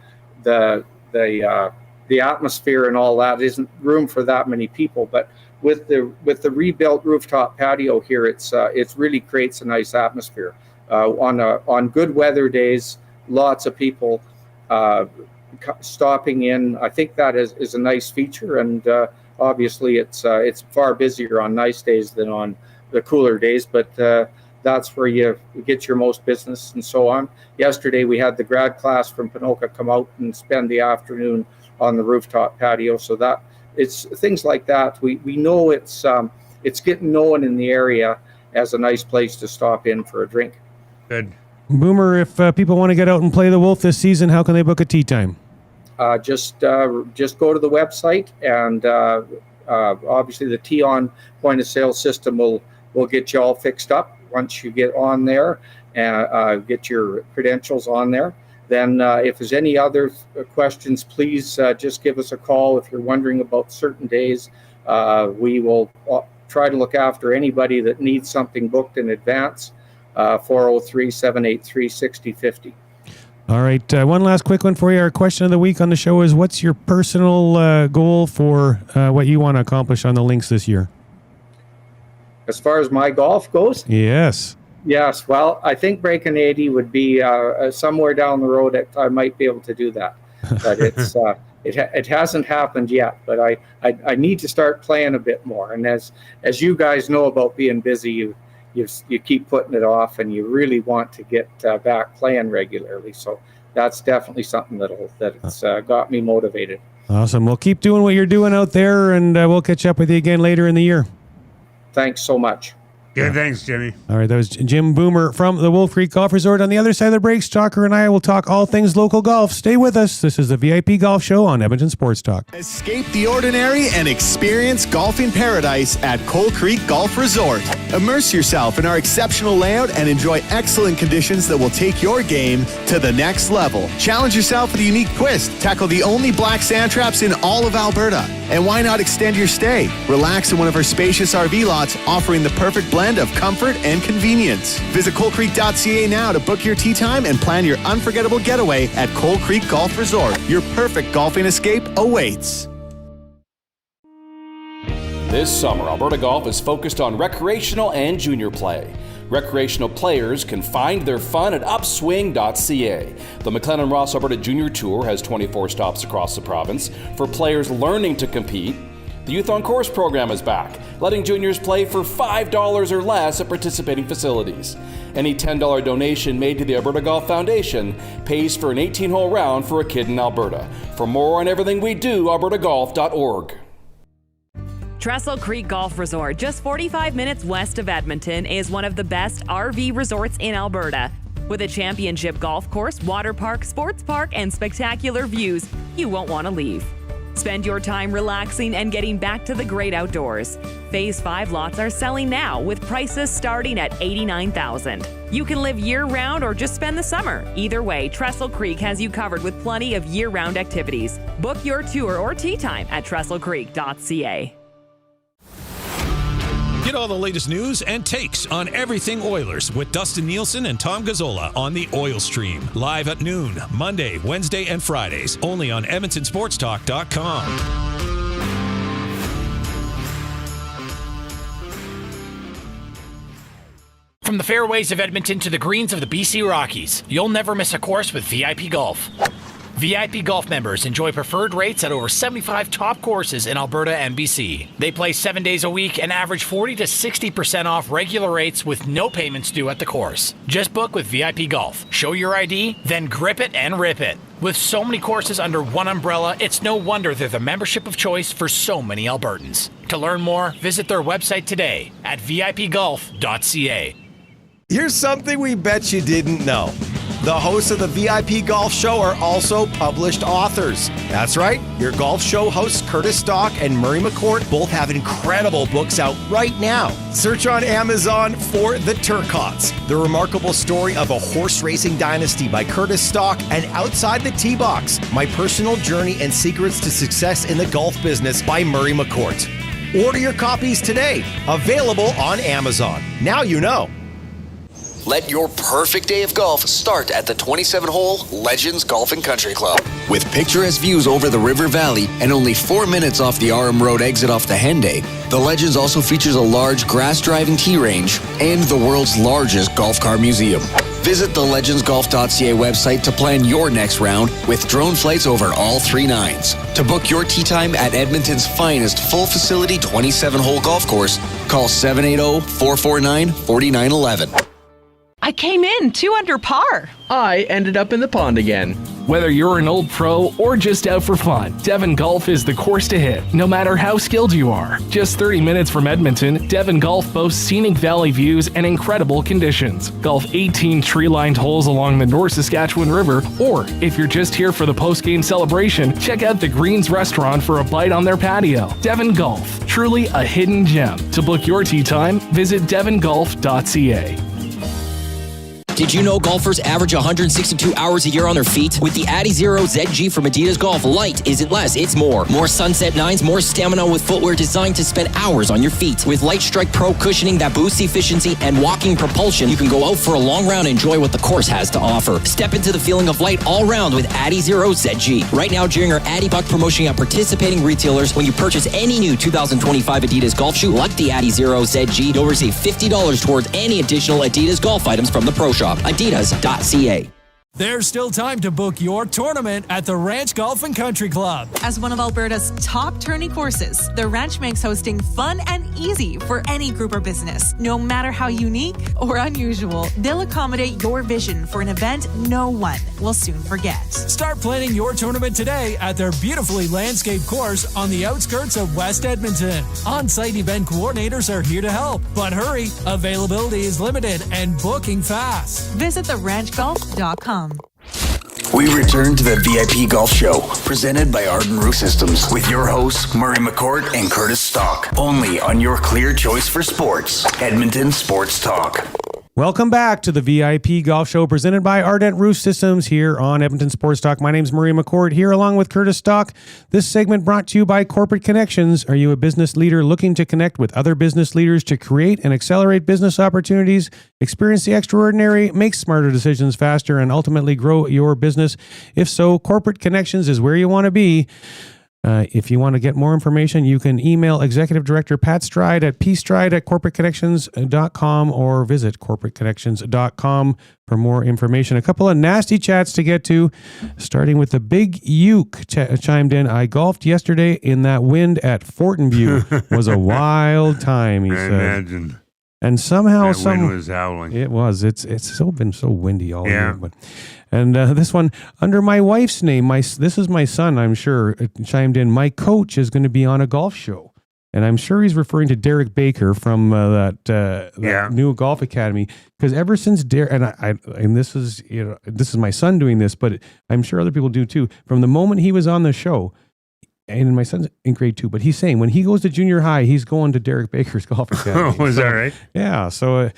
atmosphere and all that. There isn't room for that many people, but with the rebuilt rooftop patio here, it's really creates a nice atmosphere. On good weather days, lots of people stopping in. I think that is a nice feature, and obviously it's far busier on nice days than on the cooler days, but that's where you get your most business and so on. Yesterday we had the grad class from Ponoka come out and spend the afternoon on the rooftop patio. So that it's things like that. We know it's getting known in the area as a nice place to stop in for a drink. Good. Boomer, if people want to get out and play the Wolf this season, how can they book a tee time? Just go to the website, and obviously the Tee On point of sale system will get you all fixed up once you get on there and get your credentials on there. Then if there's any other questions, please just give us a call. If you're wondering about certain days, we will try to look after anybody that needs something booked in advance. 403-783-6050. All right. One last quick one for you. Our question of the week on the show is, what's your personal goal for what you want to accomplish on the links this year? As far as my golf goes? Yes. Yes. Well, I think breaking 80 would be somewhere down the road that I might be able to do that. But it's it hasn't happened yet. But I need to start playing a bit more. And as you guys know about being busy, you keep putting it off, and you really want to get back playing regularly. So that's definitely something that's got me motivated. Awesome. Well, keep doing what you're doing out there, and we'll catch up with you again later in the year. Thanks so much. Yeah, thanks, Jimmy. All right, that was Jim Boomer from the Wolf Creek Golf Resort. On the other side of the break, Stalker and I will talk all things local golf. Stay with us. This is the VIP Golf Show on Edmonton Sports Talk. Escape the ordinary and experience golfing paradise at Coal Creek Golf Resort. Immerse yourself in our exceptional layout and enjoy excellent conditions that will take your game to the next level. Challenge yourself with a unique twist. Tackle the only black sand traps in all of Alberta. And why not extend your stay? Relax in one of our spacious RV lots, offering the perfect blend of comfort and convenience. Visit coalcreek.ca now to book your tee time and plan your unforgettable getaway at Coal Creek Golf Resort. Your perfect golfing escape awaits. This summer, Alberta Golf is focused on recreational and junior play. Recreational players can find their fun at upswing.ca. The McLennan Ross Alberta Junior Tour has 24 stops across the province for players learning to compete. The Youth on Course program is back, letting juniors play for $5 or less at participating facilities. Any $10 donation made to the Alberta Golf Foundation pays for an 18-hole round for a kid in Alberta. For more on everything we do, albertagolf.org. Trestle Creek Golf Resort, just 45 minutes west of Edmonton, is one of the best RV resorts in Alberta. With a championship golf course, water park, sports park, and spectacular views, you won't want to leave. Spend your time relaxing and getting back to the great outdoors. Phase 5 lots are selling now with prices starting at $89,000. You can live year-round or just spend the summer. Either way, Trestle Creek has you covered with plenty of year-round activities. Book your tour or tee time at trestlecreek.ca. Get all the latest news and takes on everything Oilers with Dustin Nielsen and Tom Gazzola on the Oil Stream. Live at noon, Monday, Wednesday, and Fridays. Only on EdmontonSportsTalk.com. From From the fairways of Edmonton to the greens of the BC Rockies, you'll never miss a course with VIP Golf. VIP Golf members enjoy preferred rates at over 75 top courses in Alberta and BC. They play 7 days a week and average 40 to 60% off regular rates with no payments due at the course. Just book with VIP Golf. Show your ID, then grip it and rip it. With so many courses under one umbrella, it's no wonder they're the membership of choice for so many Albertans. To learn more, visit their website today at vipgolf.ca. Here's something we bet you didn't know. The hosts of the VIP Golf Show are also published authors. That's right, your golf show hosts Curtis Stock and Murray McCourt both have incredible books out right now. Search on Amazon for The Turcottes, the remarkable story of a horse racing dynasty by Curtis Stock, and Outside the Tee Box, my personal journey and secrets to success in the golf business by Murray McCourt. Order your copies today, available on Amazon. Now you know. Let your perfect day of golf start at the 27-hole Legends Golf and Country Club. With picturesque views over the River Valley and only 4 minutes off the RM Road exit off the Henday, the Legends also features a large grass-driving tee range and the world's largest golf car museum. Visit the legendsgolf.ca website to plan your next round with drone flights over all 3 nines. To book your tee time at Edmonton's finest full-facility 27-hole golf course, call 780-449-4911. I came in 2 under par. I ended up in the pond again. Whether you're an old pro or just out for fun, Devon Golf is the course to hit, no matter how skilled you are. Just 30 minutes from Edmonton, Devon Golf boasts scenic valley views and incredible conditions. Golf 18 tree-lined holes along the North Saskatchewan River, or if you're just here for the post-game celebration, check out the Greens Restaurant for a bite on their patio. Devon Golf, truly a hidden gem. To book your tee time, visit devongolf.ca. Did you know golfers average 162 hours a year on their feet? With the Addy Zero ZG from Adidas Golf, light isn't less, it's more. More Sunset 9s, more stamina with footwear designed to spend hours on your feet. With Light Strike Pro cushioning that boosts efficiency and walking propulsion, you can go out for a long round and enjoy what the course has to offer. Step into the feeling of light all round with Addy Zero ZG. Right now, during our Addy Buck promotion at participating retailers, when you purchase any new 2025 Adidas golf shoe like the Addy Zero ZG, you'll receive $50 towards any additional Adidas golf items from the Pro Shop. Adidas.ca. There's still time to book your tournament at the Ranch Golf and Country Club. As one of Alberta's top tourney courses, the Ranch makes hosting fun and easy for any group or business. No matter how unique or unusual, they'll accommodate your vision for an event no one will soon forget. Start planning your tournament today at their beautifully landscaped course on the outskirts of West Edmonton. On-site event coordinators are here to help, but hurry, availability is limited and booking fast. Visit theranchgolf.com. We return to the VIP Golf Show, presented by Arden Roof Systems, with your hosts, Murray McCourt and Curtis Stock, only on your clear choice for sports, Edmonton Sports Talk. Welcome back to the VIP Golf Show presented by Ardent Roof Systems here on Edmonton Sports Talk. My name's Murray McCourt here along with Curtis Stock. This segment brought to you by Corporate Connections. Are you a business leader looking to connect with other business leaders to create and accelerate business opportunities, experience the extraordinary, make smarter decisions faster, and ultimately grow your business? If so, Corporate Connections is where you want to be. If you want to get more information, you can email Executive Director Pat Stride at pstride@corporateconnections.com or visit corporateconnections.com for more information. A couple of nasty chats to get to, starting with the Big Uke chimed in. I golfed yesterday in that wind at Fortinview. Was a wild time, he said. Imagine. And somehow that wind was howling. It was. It's been so windy all year. But, and this one, under my wife's name, this is my son, I'm sure, chimed in. My coach is going to be on a golf show. And I'm sure he's referring to Derek Baker from that new golf academy. Because ever since Derek, and this is my son doing this, but I'm sure other people do too. From the moment he was on the show, and my son's in grade 2, but he's saying when he goes to junior high, he's going to Derek Baker's golf academy. Oh, is that right? Yeah. So,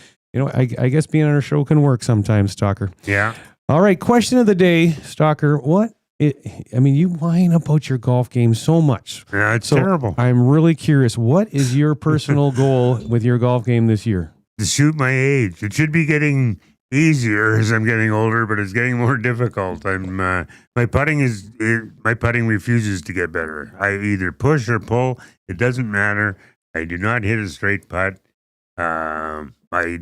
I guess being on our show can work sometimes, Stalker. Yeah. All right. Question of the day, Stalker. You whine about your golf game so much. Yeah, it's terrible. I'm really curious. What is your personal goal with your golf game this year? To suit my age. It should be getting easier as I'm getting older, but it's getting more difficult. My putting refuses to get better. I either push or pull. It doesn't matter. I do not hit a straight putt. My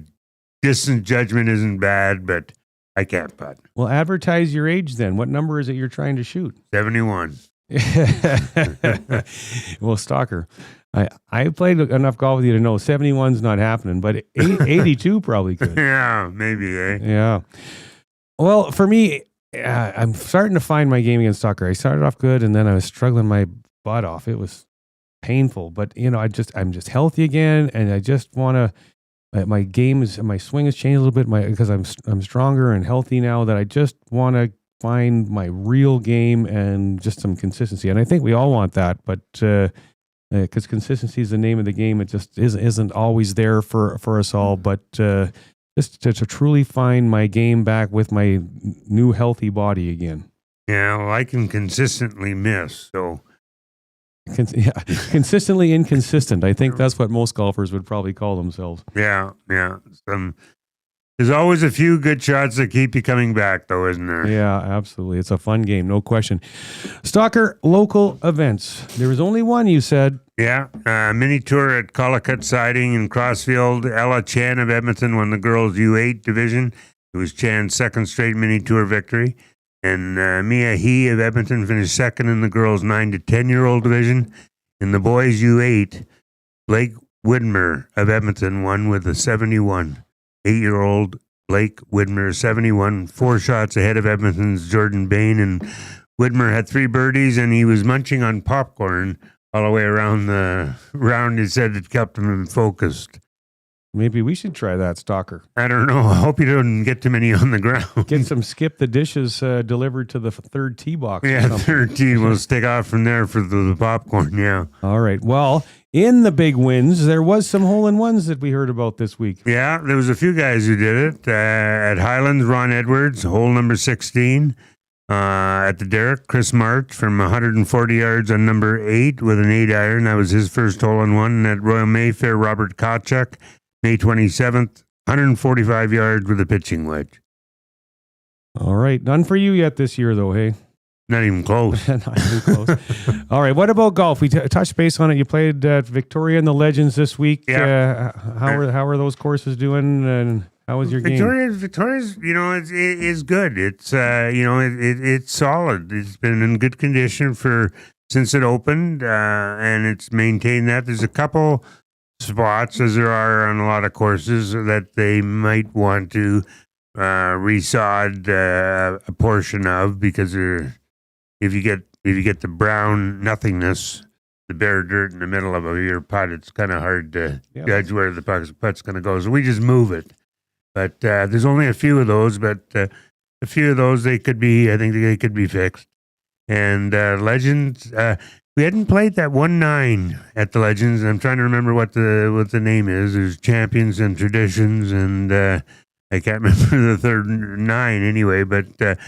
distance judgment isn't bad, but I can't putt. Well, advertise your age then. What number is it you're trying to shoot? 71. Well, Stalker, I played enough golf with you to know 71's not happening, but 82 probably could. Yeah, maybe, eh? Yeah. Well, for me, I'm starting to find my game against Stalker. I started off good, and then I was struggling my butt off. It was painful, but I'm just healthy again, and I just want to. My swing has changed a little bit because I'm stronger and healthy now, that I just want to find my real game and just some consistency. And I think we all want that, but because consistency is the name of the game, it just isn't always there for us all. But just to truly find my game back with my new healthy body again. Yeah, well, I can consistently miss, so. Consistently inconsistent. I think that's what most golfers would probably call themselves. Yeah. There's always a few good shots that keep you coming back, though, isn't there? Yeah, absolutely. It's a fun game, no question. Stalker, local events. There was only one, you said. Yeah, mini tour at Collicutt Siding in Crossfield. Ella Chan of Edmonton won the girls U8 division. It was Chan's second straight mini tour victory. And Mia He of Edmonton finished second in the girls' 9 to 10-year-old division. In the boys' U8, Blake Widmer of Edmonton won with a 71. 8-year-old Blake Widmer, 71, 4 shots ahead of Edmonton's Jordan Bain. And Widmer had 3 birdies, and he was munching on popcorn all the way around the round. He said it kept him focused. Maybe we should try that, Stalker. I don't know. I hope you don't get too many on the ground. Get some skip the dishes delivered to the third tee box. Yeah, third tee. We'll stick off from there for the popcorn, yeah. All right. Well, in the big wins, there was some hole-in-ones that we heard about this week. Yeah, there was a few guys who did it. At Highlands, Ron Edwards, hole number 16. At the Derrick, Chris March from 140 yards on number 8 with an 8-iron. That was his first hole-in-one. And at Royal Mayfair, Robert Kotchuk, May 27th, 145 yards with a pitching wedge. All right. None for you yet this year, though, hey? Not even close. Not even close. All right. What about golf? We touched base on it. You played Victoria and the Legends this week. Yeah. How are those courses doing, and how was your game? Victoria's, is good. It's, it's solid. It's been in good condition since it opened, and it's maintained that. There's a couple spots, as there are on a lot of courses, that they might want to resod a portion of, because if you get the brown nothingness, the bare dirt in the middle of your putt, it's kind of hard to judge where the putt's going to go. So we just move it. But there's only a few of those, but a few of those I think they could be fixed. And Legends, we hadn't played that 1-9 at the Legends, and I'm trying to remember what the name is. There's Champions and Traditions, and I can't remember the third 9 anyway, but that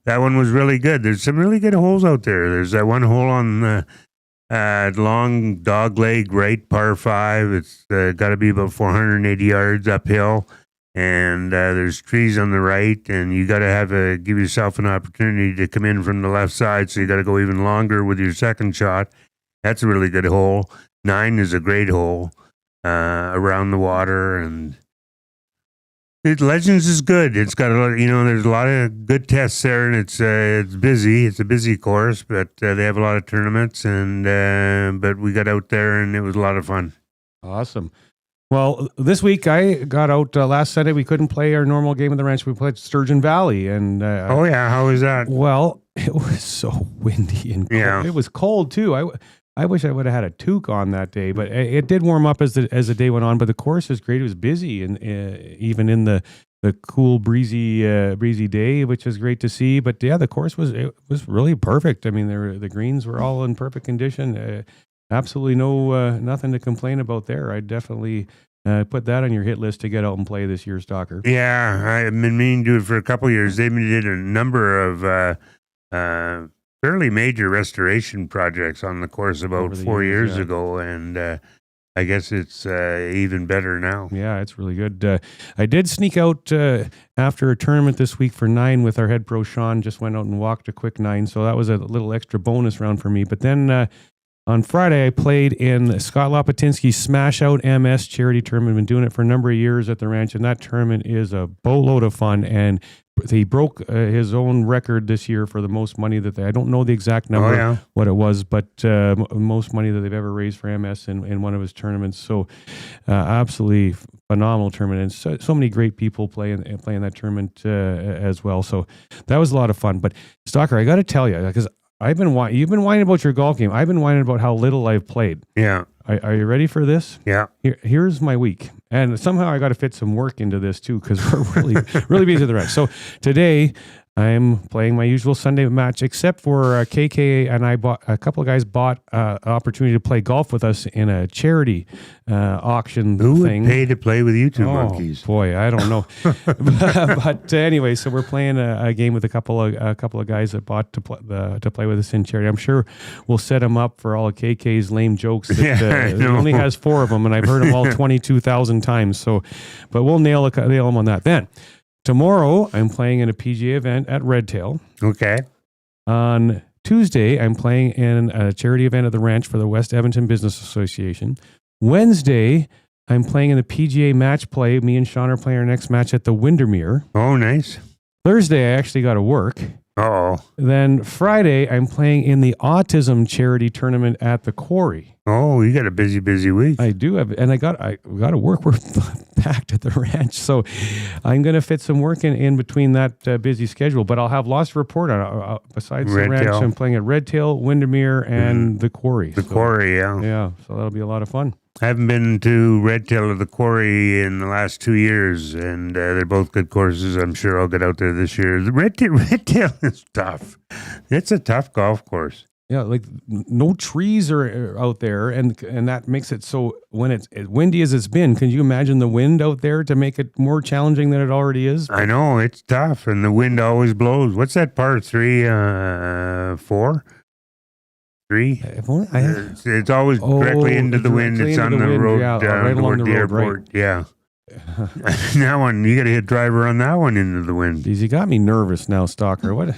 one was really good. There's some really good holes out there. There's that one hole on the long dog leg right, par 5. It's got to be about 480 yards uphill, and there's trees on the right, and you got to give yourself an opportunity to come in from the left side, so you got to go even longer with your second shot. That's a really good hole. 9 is a great hole around the water, and Legends is good. It's got a lot, there's a lot of good tests there, and it's busy. It's a busy course, but they have a lot of tournaments, and but we got out there, and it was a lot of fun. Awesome. Well, this week I got out last Sunday. We couldn't play our normal game of the ranch. We played Sturgeon Valley, and oh yeah, how was that? Well, it was so windy and cold. Yeah. It was cold too. I wish I would have had a toque on that day, but it did warm up as the day went on. But the course is great. It was busy, and even in the cool breezy day, which was great to see. But yeah, the course was really perfect. I mean, the greens were all in perfect condition. Absolutely nothing to complain about there. I definitely put that on your hit list to get out and play this year, Stalker. Yeah, I've been meaning to do it for a couple of years. They did a number of fairly major restoration projects on the course about 4 years ago, and I guess it's even better now. Yeah, it's really good. I did sneak out after a tournament this week for 9 with our head pro, Sean. Just went out and walked a quick 9, so that was a little extra bonus round for me. But then On Friday, I played in Scott Lopatinsky's Smash Out MS charity tournament. I've been doing it for a number of years at the ranch, and that tournament is a boatload of fun. And he broke his own record this year for the most money that I don't know the exact number, what it was, but most money that they've ever raised for MS in one of his tournaments. So absolutely phenomenal tournament, and so many great people playing that tournament as well. So that was a lot of fun. But Stalker, I got to tell you, because you've been whining about your golf game. I've been whining about how little I've played. Yeah. Are you ready for this? Yeah. Here's my week. And somehow I got to fit some work into this too, because we're really busy at the ranch. So today I'm playing my usual Sunday match, except for KK and a couple of guys bought an opportunity to play golf with us in a charity auction thing. Who would pay to play with you two monkeys? Boy, I don't know. but anyway, so we're playing a game with a couple of guys that bought to play with us in charity. I'm sure we'll set them up for all of KK's lame jokes. That, he only has 4 of them, and I've heard them all 22,000 times. So, but we'll nail them on that then. Tomorrow, I'm playing in a PGA event at Redtail. Okay. On Tuesday, I'm playing in a charity event at the ranch for the West Edmonton Business Association. Wednesday, I'm playing in the PGA match play. Me and Sean are playing our next match at the Windermere. Oh, nice. Thursday, I actually got to work. Oh. Then Friday, I'm playing in the autism charity tournament at the Quarry. Oh, you got a busy week. I do have, and I got to work. We're packed at the ranch, so I'm going to fit some work in between that busy schedule. But I'll have lots to report on. Besides the ranch, I'm playing at Redtail, Windermere, and the Quarry. The Quarry, yeah. Yeah, so that'll be a lot of fun. I haven't been to Redtail or the Quarry in the last 2 years, and they're both good courses. I'm sure I'll get out there this year. The Redtail is tough. It's a tough golf course. Yeah, like no trees are out there, and that makes it so when it's as windy as it's been, can you imagine the wind out there to make it more challenging than it already is? I know, it's tough, and the wind always blows. What's that par 3, 4? 3? It's always directly into the wind. It's on the road right along the road, airport. Right. Yeah. That one, you got to hit driver on that one into the wind. Geez, you got me nervous now, Stalker. What?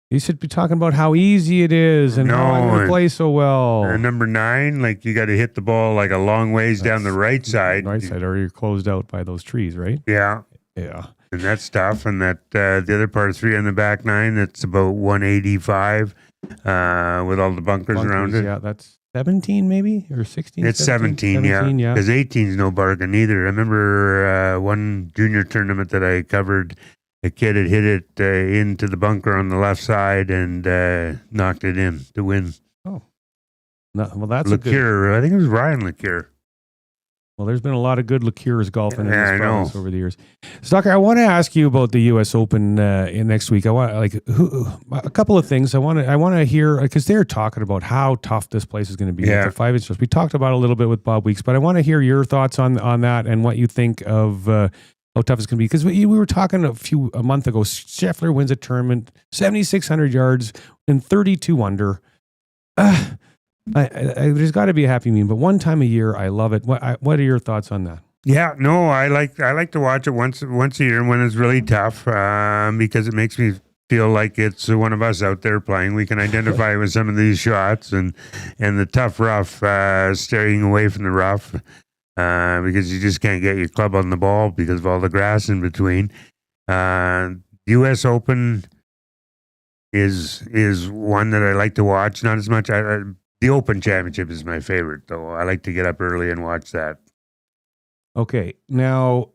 You should be talking about how easy it is and how I'm going to play so well. Number 9, like you got to hit the ball like a long ways down the right side. Right side, or you're closed out by those trees, right? Yeah. Yeah. And that's tough. And that the other par 3 on the back 9, that's about 185 with all the bunkers around it. Yeah, that's 17 maybe, or 16? It's 17, yeah. Because 18 is no bargain either. I remember one junior tournament that I covered. A kid had hit it into the bunker on the left side and knocked it in to win. Oh. No, well, that's Liqueur. I think it was Ryan Liqueur. Well, there's been a lot of good liqueurs golfing in this province over the years. Stalker, I want to ask you about the U.S. Open in next week. I want a couple of things. I want to hear, because they're talking about how tough this place is going to be. Yeah. The 5 inch. We talked about it a little bit with Bob Weeks, but I want to hear your thoughts on that and what you think of how tough it's going to be. Because we were talking a month ago, Scheffler wins a tournament, 7,600 yards and 32 under. There's got to be a happy medium, but one time a year, I love it. What are your thoughts on that? Yeah, no, I like to watch it once a year when it's really tough because it makes me feel like it's one of us out there playing. We can identify with some of these shots and the tough rough, staying away from the rough. Because you just can't get your club on the ball because of all the grass in between. U.S. Open is one that I like to watch. Not as much. The Open Championship is my favorite, though. I like to get up early and watch that. Okay, now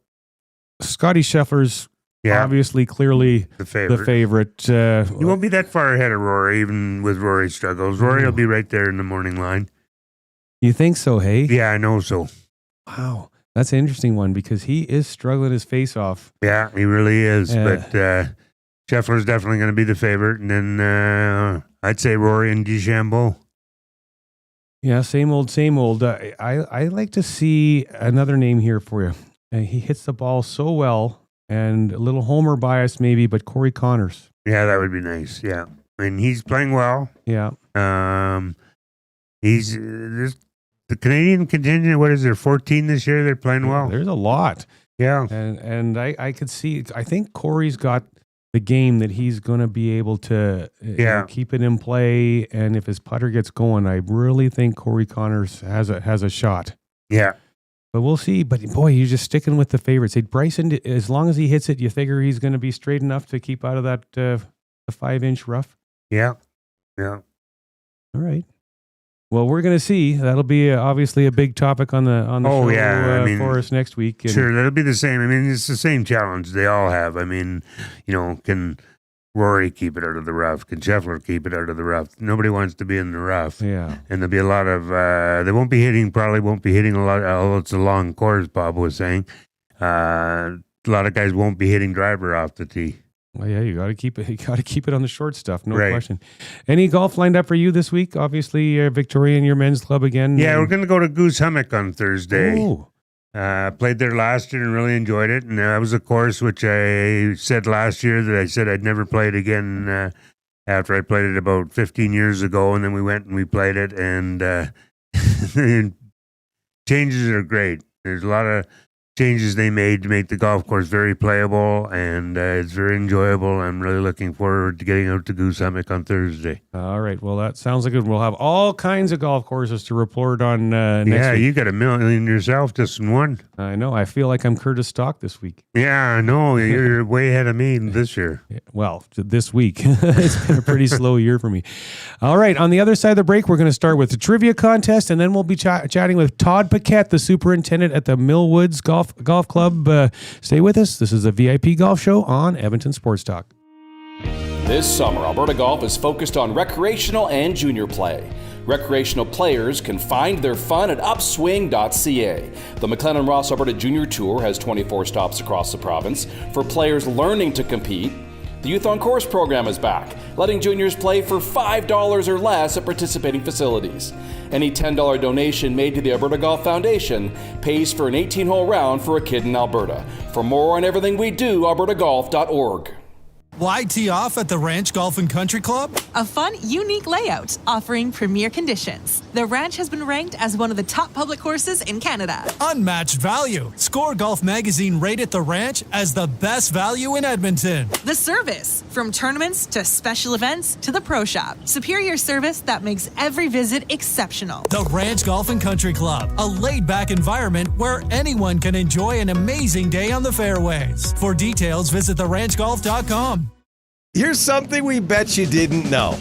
Scotty Scheffler's obviously clearly the favorite. He won't be that far ahead of Rory, even with Rory's struggles. Rory will be right there in the morning line. You think so, hey? Yeah, I know so. Wow, that's an interesting one because he is struggling his face off. Yeah, he really is. But Scheffler's definitely going to be the favorite. And then I'd say Rory and DeChambeau. Yeah, same old. I like to see another name here for you. He hits the ball so well, and a little homer bias maybe, but Corey Connors. Yeah, that would be nice. Yeah, and he's playing well. Yeah. He's the Canadian contingent, what is there, 14 this year? They're playing well. There's a lot. Yeah. And I could see, I think Corey's got the game that he's going to be able to keep it in play. And if his putter gets going, I really think Corey Connors has a shot. Yeah. But we'll see. But boy, you're just sticking with the favorites. Hey, Bryson, as long as he hits it, you figure he's going to be straight enough to keep out of that the 5-inch rough? Yeah. Yeah. All right. Well, we're going to see. That'll be obviously a big topic on the show for us next week. And sure, that'll be the same. I mean, it's the same challenge they all have. I mean, can Rory keep it out of the rough? Can Scheffler keep it out of the rough? Nobody wants to be in the rough. Yeah. And there'll be a lot of, they probably won't be hitting a lot, although it's a long course, Bob was saying. A lot of guys won't be hitting driver off the tee. Well, yeah, you got to keep it. You got to keep it on the short stuff, no question. Any golf lined up for you this week? Obviously, Victoria and your men's club again. Yeah, we're going to go to Goose Hummock on Thursday. Oh. Played there last year and really enjoyed it. And that was a course which I said last year that I said I'd never play it again after I played it about 15 years ago. And then we went and we played it, and changes are great. There's a lot of changes they made to make the golf course very playable, and it's very enjoyable. I'm really looking forward to getting out to Goose Hummock on Thursday. All right. Well, that sounds like good. We'll have all kinds of golf courses to report on next week. Yeah, you got a million yourself just in one. I know. I feel like I'm Curtis Stock this week. Yeah, I know. You're way ahead of me this year. Well, this week. It's been a pretty slow year for me. All right. On the other side of the break, we're going to start with the trivia contest, and then we'll be chatting with Todd Paquette, the superintendent at the Millwoods Golf Club. Stay with us. This is a VIP Golf Show on Edmonton Sports Talk. This summer, Alberta Golf is focused on recreational and junior play. Recreational players can find their fun at upswing.ca. The McLennan Ross Alberta Junior Tour has 24 stops across the province. For players learning to compete, the Youth on Course program is back, letting juniors play for $5 or less at participating facilities. Any $10 donation made to the Alberta Golf Foundation pays for an 18-hole round for a kid in Alberta. For more on everything we do, albertagolf.org. Why tee off at the Ranch Golf and Country Club? A fun, unique layout offering premier conditions. The Ranch has been ranked as one of the top public courses in Canada. Unmatched value. Score Golf Magazine rated the Ranch as the best value in Edmonton. The service, from tournaments to special events to the pro shop. Superior service that makes every visit exceptional. The Ranch Golf and Country Club, a laid-back environment where anyone can enjoy an amazing day on the fairways. For details, visit theranchgolf.com. Here's something we bet you didn't know.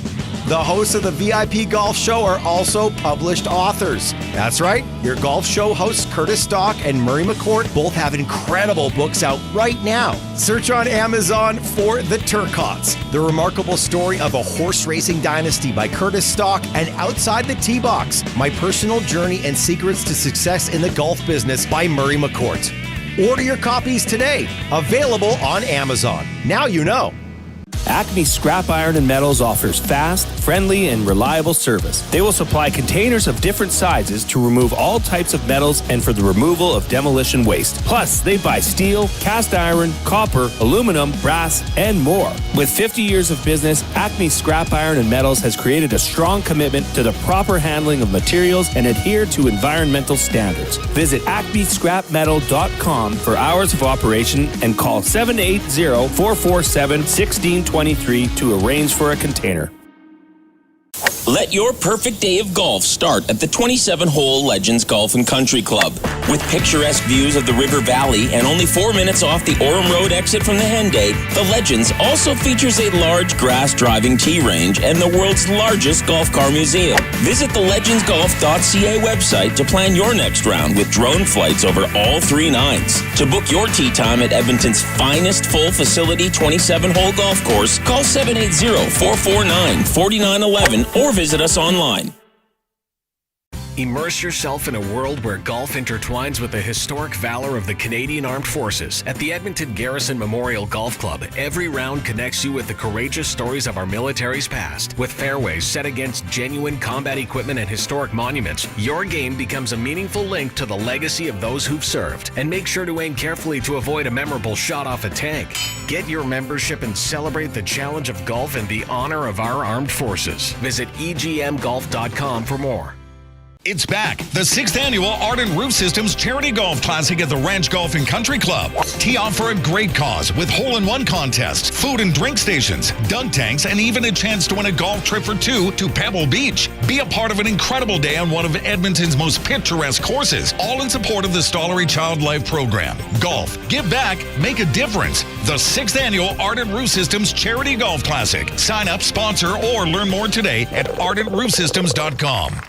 The hosts of the VIP Golf Show are also published authors. That's right, your golf show hosts Curtis Stock and Murray McCourt both have incredible books out right now. Search on Amazon for The Turcottes, the remarkable story of a horse racing dynasty by Curtis Stock, and Outside the Tee Box, my personal journey and secrets to success in the golf business by Murray McCourt. Order your copies today, available on Amazon. Now you know. Acme Scrap Iron and Metals offers fast, friendly, and reliable service. They will supply containers of different sizes to remove all types of metals and for the removal of demolition waste. Plus, they buy steel, cast iron, copper, aluminum, brass, and more. With 50 years of business, Acme Scrap Iron and Metals has created a strong commitment to the proper handling of materials and adhere to environmental standards. Visit acmescrapmetal.com for hours of operation and call 780-447-1623 to arrange for a container. Let your perfect day of golf start at the 27-hole Legends Golf and Country Club. With picturesque views of the River Valley and only 4 minutes off the Orem Road exit from the Henday, the Legends also features a large grass driving tee range and the world's largest golf car museum. Visit the legendsgolf.ca website to plan your next round with drone flights over all 3 nines. To book your tee time at Edmonton's finest full facility 27-hole golf course, call 780-449-4911 or visit us online. Immerse yourself in a world where golf intertwines with the historic valor of the Canadian Armed Forces. At the Edmonton Garrison Memorial Golf Club, every round connects you with the courageous stories of our military's past. With fairways set against genuine combat equipment and historic monuments, your game becomes a meaningful link to the legacy of those who've served. And make sure to aim carefully to avoid a memorable shot off a tank. Get your membership and celebrate the challenge of golf and the honor of our armed forces. Visit egmgolf.com for more. It's back. The 6th annual Ardent Roof Systems Charity Golf Classic at the Ranch Golf and Country Club. Tee off for a great cause with hole-in-one contests, food and drink stations, dunk tanks, and even a chance to win a golf trip for 2 to Pebble Beach. Be a part of an incredible day on one of Edmonton's most picturesque courses, all in support of the Stollery Child Life Program. Golf, give back, make a difference. The 6th annual Ardent Roof Systems Charity Golf Classic. Sign up, sponsor, or learn more today at ardentroofsystems.com.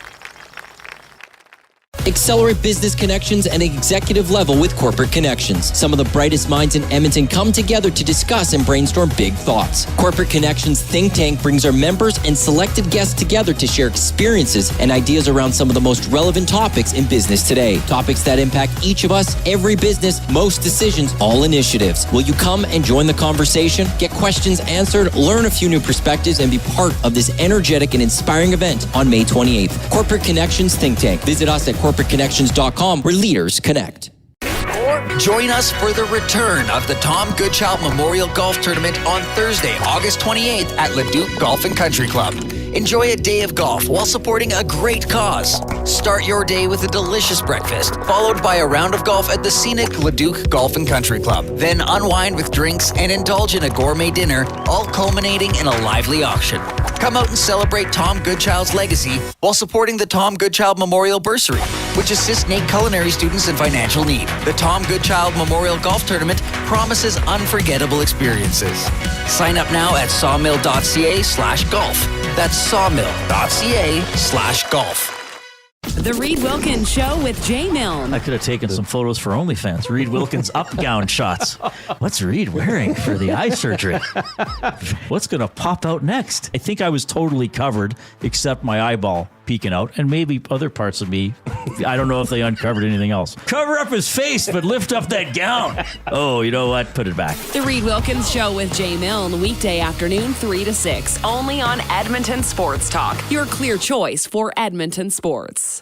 Accelerate business connections at an executive level with Corporate Connections. Some of the brightest minds in Edmonton come together to discuss and brainstorm big thoughts. Corporate Connections Think Tank brings our members and selected guests together to share experiences and ideas around some of the most relevant topics in business today. Topics that impact each of us, every business, most decisions, all initiatives. Will you come and join the conversation? Get questions answered, learn a few new perspectives, and be part of this energetic and inspiring event on May 28th. Corporate Connections Think Tank. Visit us at corporateconnections.com, where leaders connect. Join us for the return of the Tom Goodchild Memorial Golf Tournament on Thursday, August 28th at Leduc Golf and Country Club. Enjoy a day of golf while supporting a great cause. Start your day with a delicious breakfast, followed by a round of golf at the scenic Leduc Golf and Country Club. Then unwind with drinks and indulge in a gourmet dinner, all culminating in a lively auction. Come out and celebrate Tom Goodchild's legacy while supporting the Tom Goodchild Memorial Bursary, which assists NAIT culinary students in financial need. The Tom Goodchild Memorial Golf Tournament promises unforgettable experiences. Sign up now at sawmill.ca/golf. That's sawmill.ca/golf. The Reed Wilkins Show with Jay Milne. I could have taken some photos for OnlyFans. Reed Wilkins up-gown shots. What's Reed wearing for the eye surgery? What's going to pop out next? I think I was totally covered, except my eyeball peeking out, and maybe other parts of me. I don't know if they uncovered anything else. Cover up his face, but lift up that gown. Oh, you know what? Put it back. The Reed Wilkins Show with Jay Milne, weekday afternoon, 3 to 6, only on Edmonton Sports Talk, your clear choice for Edmonton sports.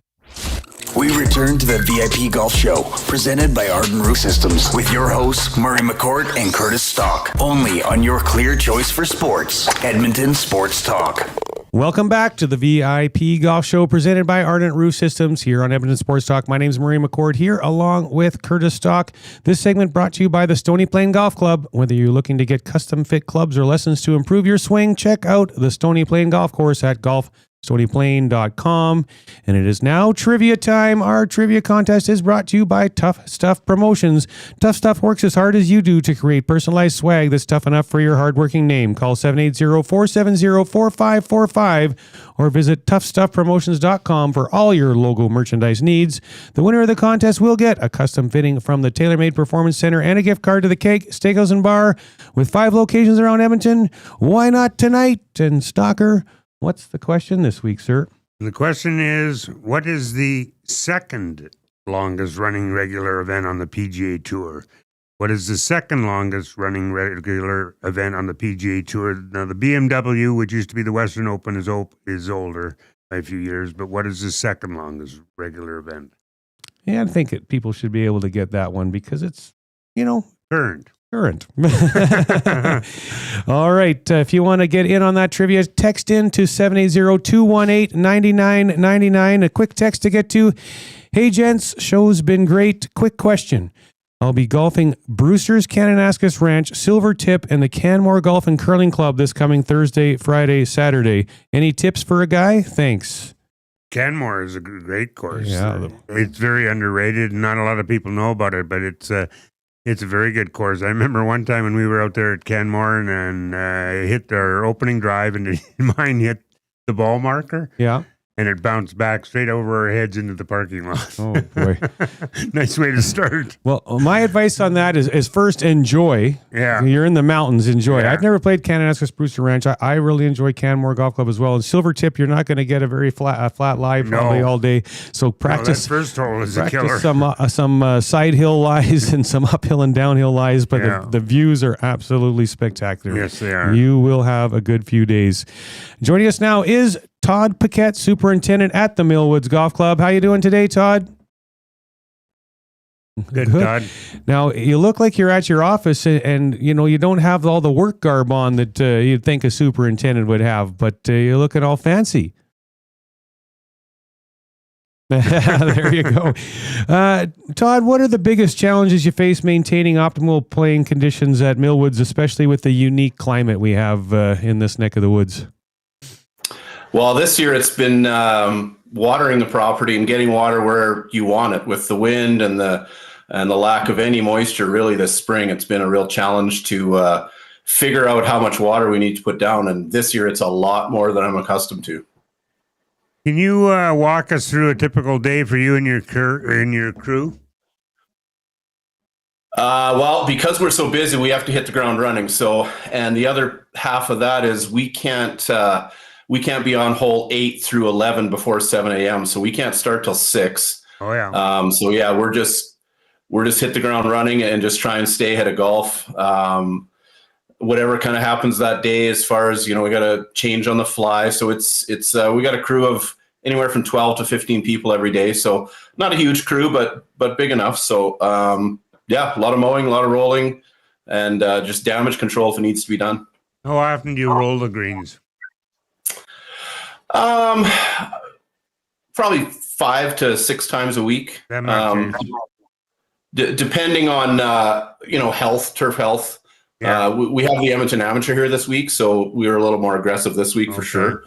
We return to the VIP Golf Show, presented by Ardent Roof Systems, with your hosts, Murray McCourt and Curtis Stock, only on your clear choice for sports, Edmonton Sports Talk. Welcome back to the VIP Golf Show, presented by Ardent Roof Systems here on Edmonton Sports Talk. My name is Murray McCourt here, along with Curtis Stock. This segment brought to you by the Stony Plain Golf Club. Whether you're looking to get custom fit clubs or lessons to improve your swing, check out the Stony Plain Golf Course at golfstonyplain.com. And it is now trivia time. Our trivia contest is brought to you by Tough Stuff Promotions. Tough Stuff works as hard as you do to create personalized swag that's tough enough for your hardworking name. Call 780-470-4545 or visit toughstuffpromotions.com for all your logo merchandise needs. The winner of the contest will get a custom fitting from the TaylorMade Performance Center and a gift card to the Cake Steakhouse and Bar with 5 locations around Edmonton. Why not tonight? And Stalker, what's the question this week, sir? The question is, what is the second longest running regular event on the PGA Tour? What is the second longest running regular event on the PGA Tour? Now, the BMW, which used to be the Western Open, is older by a few years, but what is the second longest regular event? Yeah, I think people should be able to get that one because it's, current. All right. If you want to get in on that trivia, text in to 780-218-9999. A quick text to get to. Hey, gents, show's been great. Quick question. I'll be golfing Brewster's Kananaskis Ranch, Silver Tip, and the Canmore Golf and Curling Club this coming Thursday, Friday, Saturday. Any tips for a guy? Thanks. Canmore is a great course. Yeah, it's very underrated. Not a lot of people know about it, but it's a very good course. I remember one time when we were out there at Canmore and hit our opening drive, and mine hit the ball marker. Yeah. And it bounced back straight over our heads into the parking lot. Oh, boy. Nice way to start. Well, my advice on that is first enjoy. Yeah. You're in the mountains, enjoy. Yeah. I've never played Kananaskis Brewster Ranch. I really enjoy Canmore Golf Club as well. And Silver Tip, you're not going to get a very flat lie probably all day. So practice. No, that first hole is a killer. Some side hill lies and some uphill and downhill lies, but the views are absolutely spectacular. Yes, they are. You will have a good few days. Joining us now is Todd Paquette, Superintendent at the Millwoods Golf Club. How you doing today, Todd? Good, Todd. Now, you look like you're at your office and you don't have all the work garb on that you'd think a superintendent would have, but you're looking all fancy. There you go. Todd, what are the biggest challenges you face maintaining optimal playing conditions at Millwoods, especially with the unique climate we have in this neck of the woods? Well, this year it's been watering the property and getting water where you want it. With the wind and the lack of any moisture really this spring, it's been a real challenge to figure out how much water we need to put down. And this year it's a lot more than I'm accustomed to. Can you walk us through a typical day for you and your crew? Well, because we're so busy, we have to hit the ground running. So, and the other half of that is we can't be on hole 8 through 11 before 7 a.m. So we can't start till 6. Oh yeah. So yeah, we're just hit the ground running and just try and stay ahead of golf. Whatever kind of happens that day, as far as, we got to change on the fly. So it's we got a crew of anywhere from 12 to 15 people every day. So not a huge crew, but big enough. So yeah, a lot of mowing, a lot of rolling, and just damage control if it needs to be done. How often do you roll the greens? Probably 5 to 6 times a week. Depending on turf health. Yeah. We have the Edmonton Amateur here this week, so we were a little more aggressive this week for sure.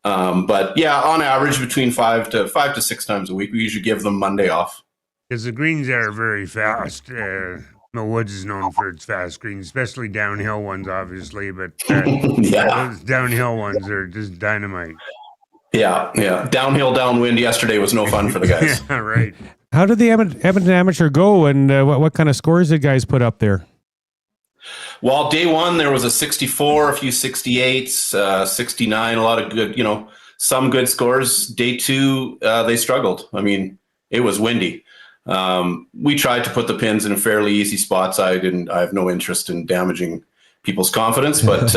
But yeah, on average between 5 to 6 times a week. We usually give them Monday off. Because the greens are very fast. Millwoods is known for its fast greens, especially downhill ones, obviously. But those downhill ones are just dynamite. Yeah. Downhill, downwind yesterday was no fun for the guys. Yeah, right. How did the Edmonton Amateur go, and what kind of scores did guys put up there? Well, day one, there was a 64, a few 68s, 69, a lot of good, some good scores. Day two, they struggled. I mean, it was windy. We tried to put the pins in fairly easy spots. I have no interest in damaging people's confidence, but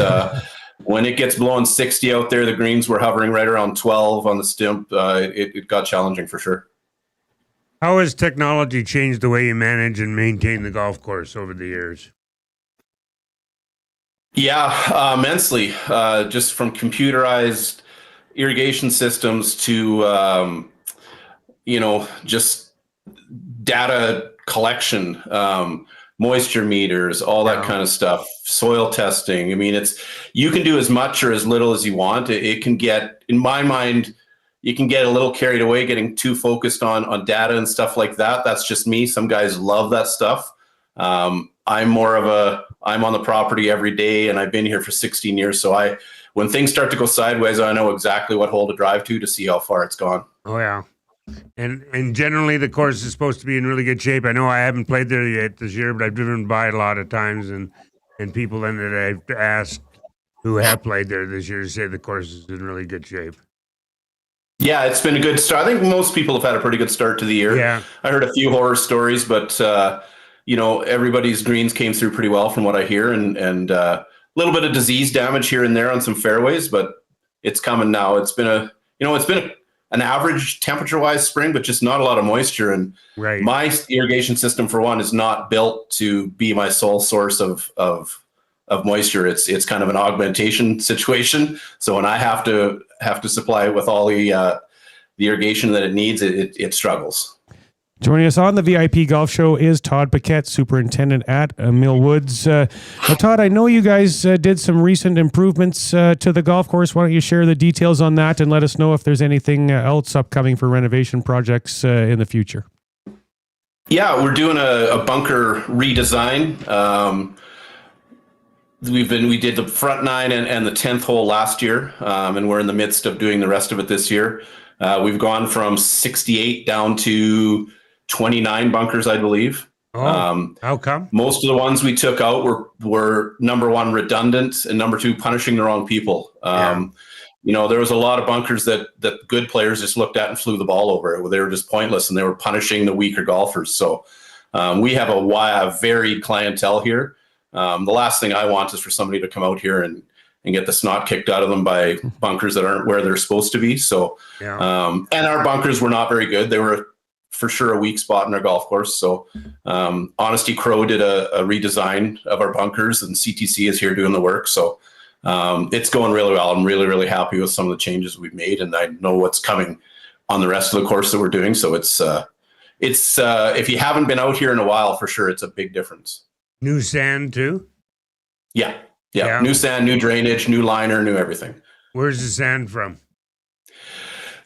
when it gets blowing 60 out there, the greens were hovering right around 12 on the stump. It got challenging for sure. How has technology changed the way you manage and maintain the golf course over the years? Yeah, immensely. Just from computerized irrigation systems to, just data collection, moisture meters, all that kind of stuff, soil testing. I mean, you can do as much or as little as you want. It can get, in my mind, you can get a little carried away getting too focused on data and stuff like that. That's just me. Some guys love that stuff. I'm on the property every day, and I've been here for 16 years. So when things start to go sideways, I know exactly what hole to drive to see how far it's gone. Oh yeah. And generally the course is supposed to be in really good shape. I know I haven't played there yet this year, but I've driven by a lot of times, and people then that I've asked who have played there this year say the course is in really good shape. Yeah, it's been a good start. I think most people have had a pretty good start to the year. Yeah. I heard a few horror stories, but everybody's greens came through pretty well from what I hear, and a little bit of disease damage here and there on some fairways, but it's coming now. It's been an average temperature-wise spring, but just not a lot of moisture. And my irrigation system, for one, is not built to be my sole source of moisture. It's kind of an augmentation situation. So when I have to supply it with all the irrigation that it needs, it struggles. Joining us on the VIP Golf Show is Todd Paquette, Superintendent at Millwoods. Todd, I know you guys did some recent improvements to the golf course. Why don't you share the details on that and let us know if there's anything else upcoming for renovation projects in the future? Yeah, we're doing a bunker redesign. We did the front 9 and the 10th hole last year, and we're in the midst of doing the rest of it this year. We've gone from 68 down to 29 bunkers, I believe. How come? Most of the ones we took out were number one, redundant, and number two, punishing the wrong people. There was a lot of bunkers that good players just looked at and flew the ball over. They were just pointless, and they were punishing the weaker golfers. So we have a varied clientele here. The last thing I want is for somebody to come out here and get the snot kicked out of them by bunkers that aren't where they're supposed to be. So, and our bunkers were not very good. They were for sure a weak spot in our golf course. So, Honesty Crow did a redesign of our bunkers, and CTC is here doing the work. So, it's going really well. I'm really, really happy with some of the changes we've made, and I know what's coming on the rest of the course that we're doing. So it's if you haven't been out here in a while, for sure, it's a big difference. New sand too? Yeah. New sand, new drainage, new liner, new everything. Where's the sand from?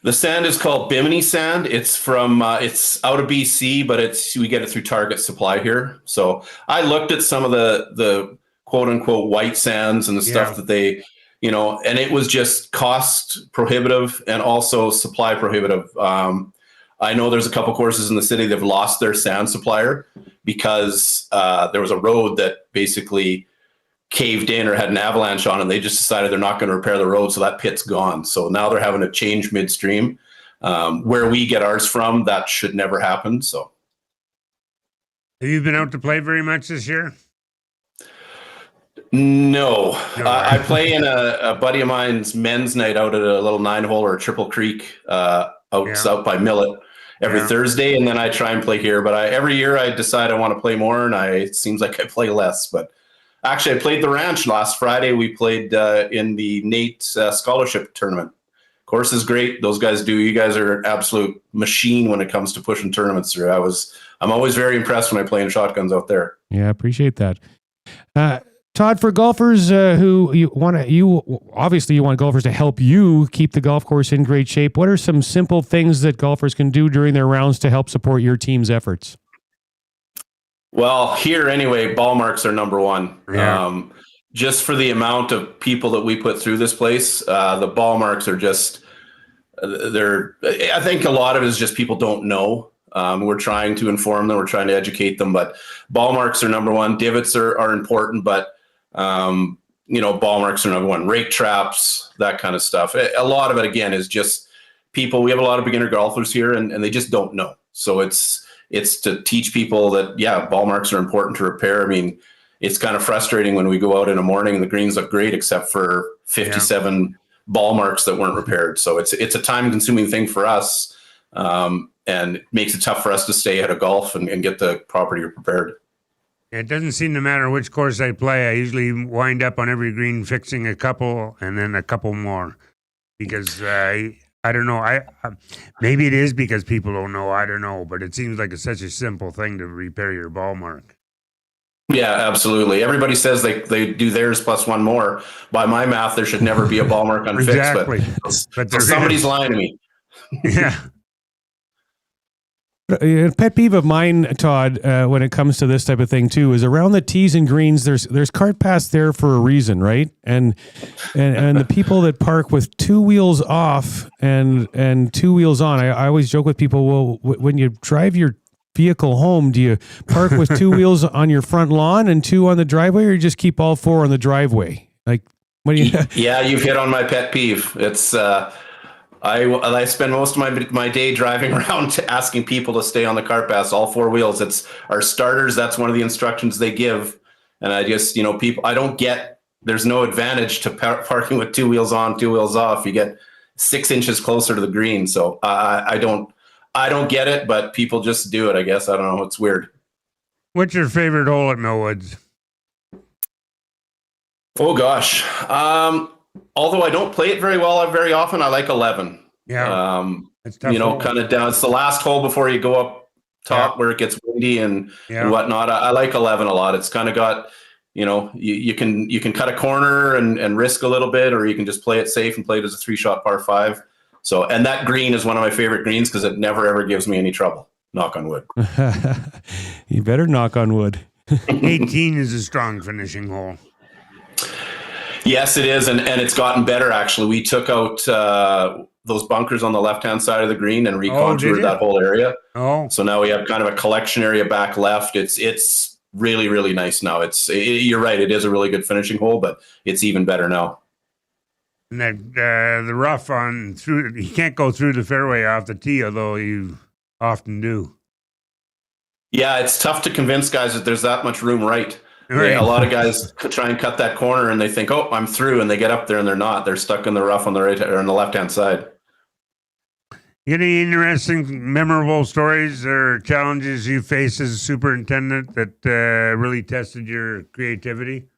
The sand is called Bimini sand. It's from it's out of BC, but we get it through Target Supply here. So I looked at some of the quote unquote white sands and the stuff that they, and it was just cost prohibitive and also supply prohibitive. I know there's a couple courses in the city that have lost their sand supplier because there was a road that basically caved in or had an avalanche on, and they just decided they're not going to repair the road, so that pit's gone. So now they're having to change midstream. Where we get ours from, that should never happen. So, have you been out to play very much this year? No. I play in a buddy of mine's men's night out at a little 9-hole or a Triple Creek out by Millet every Thursday, and then I try and play here. But every year I decide I want to play more, and it seems like I play less. But actually, I played the Ranch last Friday. We played in the Nate Scholarship Tournament. Course is great. Those guys do. You guys are an absolute machine when it comes to pushing tournaments through. I'm always very impressed when I play in shotguns out there. Yeah, I appreciate that. Todd, for golfers who you want golfers to help you keep the golf course in great shape. What are some simple things that golfers can do during their rounds to help support your team's efforts? Well, here anyway, ball marks are number one. Yeah. Just for the amount of people that we put through this place, the ball marks are just, I think a lot of it is just people don't know. We're trying to inform them. We're trying to educate them, but ball marks are number one. Divots are important, but ball marks are number one. Rake traps, that kind of stuff. A lot of it, again, is just people. We have a lot of beginner golfers here, and they just don't know. So it's to teach people that, ball marks are important to repair. I mean, it's kind of frustrating when we go out in the morning and the greens look great, except for 57 ball marks that weren't repaired. So it's a time-consuming thing for us, and it makes it tough for us to stay ahead of golf and get the property prepared. It doesn't seem to matter which course I play. I usually wind up on every green fixing a couple and then a couple more because I don't know. Maybe it is because people don't know. I don't know, but it seems like it's such a simple thing to repair your ball mark. Yeah, absolutely. Everybody says they do theirs plus one more. By my math, there should never be a ball mark unfixed. Exactly. But somebody's lying to me. Yeah. A pet peeve of mine, Todd, when it comes to this type of thing too, is around the tees and greens. There's cart paths there for a reason, right? And the people that park with two wheels off and two wheels on. I always joke with people, well, when you drive your vehicle home, do you park with two wheels on your front lawn and two on the driveway, or you just keep all four on the driveway? Like, what do you? Yeah, you've hit on my pet peeve. It's I spend most of my day driving around asking people to stay on the cart paths, all four wheels. It's our starters. That's one of the instructions they give. And I just, people, I don't get, there's no advantage to parking with two wheels on, two wheels off. You get 6 inches closer to the green. So I don't get it, but people just do it, I guess. I don't know. It's weird. What's your favorite hole at Millwoods? Oh, gosh. Although I don't play it very often, I like 11. Yeah. It's tough kind of down. It's the last hole before you go up top where it gets windy and whatnot. I like 11 a lot. It's kind of got, you can cut a corner and risk a little bit, or you can just play it safe and play it as a 3-shot par 5. So, and that green is one of my favorite greens because it never ever gives me any trouble. Knock on wood. You better knock on wood. 18 is a strong finishing hole. Yes, it is, and it's gotten better, actually. We took out those bunkers on the left-hand side of the green and recontoured that whole area. Oh. So now we have kind of a collection area back left. It's really, really nice now. You're right, it is a really good finishing hole, but it's even better now. And that the rough you can't go through the fairway off the tee, although you often do. Yeah, it's tough to convince guys that there's that much room right. Right. A lot of guys try and cut that corner and they think, oh, I'm through, and they get up there and they're not. They're stuck in the rough on the right or on the left-hand side. Any interesting, memorable stories or challenges you faced as a superintendent that really tested your creativity?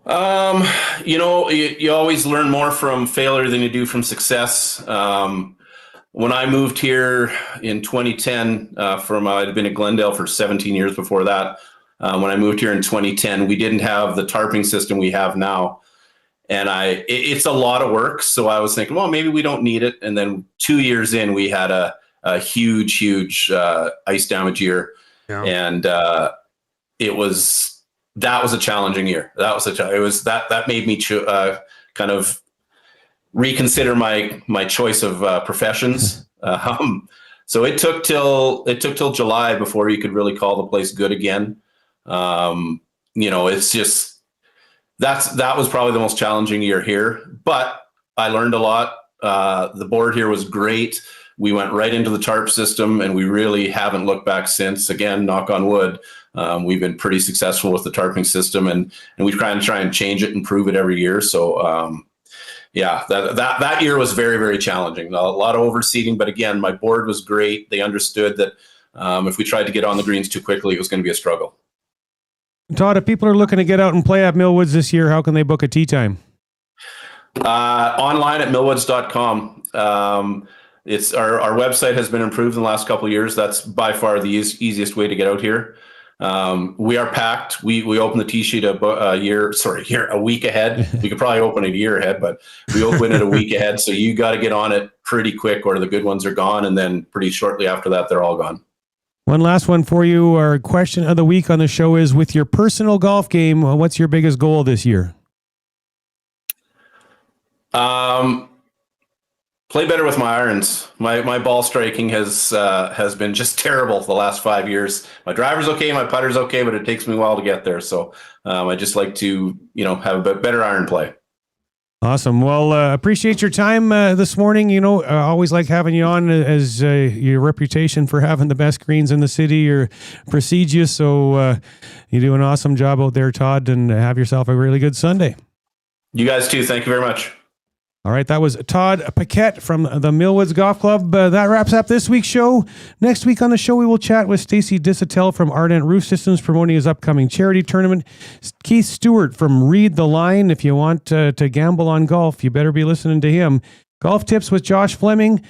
You always learn more from failure than you do from success. When I moved here in 2010, I'd been at Glendale for 17 years before that. When I moved here in 2010, we didn't have the tarping system we have now. And it's a lot of work. So I was thinking, well, maybe we don't need it. And then 2 years in, we had a huge ice damage year. Yeah. And that was a challenging year. That made me kind of reconsider my choice of professions. So it took till July before you could really call the place good again. It's just that was probably the most challenging year here, but I learned a lot. The board here was great. We went right into the tarp system, and we really haven't looked back since. Again, knock on wood, we've been pretty successful with the tarping system, and we try and change it, improve it every year. So, that year was very, very challenging. A lot of overseeding, but again, my board was great. They understood that if we tried to get on the greens too quickly, it was going to be a struggle. Todd, if people are looking to get out and play at Millwoods this year, how can they book a tee time? Online at millwoods.com. It's our website has been improved in the last couple of years. That's by far the easiest way to get out here. We are packed. We open the tee sheet a week ahead. We could probably open it a year ahead, but we open it a week ahead. So you got to get on it pretty quick, or the good ones are gone, and then pretty shortly after that, they're all gone. One last one for you. Our question of the week on the show is, with your personal golf game, what's your biggest goal this year? Play better with my irons. My ball striking has been just terrible the last 5 years. My driver's okay, my putter's okay, but it takes me a while to get there. So I just like to have a better iron play. Awesome. Well, appreciate your time this morning. Always like having you on, as your reputation for having the best greens in the city precedes you. So you do an awesome job out there, Todd, and have yourself a really good Sunday. You guys too. Thank you very much. All right, that was Todd Paquette from the Millwoods Golf Club. That wraps up this week's show. Next week on the show, we will chat with Stacey Disatel from Ardent Roof Systems, promoting his upcoming charity tournament. Keith Stewart from Read the Line. If you want to gamble on golf, you better be listening to him. Golf tips with Josh Fleming.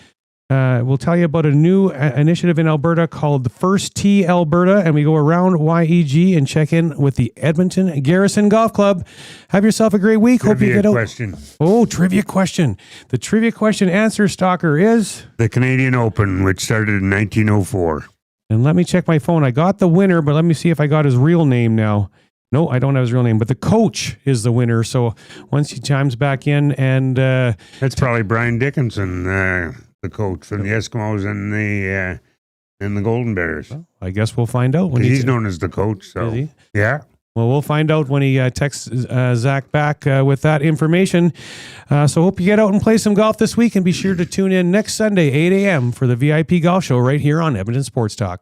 We'll tell you about a new initiative in Alberta called the First Tee Alberta, and we go around YEG and check in with the Edmonton Garrison Golf Club. Have yourself a great week. Hope you get out. Question. Oh, trivia question. The trivia question answer, Stalker, is the Canadian Open, which started in 1904. And let me check my phone. I got the winner, but let me see if I got his real name now. No, I don't have his real name, but the coach is the winner. So once he chimes back in, and that's probably Brian Dickinson, the coach from the Eskimos and the Golden Bears. Well, I guess we'll find out when he's known as the coach. So is he? Yeah. Well, we'll find out when he texts Zach back with that information. So hope you get out and play some golf this week, and be sure to tune in next Sunday, 8 a.m. for the VIP Golf Show right here on Edmonton Sports Talk.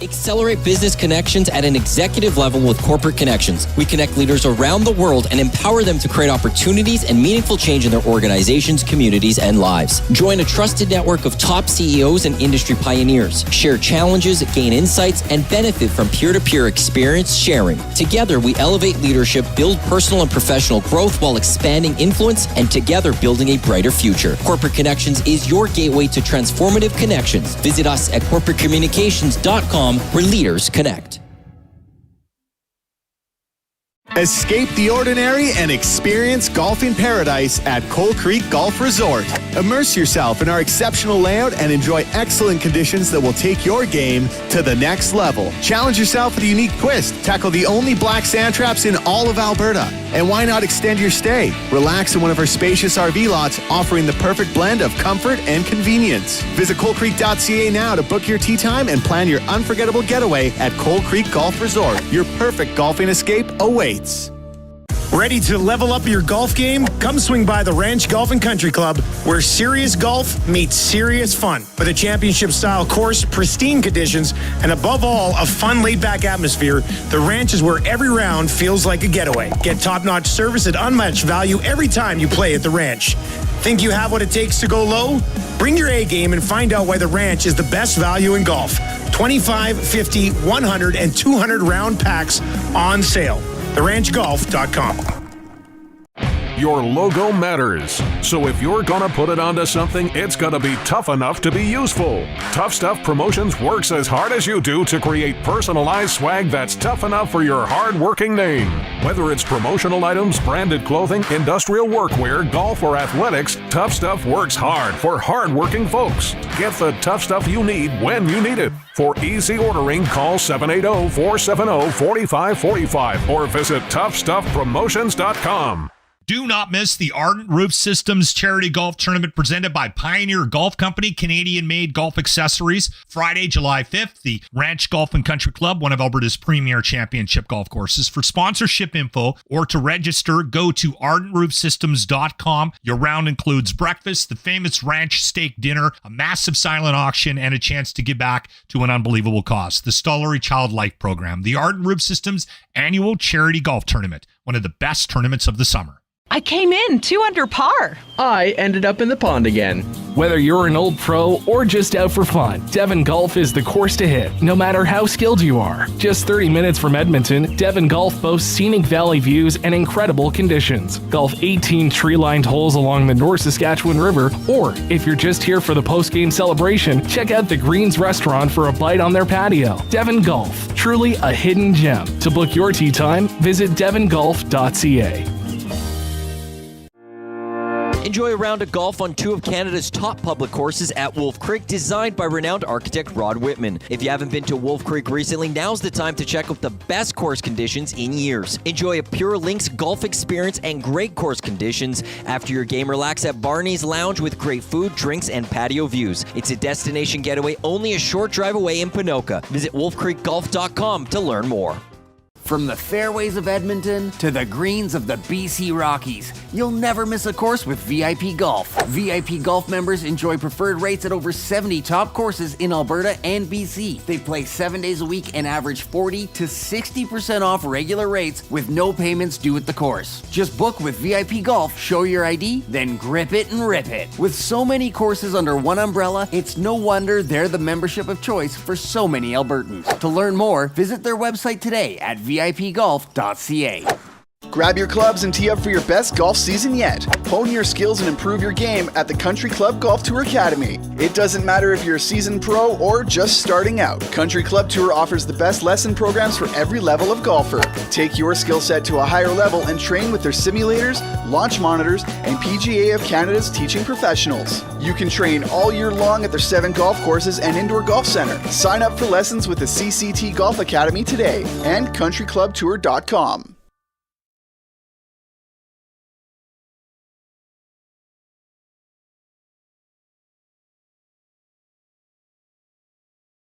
Accelerate business connections at an executive level with Corporate Connections. We connect leaders around the world and empower them to create opportunities and meaningful change in their organizations, communities, and lives. Join a trusted network of top CEOs and industry pioneers. Share challenges, gain insights, and benefit from peer-to-peer experience sharing. Together, we elevate leadership, build personal and professional growth while expanding influence, and together building a brighter future. Corporate Connections is your gateway to transformative connections. Visit us at corporatecommunications.com, where leaders connect. Escape the ordinary and experience golfing paradise at Coal Creek Golf Resort. Immerse yourself in our exceptional layout and enjoy excellent conditions that will take your game to the next level. Challenge yourself with a unique twist. Tackle the only black sand traps in all of Alberta. And why not extend your stay? Relax in one of our spacious RV lots, offering the perfect blend of comfort and convenience. Visit coalcreek.ca now to book your tee time and plan your unforgettable getaway at Coal Creek Golf Resort. Your perfect golfing escape awaits. Ready to level up your golf game? Come swing by the Ranch Golf and Country Club, where serious golf meets serious fun. With a championship-style course, pristine conditions, and above all, a fun, laid-back atmosphere, the Ranch is where every round feels like a getaway. Get top-notch service at unmatched value every time you play at the Ranch. Think you have what it takes to go low? Bring your A game and find out why the Ranch is the best value in golf. 25, 50, 100, and 200 round packs on sale. TheRanchGolf.com. Your logo matters. So if you're gonna put it onto something, it's gonna be tough enough to be useful. Tough Stuff Promotions works as hard as you do to create personalized swag that's tough enough for your hard-working name. Whether it's promotional items, branded clothing, industrial workwear, golf, or athletics, Tough Stuff works hard for hard-working folks. Get the tough stuff you need when you need it. For easy ordering, call 780-470-4545 or visit toughstuffpromotions.com. Do not miss the Ardent Roof Systems Charity Golf Tournament presented by Pioneer Golf Company, Canadian-made golf accessories. Friday, July 5th, the Ranch Golf and Country Club, one of Alberta's premier championship golf courses. For sponsorship info or to register, go to ardentroofsystems.com. Your round includes breakfast, the famous ranch steak dinner, a massive silent auction, and a chance to give back to an unbelievable cause. The Stollery Child Life Program, the Ardent Roof Systems Annual Charity Golf Tournament, one of the best tournaments of the summer. I came in 2 under par. I ended up in the pond again. Whether you're an old pro or just out for fun, Devon Golf is the course to hit, no matter how skilled you are. Just 30 minutes from Edmonton, Devon Golf boasts scenic valley views and incredible conditions. Golf 18 tree-lined holes along the North Saskatchewan River, or if you're just here for the post-game celebration, check out the Greens restaurant for a bite on their patio. Devon Golf, truly a hidden gem. To book your tee time, visit devongolf.ca. Enjoy a round of golf on 2 of Canada's top public courses at Wolf Creek, designed by renowned architect Rod Whitman. If you haven't been to Wolf Creek recently, now's the time to check out the best course conditions in years. Enjoy a pure links golf experience and great course conditions. After your game, relax at Barney's Lounge with great food, drinks, and patio views. It's a destination getaway only a short drive away in Ponoka. Visit wolfcreekgolf.com to learn more. From the fairways of Edmonton to the greens of the BC Rockies, you'll never miss a course with VIP Golf. VIP Golf members enjoy preferred rates at over 70 top courses in Alberta and BC. They play 7 days a week and average 40 to 60% off regular rates with no payments due at the course. Just book with VIP Golf, show your ID, then grip it and rip it. With so many courses under one umbrella, it's no wonder they're the membership of choice for so many Albertans. To learn more, visit their website today at vipgolf.ca. Grab your clubs and tee up for your best golf season yet. Hone your skills and improve your game at the Country Club Golf Tour Academy. It doesn't matter if you're a seasoned pro or just starting out. Country Club Tour offers the best lesson programs for every level of golfer. Take your skill set to a higher level and train with their simulators, launch monitors, and PGA of Canada's teaching professionals. You can train all year long at their 7 golf courses and indoor golf center. Sign up for lessons with the CCT Golf Academy today and countryclubtour.com.